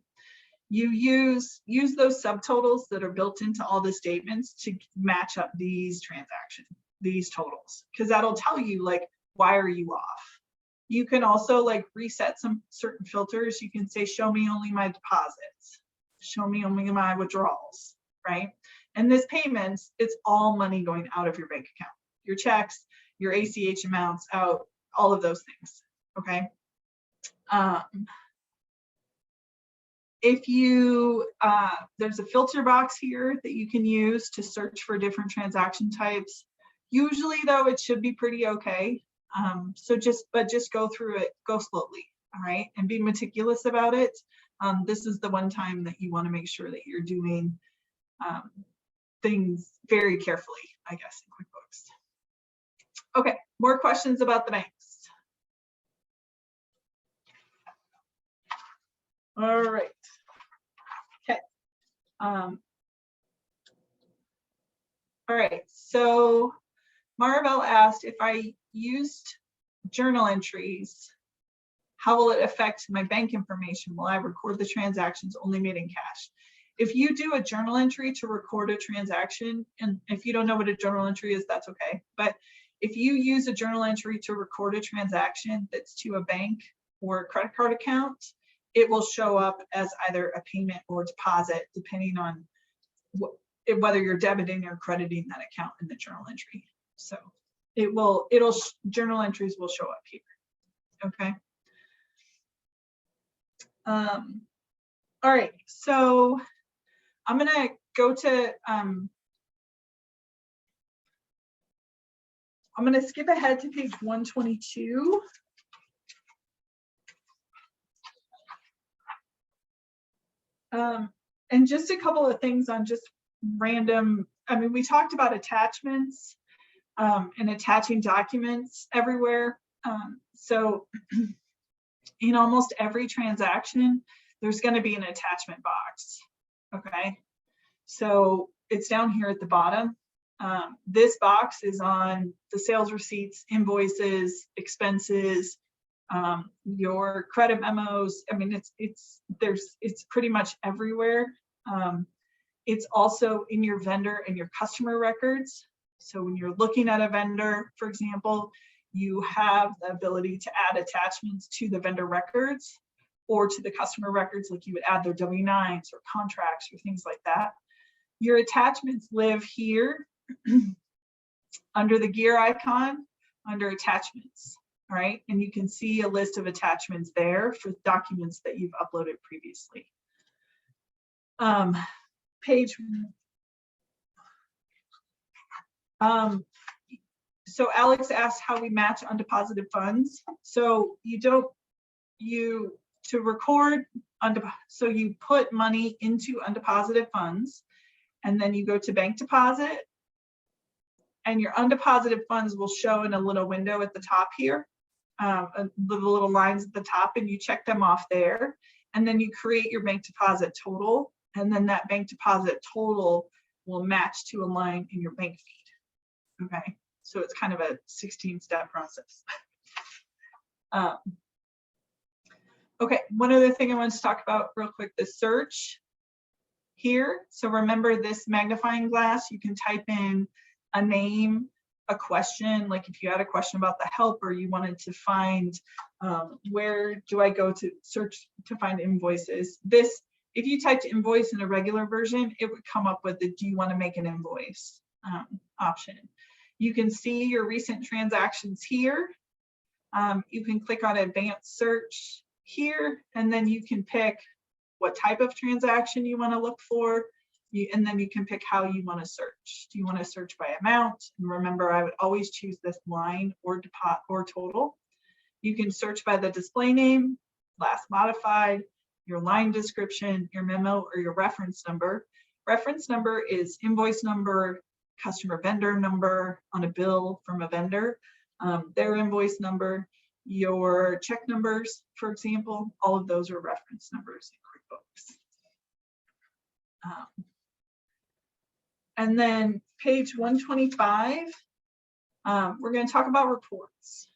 You use those subtotals that are built into all the statements to match up these transactions, these totals, because that'll tell you like, why are you off? You can also like reset some certain filters. You can say, show me only my deposits, show me only my withdrawals, right? And this payments, it's all money going out of your bank account, your checks, your ACH amounts out, all of those things, okay? If you, there's a filter box here that you can use to search for different transaction types. Usually though, it should be pretty okay. So just go through it, go slowly, all right? And be meticulous about it. This is the one time that you wanna make sure that you're doing things very carefully, I guess, in QuickBooks. Okay, more questions about the banks. All right. Okay. All right, so Maribel asked if I used journal entries How will it affect my bank information? Will I record the transactions only made in cash? If you do a journal entry to record a transaction, and if you don't know what a journal entry is, that's okay. But if you use a journal entry to record a transaction that's to a bank or a credit card account, it will show up as either a payment or deposit, depending on whether you're debiting or crediting that account in the journal entry. So journal entries will show up here. Okay. All right, so I'm gonna go to, I'm gonna skip ahead to page 122. And just a couple of things on just random, I mean, we talked about attachments and attaching documents everywhere. So in almost every transaction, there's going to be an attachment box. Okay, so it's down here at the bottom. This box is on the sales receipts, invoices, expenses, your credit memos. I mean, it's pretty much everywhere. It's also in your vendor and your customer records. So when you're looking at a vendor, for example, you have the ability to add attachments to the vendor records or to the customer records, like you would add their W-9s or contracts or things like that. Your attachments live here under the gear icon, under attachments, all right? And you can see a list of attachments there for documents that you've uploaded previously. So Alex asked how we match undeposited funds. So to record, so you put money into undeposited funds, and then you go to bank deposit, and your undeposited funds will show in a little window at the top here, the little lines at the top, and you check them off there, and then you create your bank deposit total, and then that bank deposit total will match to a line in your bank feed. Okay, so it's kind of a 16-step process. Okay, one other thing I wanted to talk about real quick, the search here. So remember this magnifying glass, you can type in a name, a question, like if you had a question about the help or you wanted to find where do I go to search to find invoices. This, if you typed invoice in a regular version, it would come up with the do you want to make an invoice option. You can see your recent transactions here. You can click on advanced search here, and then you can pick what type of transaction you want to look for, and then you can pick how you want to search. Do you want to search by amount? And remember, I would always choose this line or deposit or total. You can search by the display name, last modified, your line description, your memo, or your reference number. Reference number is invoice number, customer vendor number on a bill from a vendor, their invoice number, your check numbers, for example, all of those are reference numbers in QuickBooks. And then page 125, we're going to talk about reports.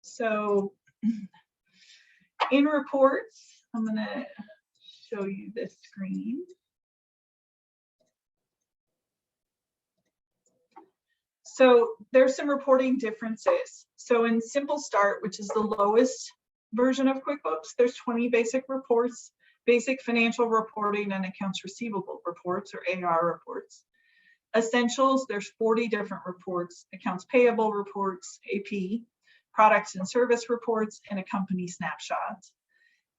So in reports, I'm going to show you this screen. So there's some reporting differences. So in Simple Start, which is the lowest version of QuickBooks, there's 20 basic reports, basic financial reporting and accounts receivable reports or AR reports. Essentials, there's 40 different reports, accounts payable reports, AP, products and service reports, and a company snapshot.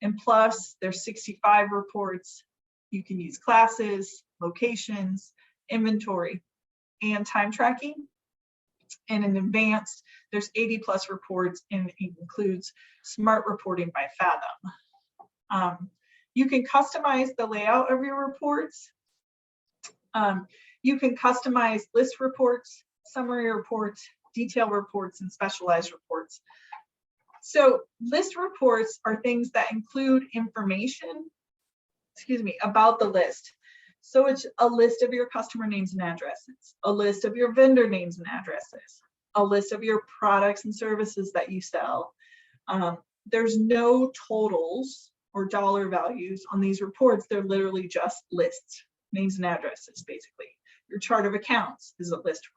And Plus, there's 65 reports. You can use classes, locations, inventory, and time tracking. And in Advanced, there's 80+ reports, and it includes smart reporting by Fathom. You can customize the layout of your reports. You can customize list reports, summary reports, detail reports, and specialized reports. So list reports are things that include information, about the list. So it's a list of your customer names and addresses, a list of your vendor names and addresses, a list of your products and services that you sell, there's no totals or dollar values on these reports. They're literally just lists, names and addresses, basically. Your chart of accounts is a list report.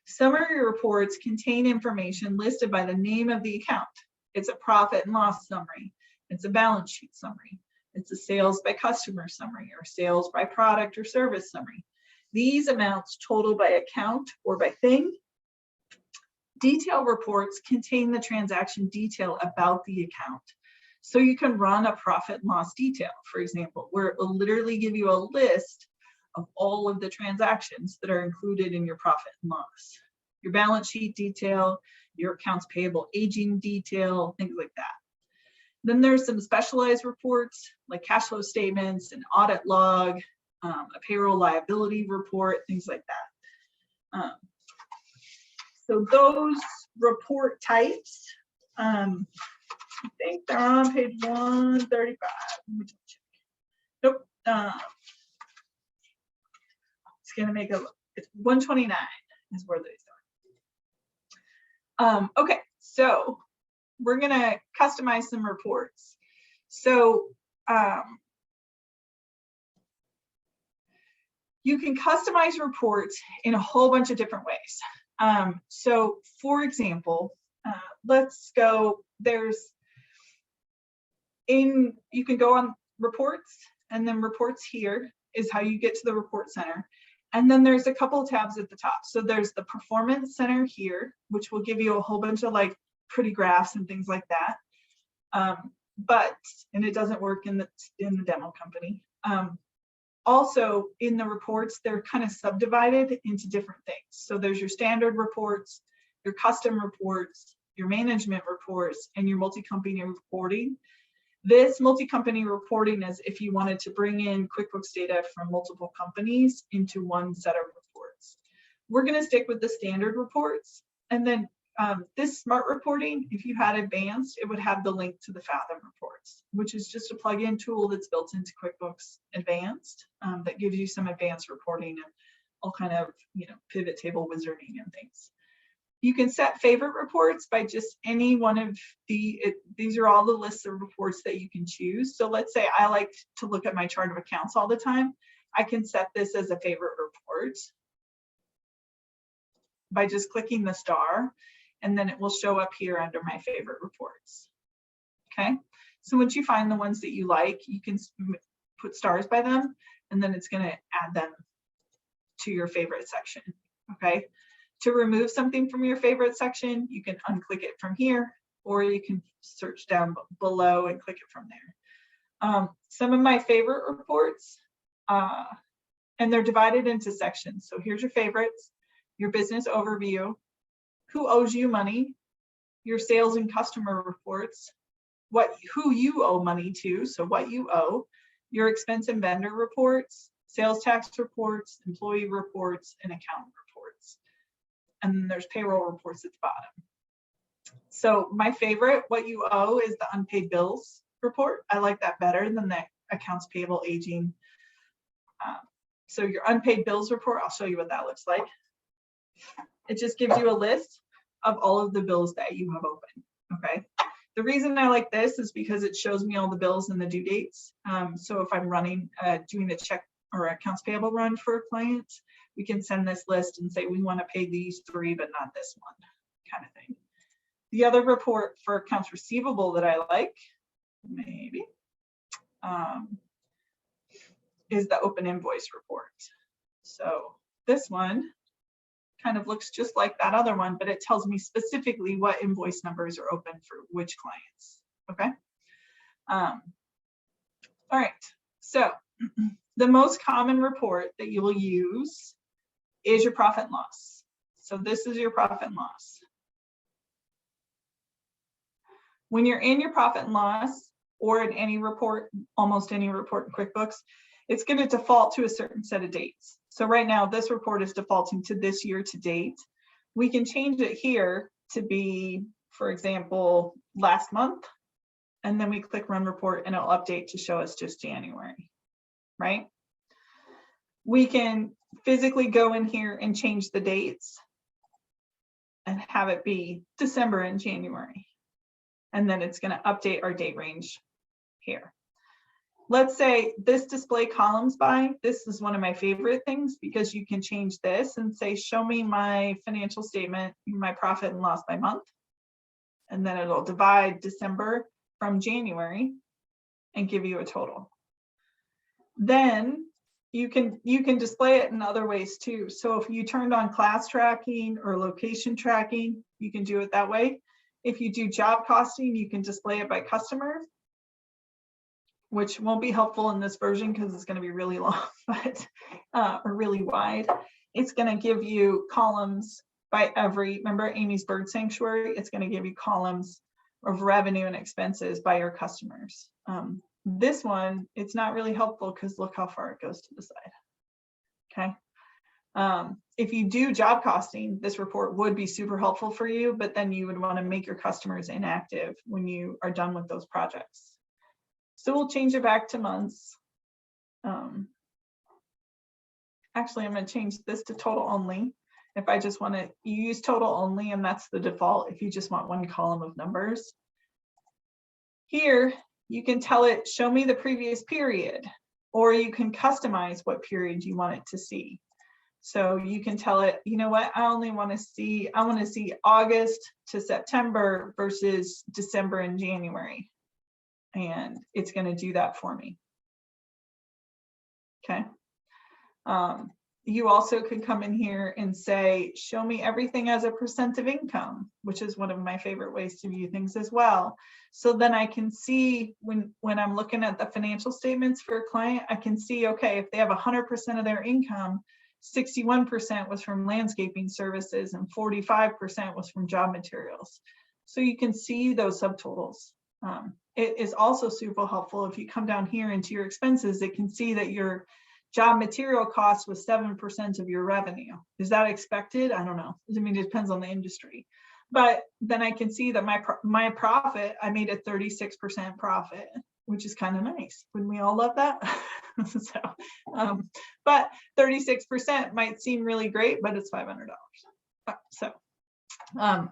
Summary reports contain information listed by the name of the account. It's a profit and loss summary. It's a balance sheet summary. It's a sales by customer summary or sales by product or service summary. These amounts total by account or by thing. Detail reports contain the transaction detail about the account. So you can run a profit and loss detail, for example, where it will literally give you a list of all of the transactions that are included in your profit and loss. Your balance sheet detail, your accounts payable aging detail, things like that. Then there's some specialized reports like cash flow statements, an audit log, a payroll liability report, things like that. So those report types, I think they're on page 135. Let me check. Nope. It's gonna make it's 129 is where these are. Okay, so we're gonna customize some reports. So you can customize reports in a whole bunch of different ways. So for example, let's go, you can go on reports, and then reports here is how you get to the report center. And then there's a couple of tabs at the top. So there's the performance center here, which will give you a whole bunch of like pretty graphs and things like that. And it doesn't work in the demo company. Also in the reports, they're kind of subdivided into different things. So there's your standard reports, your custom reports, your management reports, and your multi-company reporting. This multi-company reporting is if you wanted to bring in QuickBooks data from multiple companies into one set of reports. We're going to stick with the standard reports. And then this smart reporting, if you had advanced, it would have the link to the Fathom reports, which is just a plug-in tool that's built into QuickBooks Advanced that gives you some advanced reporting and all kind of, pivot table wizarding and things. You can set favorite reports by just any one of these are all the lists of reports that you can choose. So let's say I like to look at my chart of accounts all the time. I can set this as a favorite report by just clicking the star, and then it will show up here under my favorite reports. Okay, so once you find the ones that you like, you can put stars by them, and then it's going to add them to your favorite section. Okay. To remove something from your favorite section, you can unclick it from here, or you can search down below and click it from there. Some of my favorite reports, and they're divided into sections. So here's your favorites, your business overview, who owes you money, your sales and customer reports, who you owe money to, so what you owe, your expense and vendor reports, sales tax reports, employee reports, and account reports. And then there's payroll reports at the bottom. So my favorite, what you owe, is the unpaid bills report. I like that better than the accounts payable aging. So your unpaid bills report, I'll show you what that looks like. It just gives you a list of all of the bills that you have open, okay? The reason I like this is because it shows me all the bills and the due dates. So if I'm doing a check or accounts payable run for a client, we can send this list and say, we want to pay these 3, but not this one, kind of thing. The other report for accounts receivable that I like, maybe, is the open invoice report. So this one kind of looks just like that other one, but it tells me specifically what invoice numbers are open for which clients, okay? All right, so the most common report that you will use is your profit and loss. So this is your profit and loss. When you're in your profit and loss, or in any report, almost any report in QuickBooks, it's going to default to a certain set of dates. So right now, this report is defaulting to this year to date. We can change it here to be, for example, last month, and then we click Run Report, and it'll update to show us just January, right? We can physically go in here and change the dates and have it be December and January. and then it's going to update our date range here. Let's say this display columns by, this is one of my favorite things because you can change this and say, show me my financial statement, my profit and loss by month. And then it'll divide December from January and give you a total. Then you can display it in other ways too. So if you turned on class tracking or location tracking, you can do it that way. If you do job costing, you can display it by customer, which won't be helpful in this version because it's going to be really long, but or really wide. It's going to give you columns by every, remember Amy's bird sanctuary? It's going to give you columns of revenue and expenses by your customers. This one, it's not really helpful because look how far it goes to the side. Okay. If you do job costing, this report would be super helpful for you, but then you would want to make your customers inactive when you are done with those projects. So we'll change it back to months. Actually, I'm going to change this to total only. If I just want to use total only, and that's the default if you just want one column of numbers. Here, you can tell it, show me the previous period, or you can customize what period you want it to see. So you can tell it, you know what, I want to see August to September versus December and January. And it's going to do that for me. Okay. You also could come in here and say, show me everything as a % of income, which is one of my favorite ways to view things as well. So then I can see when I'm looking at the financial statements for a client, I can see, okay, if they have 100% of their income, 61% was from landscaping services and 45% was from job materials. So you can see those subtotals. It is also super helpful if you come down here into your expenses, it can see that your job material cost was 7% of your revenue. Is that expected? I don't know. I mean, it depends on the industry. But then I can see that my profit, I made a 36% profit, which is kind of nice. Wouldn't we all love that? So, but 36% might seem really great, but it's $500. So,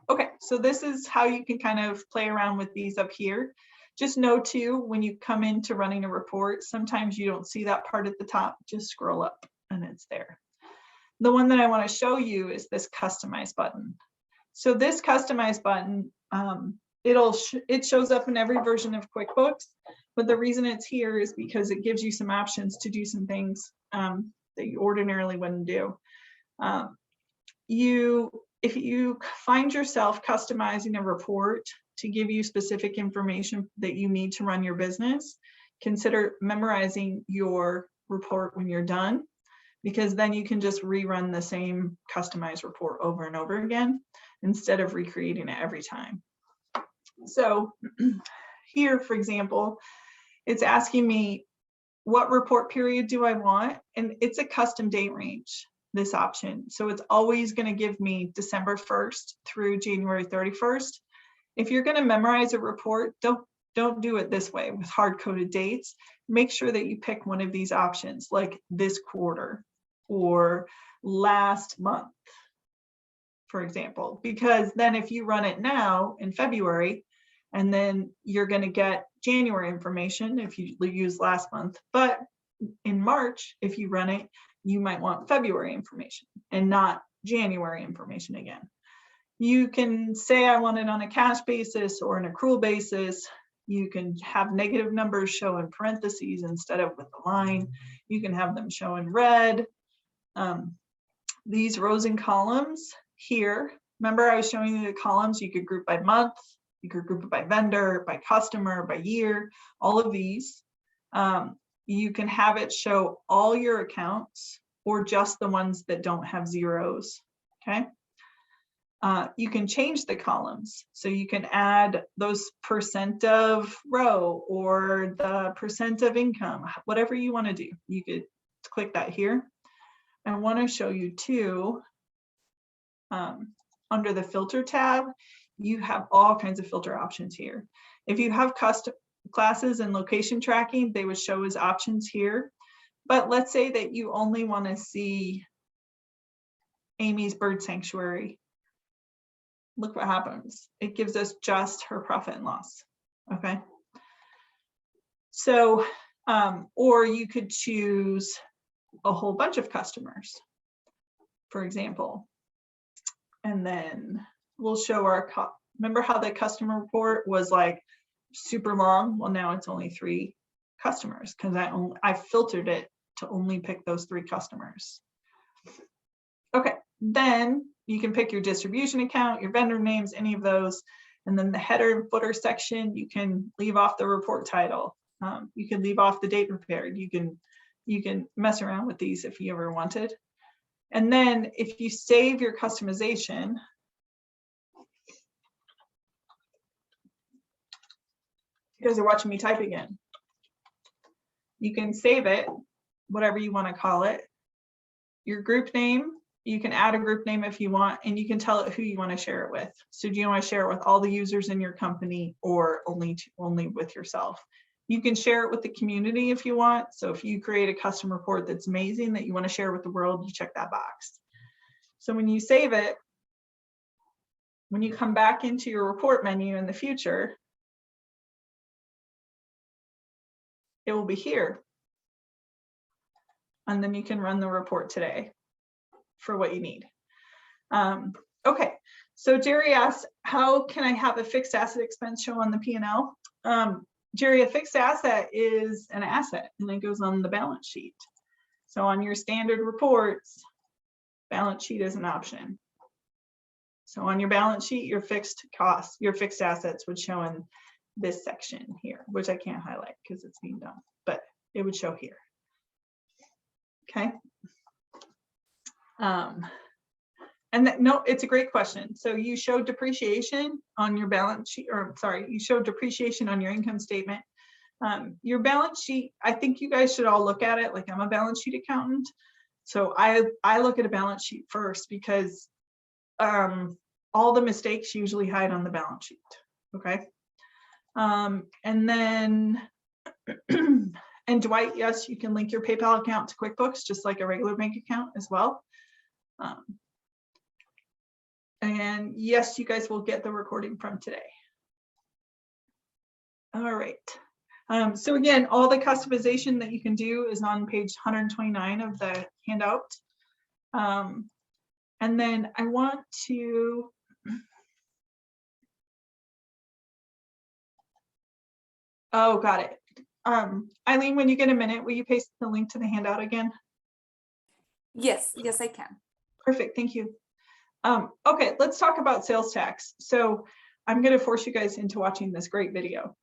okay, so this is how you can kind of play around with these up here. Just know too, when you come into running a report, sometimes you don't see that part at the top, just scroll up and it's there. The one that I want to show you is this customize button. So this customize button, it shows up in every version of QuickBooks, but the reason it's here is because it gives you some options to do some things that you ordinarily wouldn't do. If you find yourself customizing a report to give you specific information that you need to run your business, consider memorizing your report when you're done, because then you can just rerun the same customized report over and over again instead of recreating it every time. So here, for example, it's asking me what report period do I want, and it's a custom date range, this option. So it's always going to give me December 1st through January 31st. If you're going to memorize a report, don't do it this way with hard-coded dates. Make sure that you pick one of these options, like this quarter or last month, for example, because then if you run it now in February, and then you're going to get January information if you use last month, but in March, if you run it, you might want February information and not January information again. You can say I want it on a cash basis or an accrual basis. You can have negative numbers show in parentheses instead of with a line. You can have them show in red. These rows and columns here, remember I was showing you the columns you could group by month, you could group it by vendor, by customer, by year, all of these. You can have it show all your accounts or just the ones that don't have zeros, okay? You can change the columns. So you can add those % of row or the % of income, whatever you want to do. You could click that here. I want to show you too, under the filter tab, you have all kinds of filter options here. If you have custom classes and location tracking, they would show as options here. But let's say that you only want to see Amy's bird sanctuary. look what happens. It gives us just her profit and loss, okay? So, or you could choose a whole bunch of customers, for example. And then we'll show our, remember how the customer report was like super long? Well, now it's only 3 customers because I filtered it to only pick those 3 customers. Okay, then you can pick your distribution account, your vendor names, any of those. And then the header and footer section, you can leave off the report title. You can leave off the date prepared. You can mess around with these if you ever wanted. And then if you save your customization, you guys are watching me type again. You can save it, whatever you want to call it. Your group name, you can add a group name if you want, and you can tell it who you want to share it with. So do you want to share it with all the users in your company or only with yourself? You can share it with the community if you want. So if you create a custom report that's amazing that you want to share with the world, you check that box. So when you save it, when you come back into your report menu in the future, it will be here. And then you can run the report today for what you need. Okay, so Jerry asked, how can I have a fixed asset expense show on the P&L? Jerry, a fixed asset is an asset and it goes on the balance sheet. So on your standard reports, balance sheet is an option. So on your balance sheet, your fixed costs, your fixed assets would show in this section here, which I can't highlight because it's being done, but it would show here. Okay. No, it's a great question. So you showed depreciation on your balance sheet, or sorry, you showed depreciation on your income statement. Your balance sheet, I think you guys should all look at it like I'm a balance sheet accountant. So I look at a balance sheet first because all the mistakes usually hide on the balance sheet. Okay. And then, and Dwight, yes, you can link your PayPal account to QuickBooks just like a regular bank account as well. And yes, you guys will get the recording from today. All right. So again, all the customization that you can do is on page 129 of the handout. And then I want to, oh, got it. Eileen, when you get a minute, will you paste the link to the handout again? Yes, I can. Perfect, thank you. Okay, let's talk about sales tax. So I'm going to force you guys into watching this great video.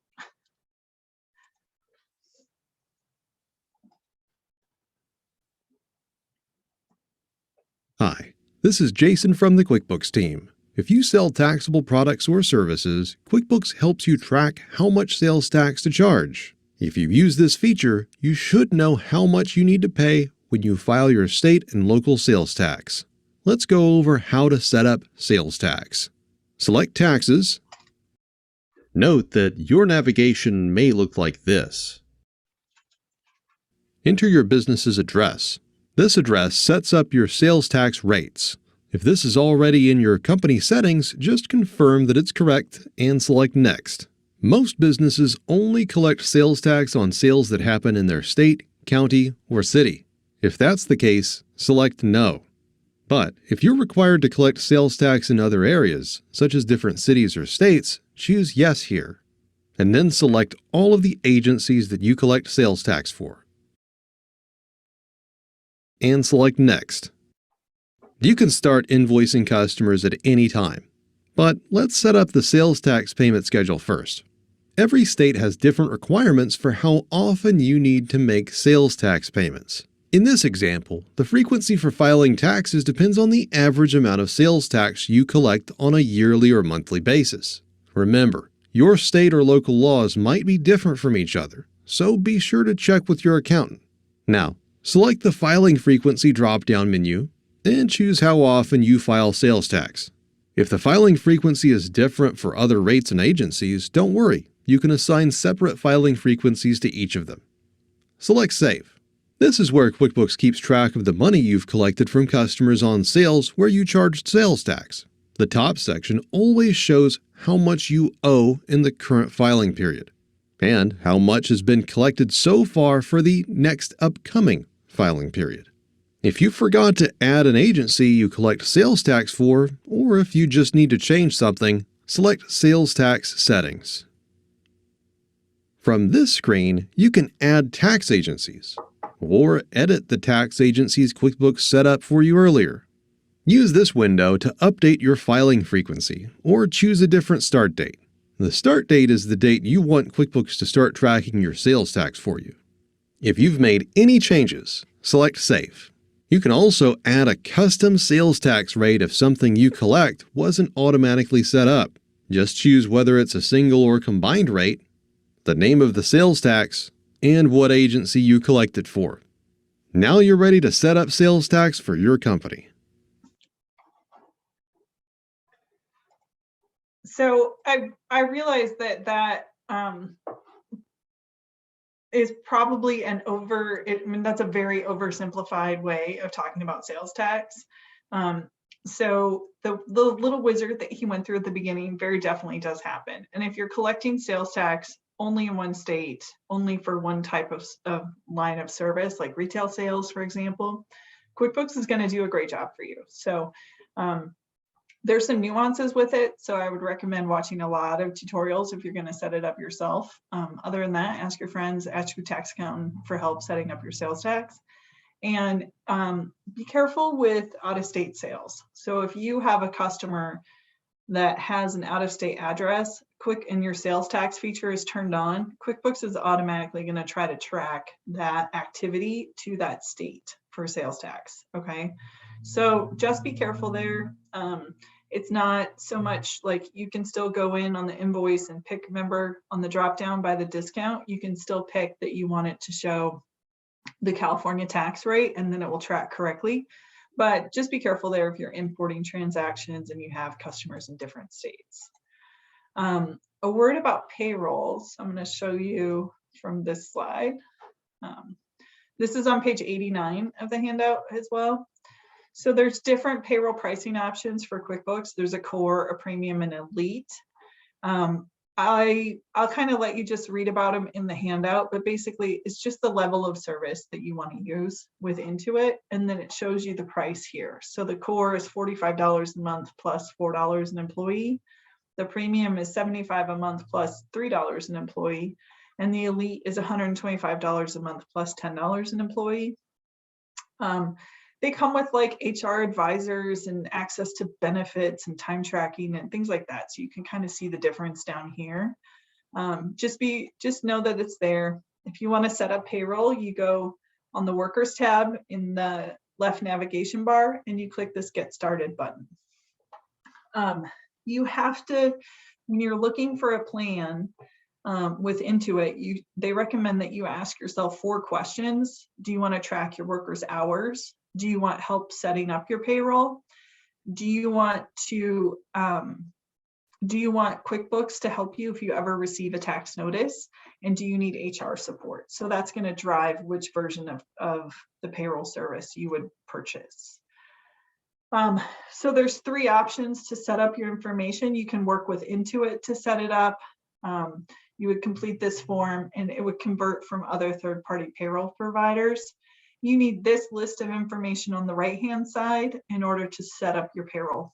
Hi, this is Jason from the QuickBooks team. If you sell taxable products or services, QuickBooks helps you track how much sales tax to charge. If you use this feature, you should know how much you need to pay when you file your state and local sales tax. Let's go over how to set up sales tax. Select Taxes. Note that your navigation may look like this. Enter your business's address. This address sets up your sales tax rates. If this is already in your company settings, just confirm that it's correct and select Next. Most businesses only collect sales tax on sales that happen in their state, county, or city. If that's the case, select No. But if you're required to collect sales tax in other areas, such as different cities or states, choose Yes here. And then select all of the agencies that you collect sales tax for. And select Next. You can start invoicing customers at any time. But let's set up the sales tax payment schedule first. Every state has different requirements for how often you need to make sales tax payments. In this example, the frequency for filing taxes depends on the average amount of sales tax you collect on a yearly or monthly basis. Remember, your state or local laws might be different from each other, so be sure to check with your accountant. Now, select the Filing Frequency drop-down menu and choose how often you file sales tax. If the filing frequency is different for other rates and agencies, don't worry. You can assign separate filing frequencies to each of them. Select Save. This is where QuickBooks keeps track of the money you've collected from customers on sales where you charged sales tax. The top section always shows how much you owe in the current filing period and how much has been collected so far for the next upcoming filing period. If you forgot to add an agency you collect sales tax for, or if you just need to change something, select Sales Tax Settings. From this screen, you can add tax agencies or edit the tax agencies QuickBooks set up for you earlier. Use this window to update your filing frequency or choose a different start date. The start date is the date you want QuickBooks to start tracking your sales tax for you. If you've made any changes, select Save. You can also add a custom sales tax rate if something you collect wasn't automatically set up. Just choose whether it's a single or combined rate, the name of the sales tax, and what agency you collect it for. Now you're ready to set up sales tax for your company. So I realize that is probably that's a very oversimplified way of talking about sales tax. So the little wizard that he went through at the beginning very definitely does happen. And if you're collecting sales tax only in one state, only for one type of line of service, like retail sales, for example, QuickBooks is going to do a great job for you. So there's some nuances with it, so I would recommend watching a lot of tutorials if you're going to set it up yourself. Other than that, ask your friends, ask your tax accountant for help setting up your sales tax. And be careful with out-of-state sales. So if you have a customer that has an out-of-state address, and your sales tax feature is turned on, QuickBooks is automatically going to try to track that activity to that state for sales tax. Okay, so just be careful there. It's not so much like you can still go in on the invoice and pick, remember on the drop down by the discount, you can still pick that you want it to show the California tax rate, and then it will track correctly. But just be careful there if you're importing transactions and you have customers in different states. A word about payrolls. I'm going to show you from this slide. This is on page 89 of the handout as well. So there's different payroll pricing options for QuickBooks. There's a core, a premium, and elite. I'll kind of let you just read about them in the handout, but basically it's just the level of service that you want to use with Intuit, and then it shows you the price here. So the core is $45 a month plus $4 an employee. The premium is $75 a month plus $3 an employee, and the elite is $125 a month plus $10 an employee. They come with like HR advisors and access to benefits and time tracking and things like that. So you can kind of see the difference down here. Just know that it's there. If you want to set up payroll, you go on the workers tab in the left navigation bar and you click this Get Started button. You have to, when you're looking for a plan with Intuit, they recommend that you ask yourself 4 questions. Do you want to track your workers' hours? Do you want help setting up your payroll? Do you want QuickBooks to help you if you ever receive a tax notice? And do you need HR support? So that's going to drive which version of the payroll service you would purchase. So there's 3 options to set up your information. You can work with Intuit to set it up. You would complete this form and it would convert from other third-party payroll providers. You need this list of information on the right-hand side in order to set up your payroll.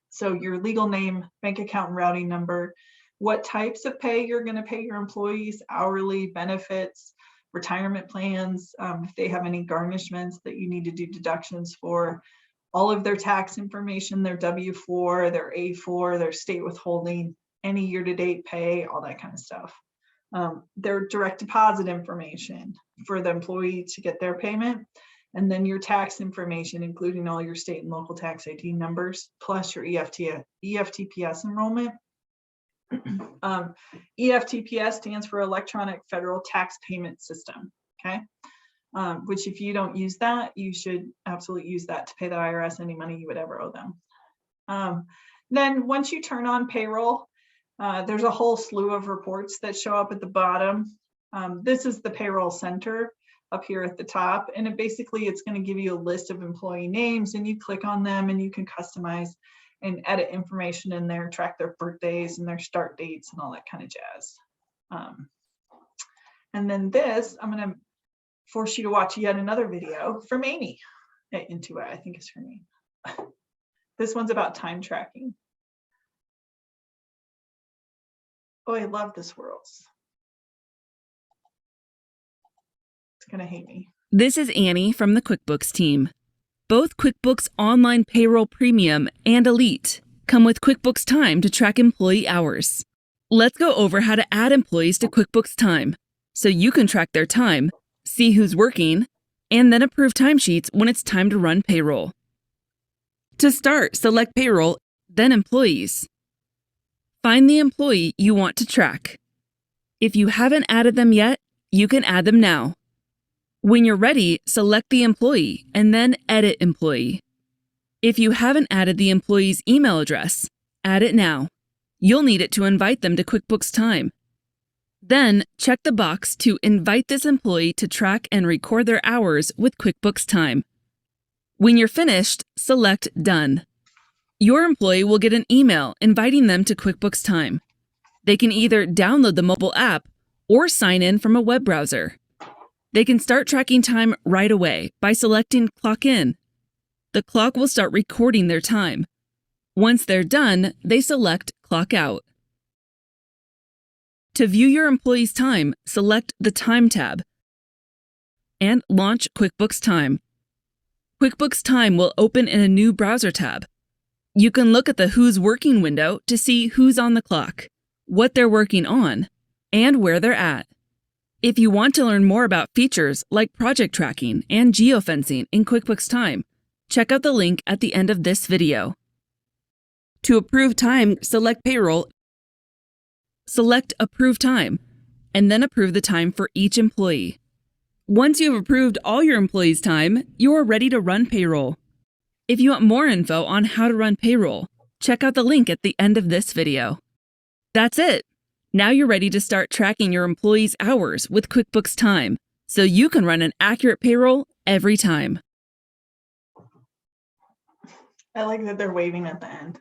So your legal name, bank account and routing number, what types of pay you're going to pay your employees, hourly, benefits, retirement plans, if they have any garnishments that you need to do deductions for, all of their tax information, their W-4, their A-4, their state withholding, any year-to-date pay, all that kind of stuff. Their direct deposit information for the employee to get their payment, and then your tax information, including all your state and local tax ID numbers, plus your EFTPS enrollment. EFTPS stands for Electronic Federal Tax Payment System, okay? Which if you don't use that, you should absolutely use that to pay the IRS any money you would ever owe them. Then once you turn on payroll, there's a whole slew of reports that show up at the bottom. This is the payroll center up here at the top, and it's going to give you a list of employee names, and you click on them and you can customize and edit information in there, track their birthdays and their start dates and all that kind of jazz. And then this, I'm going to force you to watch yet another video from Amy at Intuit, I think is her name. This one's about time tracking. Oh, I love this Swirls. It's going to hate me. This is Annie from the QuickBooks team. Both QuickBooks Online Payroll Premium and Elite come with QuickBooks Time to track employee hours. Let's go over how to add employees to QuickBooks Time so you can track their time, see who's working, and then approve timesheets when it's time to run payroll. To start, select Payroll, then Employees. Find the employee you want to track. If you haven't added them yet, you can add them now. When you're ready, select the employee and then Edit Employee. If you haven't added the employee's email address, add it now. You'll need it to invite them to QuickBooks Time. Then, check the box to invite this employee to track and record their hours with QuickBooks Time. When you're finished, select Done. Your employee will get an email inviting them to QuickBooks Time. They can either download the mobile app or sign in from a web browser. They can start tracking time right away by selecting Clock In. The clock will start recording their time. Once they're done, they select Clock Out. To view your employee's time, select the Time tab and launch QuickBooks Time. QuickBooks Time will open in a new browser tab. You can look at the Who's Working window to see who's on the clock, what they're working on, and where they're at. If you want to learn more about features like project tracking and geofencing in QuickBooks Time, check out the link at the end of this video. To approve time, select Payroll, select Approve Time, and then approve the time for each employee. Once you have approved all your employees' time, you are ready to run payroll. If you want more info on how to run payroll, check out the link at the end of this video. That's it! Now you're ready to start tracking your employees' hours with QuickBooks Time, so you can run an accurate payroll every time. I like that they're waving at the end.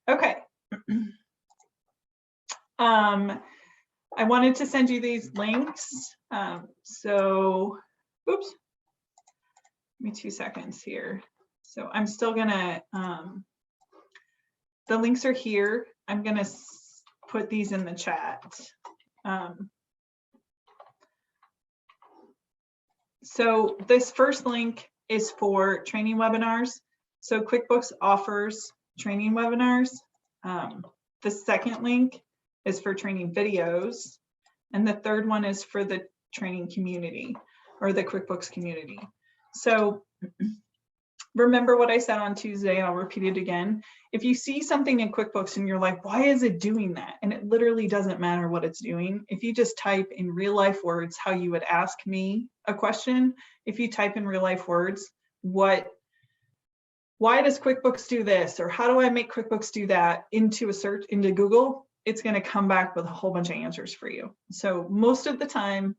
Okay. I wanted to send you these links. So, oops. Give me 2 seconds here. So I'm still gonna, the links are here. I'm gonna put these in the chat. So this first link is for training webinars. So QuickBooks offers training webinars. The second link is for training videos. And the third one is for the training community or the QuickBooks community. So remember what I said on Tuesday, I'll repeat it again. If you see something in QuickBooks and you're like, why is it doing that? And it literally doesn't matter what it's doing. If you just type in real life words, how you would ask me a question, if you type in real life words, why does QuickBooks do this? Or how do I make QuickBooks do that into a search into Google? It's going to come back with a whole bunch of answers for you. So most of the time,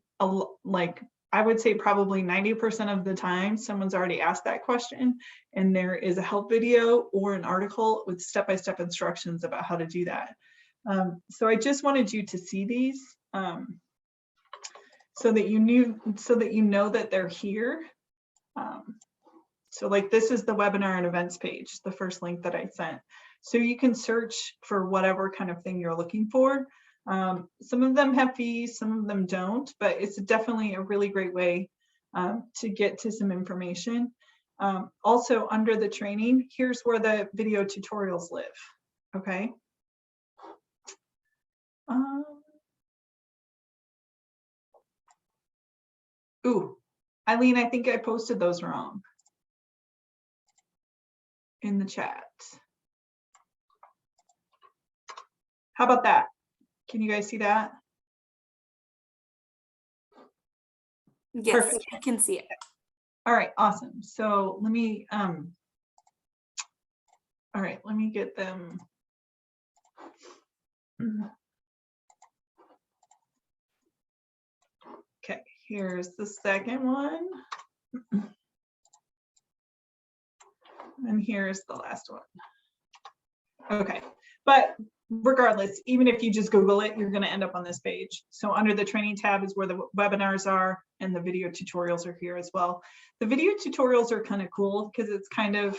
like I would say probably 90% of the time, someone's already asked that question and there is a help video or an article with step-by-step instructions about how to do that. So I just wanted you to see these so that you know that they're here. So like this is the webinar and events page, the first link that I sent. So you can search for whatever kind of thing you're looking for. Some of them have fees, some of them don't, but it's definitely a really great way to get to some information. Also under the training, here's where the video tutorials live, okay? Ooh, Eileen, I think I posted those wrong in the chat. How about that? Can you guys see that? Yes, Perfect. I can see it. All right, awesome. So let me, all right, let me get them. Okay, here's the second one. And here's the last one. Okay, but regardless, even if you just Google it, you're going to end up on this page. So under the training tab is where the webinars are, and the video tutorials are here as well. The video tutorials are kind of cool because it's kind of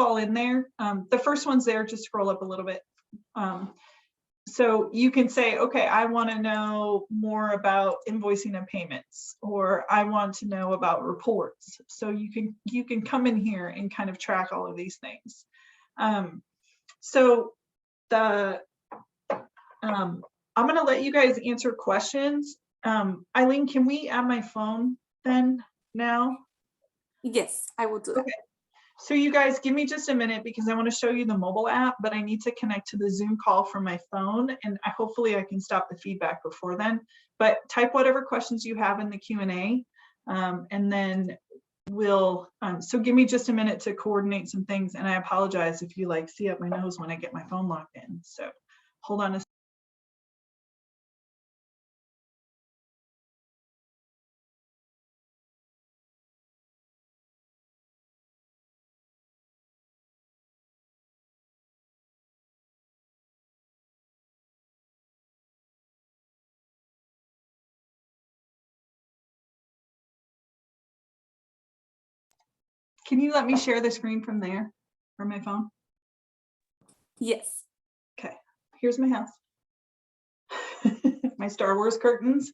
all in there. The first one's there, just scroll up a little bit. So you can say, okay, I want to know more about invoicing and payments, or I want to know about reports. So you can come in here and kind of track all of these things. So I'm going to let you guys answer questions. Eileen, can we add my phone then now? Yes, I will do that. Okay. So you guys give me just a minute because I want to show you the mobile app, but I need to connect to the Zoom call from my phone, and hopefully I can stop the feedback before then. But type whatever questions you have in the Q&A, and then we'll, so give me just a minute to coordinate some things, and I apologize if you like see up my nose when I get my phone locked in. So hold on a second. Can you let me share the screen from there, from my phone? Yes. Okay, here's my house. My Star Wars curtains.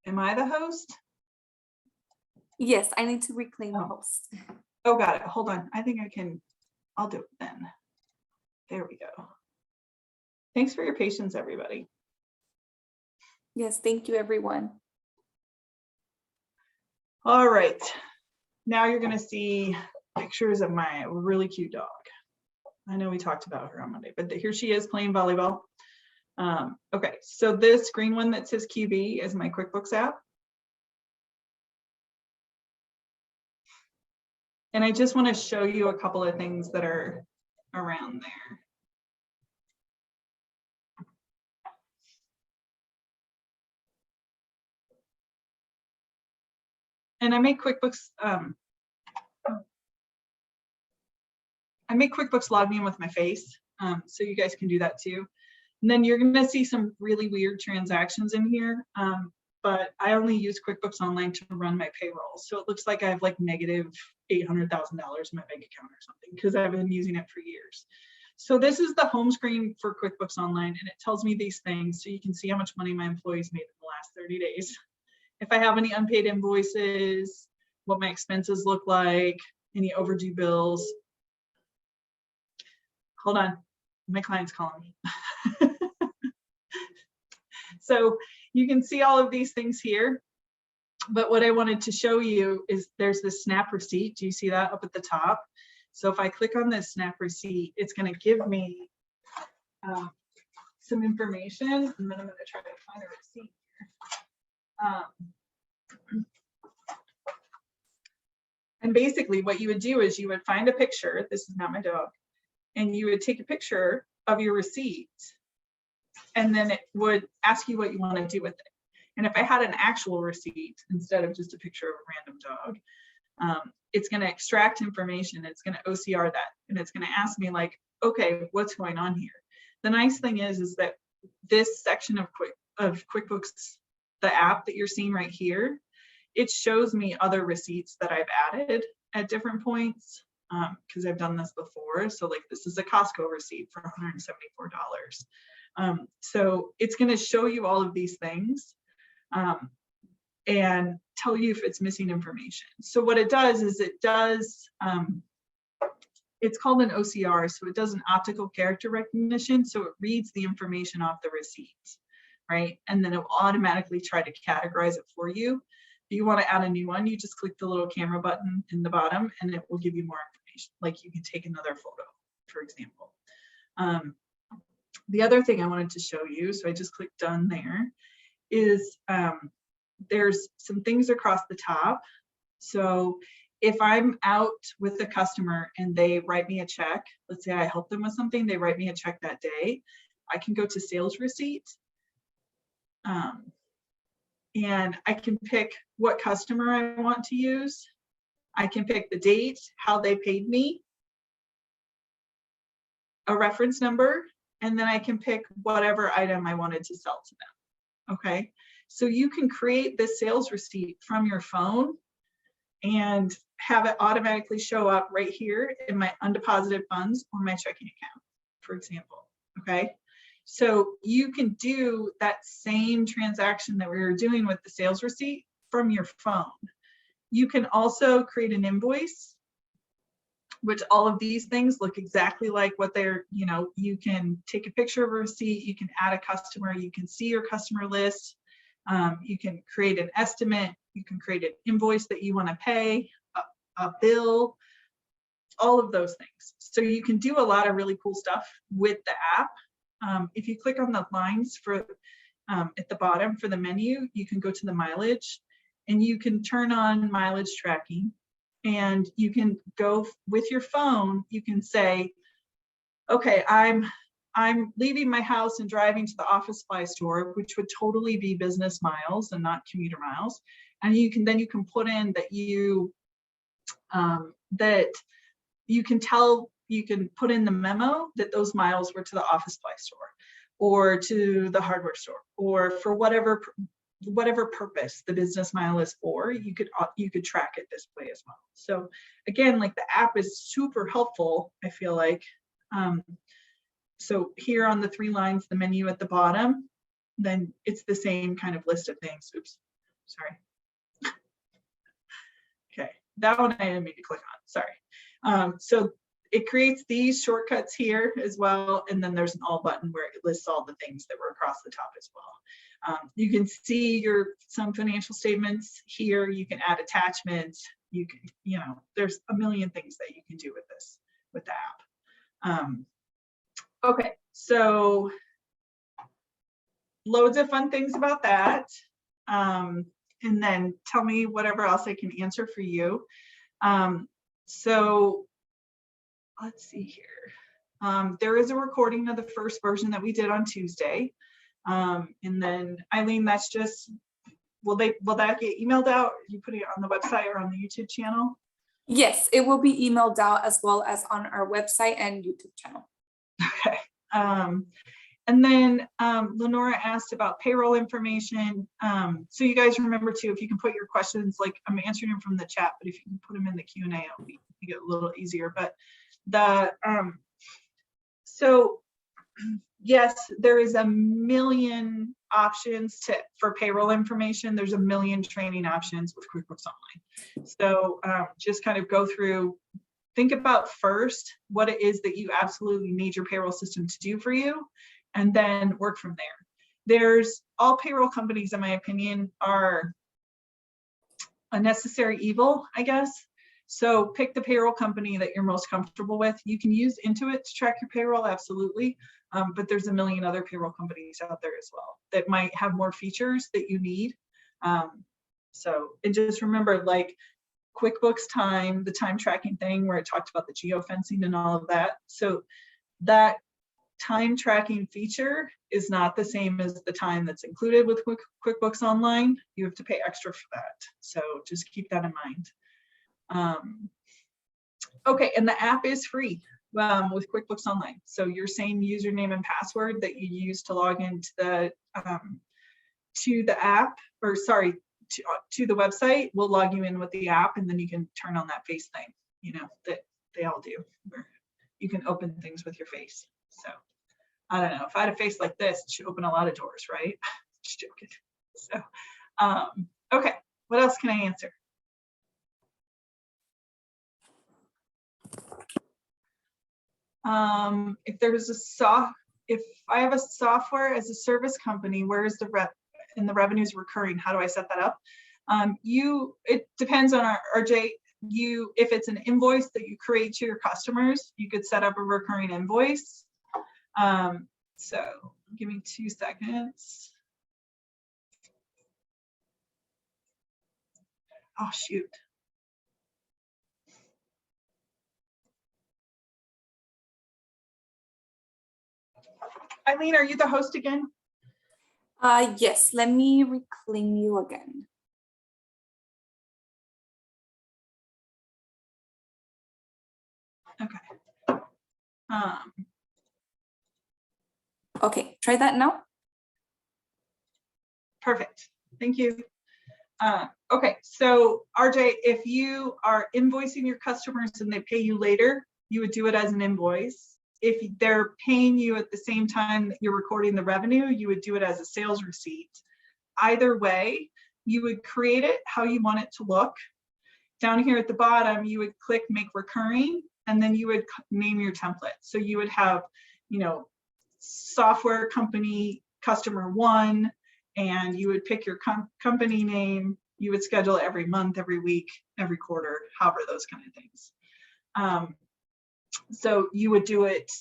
Am I the host? Yes, I need to reclaim the host. Oh, got it. Hold on. I think I can, I'll do it then. There we go. Thanks for your patience, everybody. Yes, thank you, everyone. All right. Now you're going to see pictures of my really cute dog. I know we talked about her on Monday, but here she is playing volleyball. Okay, so this green one that says QB is my QuickBooks app. And I just want to show you a couple of things that are around there. And I make QuickBooks log me in with my face, so you guys can do that too. And then you're going to see some really weird transactions in here, but I only use QuickBooks Online to run my payroll. So it looks like I have like negative $800,000 in my bank account or something because I've been using it for years. So this is the home screen for QuickBooks Online, and it tells me these things so you can see how much money my employees made in the last 30 days. If I have any unpaid invoices, what my expenses look like, any overdue bills. Hold on, my client's calling me. So you can see all of these things here, but what I wanted to show you is there's this snap receipt. Do you see that up at the top? So if I click on this snap receipt, it's going to give me some information, and then I'm going to try to find a receipt here. And basically what you would do is you would find a picture. This is not my dog. And you would take a picture of your receipt, and then it would ask you what you want to do with it. And if I had an actual receipt instead of just a picture of a random dog, it's going to extract information. It's going to OCR that, and it's going to ask me like, okay, what's going on here? The nice thing is that this section of QuickBooks, the app that you're seeing right here, it shows me other receipts that I've added at different points. Because I've done this before. So like this is a Costco receipt for $174. So it's going to show you all of these things and tell you if it's missing information. So what it does is it does, it's called an OCR. So it does an optical character recognition. So it reads the information off the receipt, right? And then it will automatically try to categorize it for you. If you want to add a new one, you just click the little camera button in the bottom and it will give you more information. Like you can take another photo, for example. The other thing I wanted to show you, so I just clicked done there, is there's some things across the top. So if I'm out with the customer and they write me a check, let's say I help them with something, they write me a check that day, I can go to sales receipt. and I can pick what customer I want to use. I can pick the date, how they paid me, a reference number, and then I can pick whatever item I wanted to sell to them. Okay, so you can create this sales receipt from your phone and have it automatically show up right here in my undeposited funds or my checking account, for example. Okay, so you can do that same transaction that we were doing with the sales receipt from your phone. You can also create an invoice, which all of these things look exactly like what they're, you can take a picture of a receipt, you can add a customer, you can see your customer list, you can create an estimate, you can create an invoice that you want to pay, a bill, all of those things. So you can do a lot of really cool stuff with the app. If you click on the lines for at the bottom for the menu, you can go to the mileage and you can turn on mileage tracking, and you can go with your phone. You can say, okay, I'm leaving my house and driving to the office supply store, which would totally be business miles and not commuter miles. And you can put in that you can put in the memo that those miles were to the office supply store or to the hardware store, or for whatever purpose the business mile is for. You could track it this way as well. So again, like, the app is super helpful, I feel like. So here on the 3 lines, the menu at the bottom, then it's the same kind of list of things. Oops, sorry. Okay, that one I didn't mean to click on, sorry. So it creates these shortcuts here as well, and then there's an all button where it lists all the things that were across the top as well. You can see some financial statements here. You can add attachments. You can, there's a million things that you can do with the app. Okay, so loads of fun things about that. And then tell me whatever else I can answer for you. So let's see here. There is a recording of the first version that we did on Tuesday. And then Eileen, that's just, will that get emailed out? You put it on the website or on the YouTube channel? Yes, it will be emailed out as well as on our website and YouTube channel. Okay. And then Lenora asked about payroll information. So you guys remember too, if you can put your questions, like, I'm answering them from the chat, but if you can put them in the Q&A, it'll make it a little easier. But so yes, there is a million options for payroll information. There's a million training options with QuickBooks Online. So just kind of go through, think about first what it is that you absolutely need your payroll system to do for you, and then work from there. All payroll companies, in my opinion, are a necessary evil, I guess. So pick the payroll company that you're most comfortable with. You can use Intuit to track your payroll, absolutely. But there's a million other payroll companies out there as well that might have more features that you need. And just remember, like, QuickBooks Time, the time tracking thing where it talked about the geofencing and all of that. So that time tracking feature is not the same as the time that's included with QuickBooks Online. You have to pay extra for that. So just keep that in mind. Okay, and the app is free with QuickBooks Online. So your same username and password that you use to log into the app, or sorry, to the website, will log you in with the app, and then you can turn on that face thing, that they all do, where you can open things with your face. So I don't know, if I had a face like this, it should open a lot of doors, right? Just joking. So okay, what else can I answer? If I have a software as a service company, where is the and the revenues recurring? How do I set that up? It depends on our RJ. If it's an invoice that you create to your customers, you could set up a recurring invoice. So give me 2 seconds. Oh, shoot. Eileen, are you the host again? Yes, let me reclaim you again. Okay. Okay, try that now. Perfect. Thank you. Okay, so RJ, if you are invoicing your customers and they pay you later, you would do it as an invoice. If they're paying you at the same time that you're recording the revenue, you would do it as a sales receipt. Either way, you would create it how you want it to look. Down here at the bottom, you would click make recurring, and then you would name your template. So you would have, you know, software company customer 1, and you would pick your company name. You would schedule every month, every week, every quarter, however, those kind of things. So you would do it,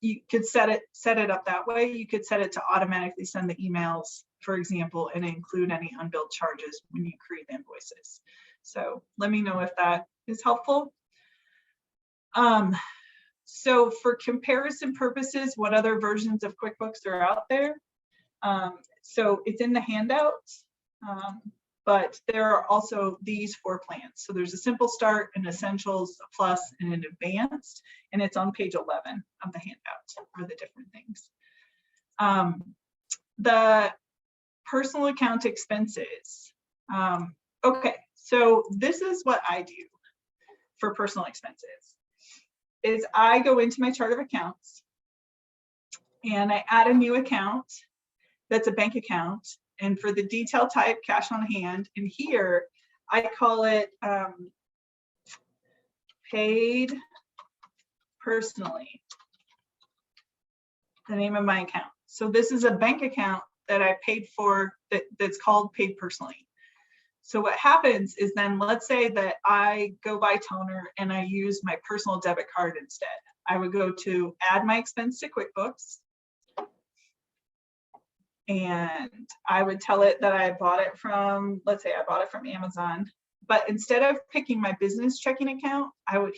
you could set it up that way. You could set it to automatically send the emails, for example, and include any unbilled charges when you create invoices. So let me know if that is helpful. So for comparison purposes, what other versions of QuickBooks are out there? So it's in the handouts, but there are also these 4 plans. So there's a simple start, an essentials, a plus, and an advanced, and it's on page 11 of the handout for the different things. The personal account expenses. Okay, so this is what I do for personal expenses. Is I go into my chart of accounts and I add a new account that's a bank account, and for the detail type, cash on hand, and here I call it paid personally, the name of my account. So this is a bank account that I paid for that's called paid personally. So what happens is then, let's say that I go buy toner and I use my personal debit card instead. I would go to add my expense to QuickBooks, and I would tell it that I bought it from, let's say I bought it from Amazon, but instead of picking my business checking account, I would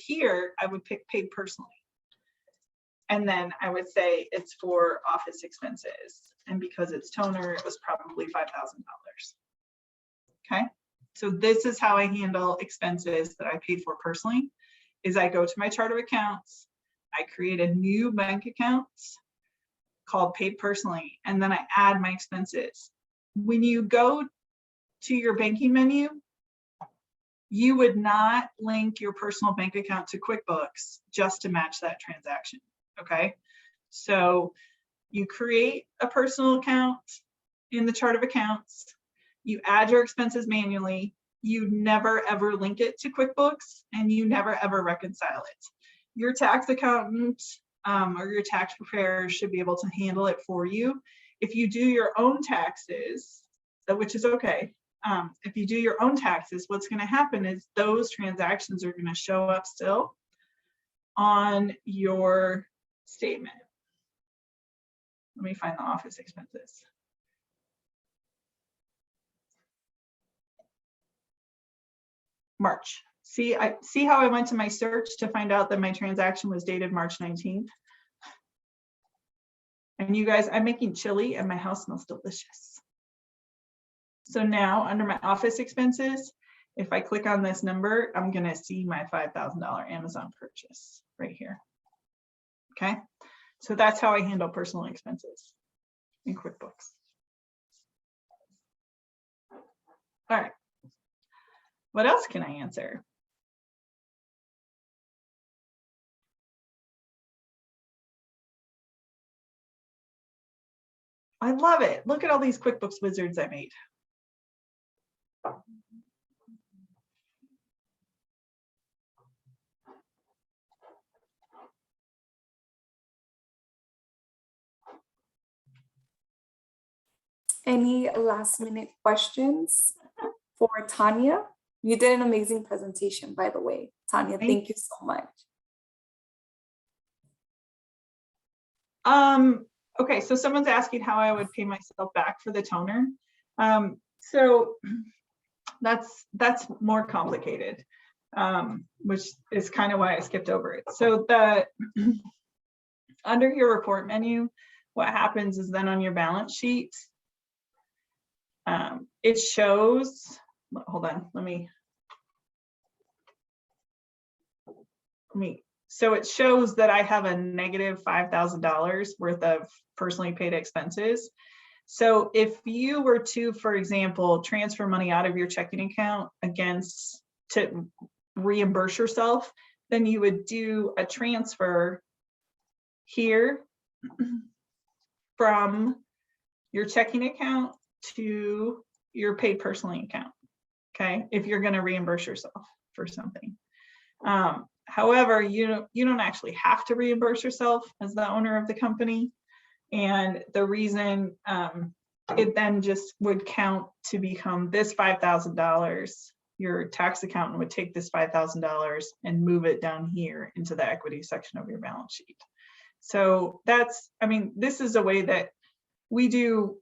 pick paid personally. And then I would say it's for office expenses. And because it's toner, it was probably $5,000. Okay. So this is how I handle expenses that I paid for personally, is I go to my chart of accounts, I create a new bank account called paid personally, and then I add my expenses. When you go to your banking menu, you would not link your personal bank account to QuickBooks just to match that transaction, okay? So you create a personal account in the chart of accounts, you add your expenses manually, you never ever link it to QuickBooks, and you never ever reconcile it. Your tax accountant or your tax preparer should be able to handle it for you. If you do your own taxes, which is okay, if you do your own taxes, what's going to happen is those transactions are going to show up still on your statement. Let me find the office expenses. March. See how I went to my search to find out that my transaction was dated March 19th. And you guys, I'm making chili and my house smells delicious. So now under my office expenses, if I click on this number, I'm gonna see my $5,000 Amazon purchase right here. Okay, so that's how I handle personal expenses in QuickBooks. All right, what else can I answer? I love it. Look at all these QuickBooks wizards I made. Any last minute questions for Tanya? You did an amazing presentation, by the way. Tanya, thank you so much. Okay, so someone's asking how I would pay myself back for the toner. So that's more complicated, which is kind of why I skipped over it. So the under your report menu, what happens is then on your balance sheet, it shows, hold on, let me, so it shows that I have a negative $5,000 worth of personally paid expenses. So if you were to, for example, transfer money out of your checking account to reimburse yourself, then you would do a transfer here from your checking account to your paid personally account, okay? If you're gonna reimburse yourself for something. However, you don't actually have to reimburse yourself as the owner of the company. And the reason it then just would count to become this $5,000, your tax accountant would take this $5,000 and move it down here into the equity section of your balance sheet. So that's, I mean, this is a way that we do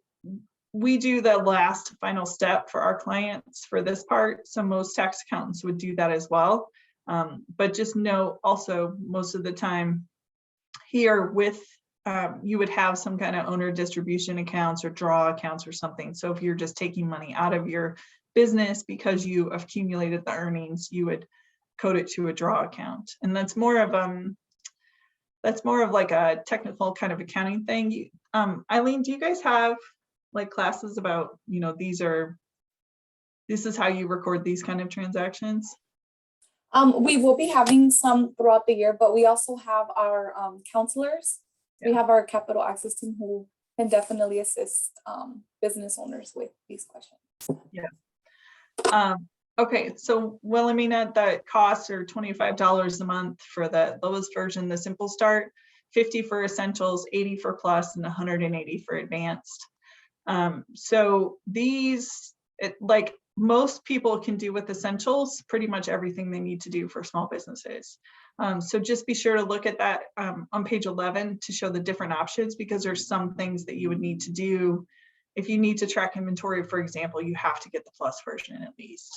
the last final step for our clients for this part. So most tax accountants would do that as well. But just know also most of the time here with, you would have some kind of owner distribution accounts or draw accounts or something. So if you're just taking money out of your business because you accumulated the earnings, you would code it to a draw account. And that's more of like a technical kind of accounting thing. Eileen, do you guys have like classes about, you know, this is how you record these kind of transactions? We will be having some throughout the year, but we also have our counselors. We have our capital access team who can definitely assist business owners with these questions. Yeah. Okay, so Wilhelmina, the costs are $25 a month for the lowest version, the simple start, $50 for essentials, $80 for plus, and $180 for advanced. So these, like most people can do with essentials, pretty much everything they need to do for small businesses. So just be sure to look at that on page 11 to show the different options, because there's some things that you would need to do. If you need to track inventory, for example, you have to get the plus version at least.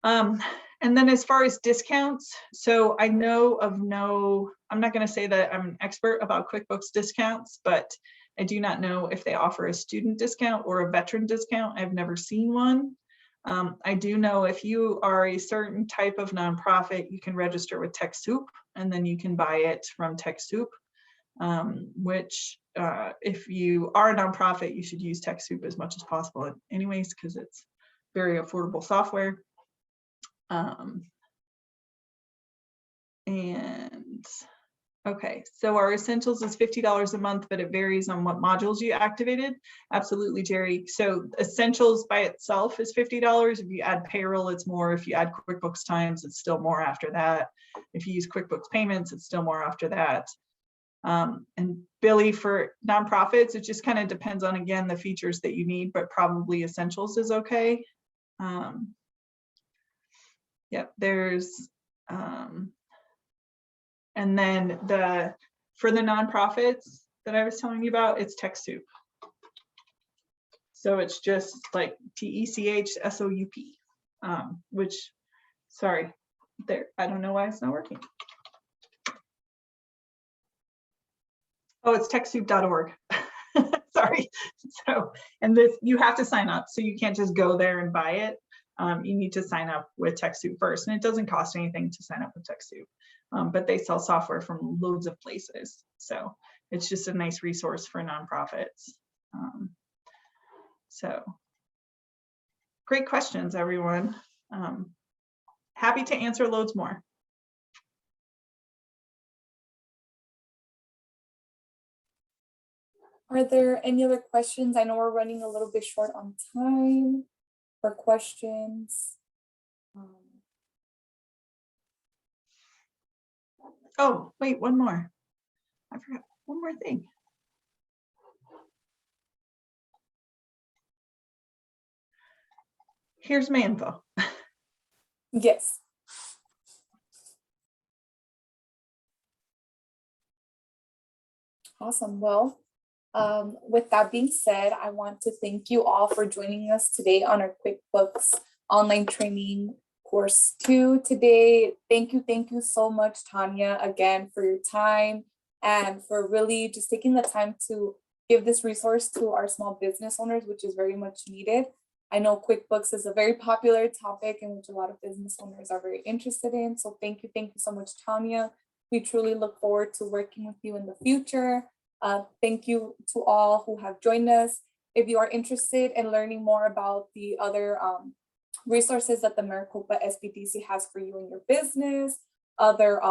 And then as far as discounts, so I know of I'm not going to say that I'm an expert about QuickBooks discounts, but I do not know if they offer a student discount or a veteran discount. I've never seen one. I do know if you are a certain type of nonprofit, you can register with TechSoup, and then you can buy it from TechSoup, which if you are a nonprofit, you should use TechSoup as much as possible anyways, because it's very affordable software. And okay, so our essentials is $50 a month, but it varies on what modules you activated. Absolutely, Jerry. So essentials by itself is $50. If you add payroll, it's more. If you add QuickBooks Times, it's still more after that. If you use QuickBooks Payments, it's still more after that. And Billy, for nonprofits, it just kind of depends on, again, the features that you need, but probably essentials is okay. Yep, there's, and then for the nonprofits that I was telling you about, it's TechSoup. So it's just like TECHSOUP, which, sorry, there, I don't know why it's not working. Oh, it's TechSoup.org. Sorry. So, and this, you have to sign up, so you can't just go there and buy it. You need to sign up with TechSoup first, and it doesn't cost anything to sign up with TechSoup, but they sell software from loads of places. So it's just a nice resource for nonprofits. So great questions, everyone. Happy to answer loads more. Are there any other questions? I know we're running a little bit short on time for questions. Oh, wait, one more. I forgot one more thing. Here's my info. Yes. Awesome. Well, with that being said, I want to thank you all for joining us today on our QuickBooks Online Training Course 2 today. Thank you so much, Tanya, again, for your time, and for really just taking the time to give this resource to our small business owners, which is very much needed. I know QuickBooks is a very popular topic in which a lot of business owners are very interested in. So thank you so much, Tanya. We truly look forward to working with you in the future. Thank you to all who have joined us. If you are interested in learning more about the other resources that the Maricopa SBDC has for you in your business, other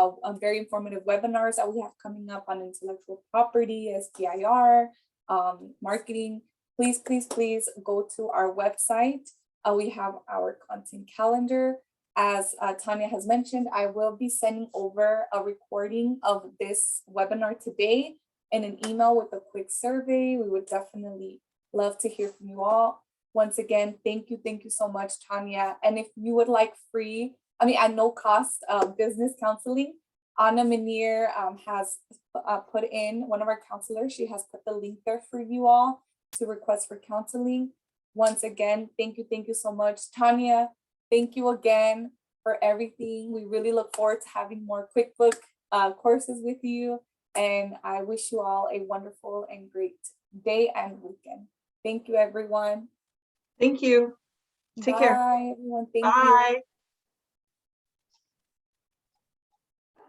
very informative webinars that we have coming up on intellectual property, SDIR, marketing, please go to our website. We have our content calendar. As Tanya has mentioned, I will be sending over a recording of this webinar today and an email with a quick survey. We would definitely love to hear from you all. Once again, thank you so much, Tanya. And if you would like free, at no cost, business counseling, Anna Minier has put in, one of our counselors, she has put the link there for you all to request for counseling. Once again, thank you so much, Tanya. Thank you again for everything. We really look forward to having more QuickBooks courses with you. And I wish you all a wonderful and great day and weekend. Thank you, everyone. Thank you. Take care. Bye, everyone. Thank you. Bye.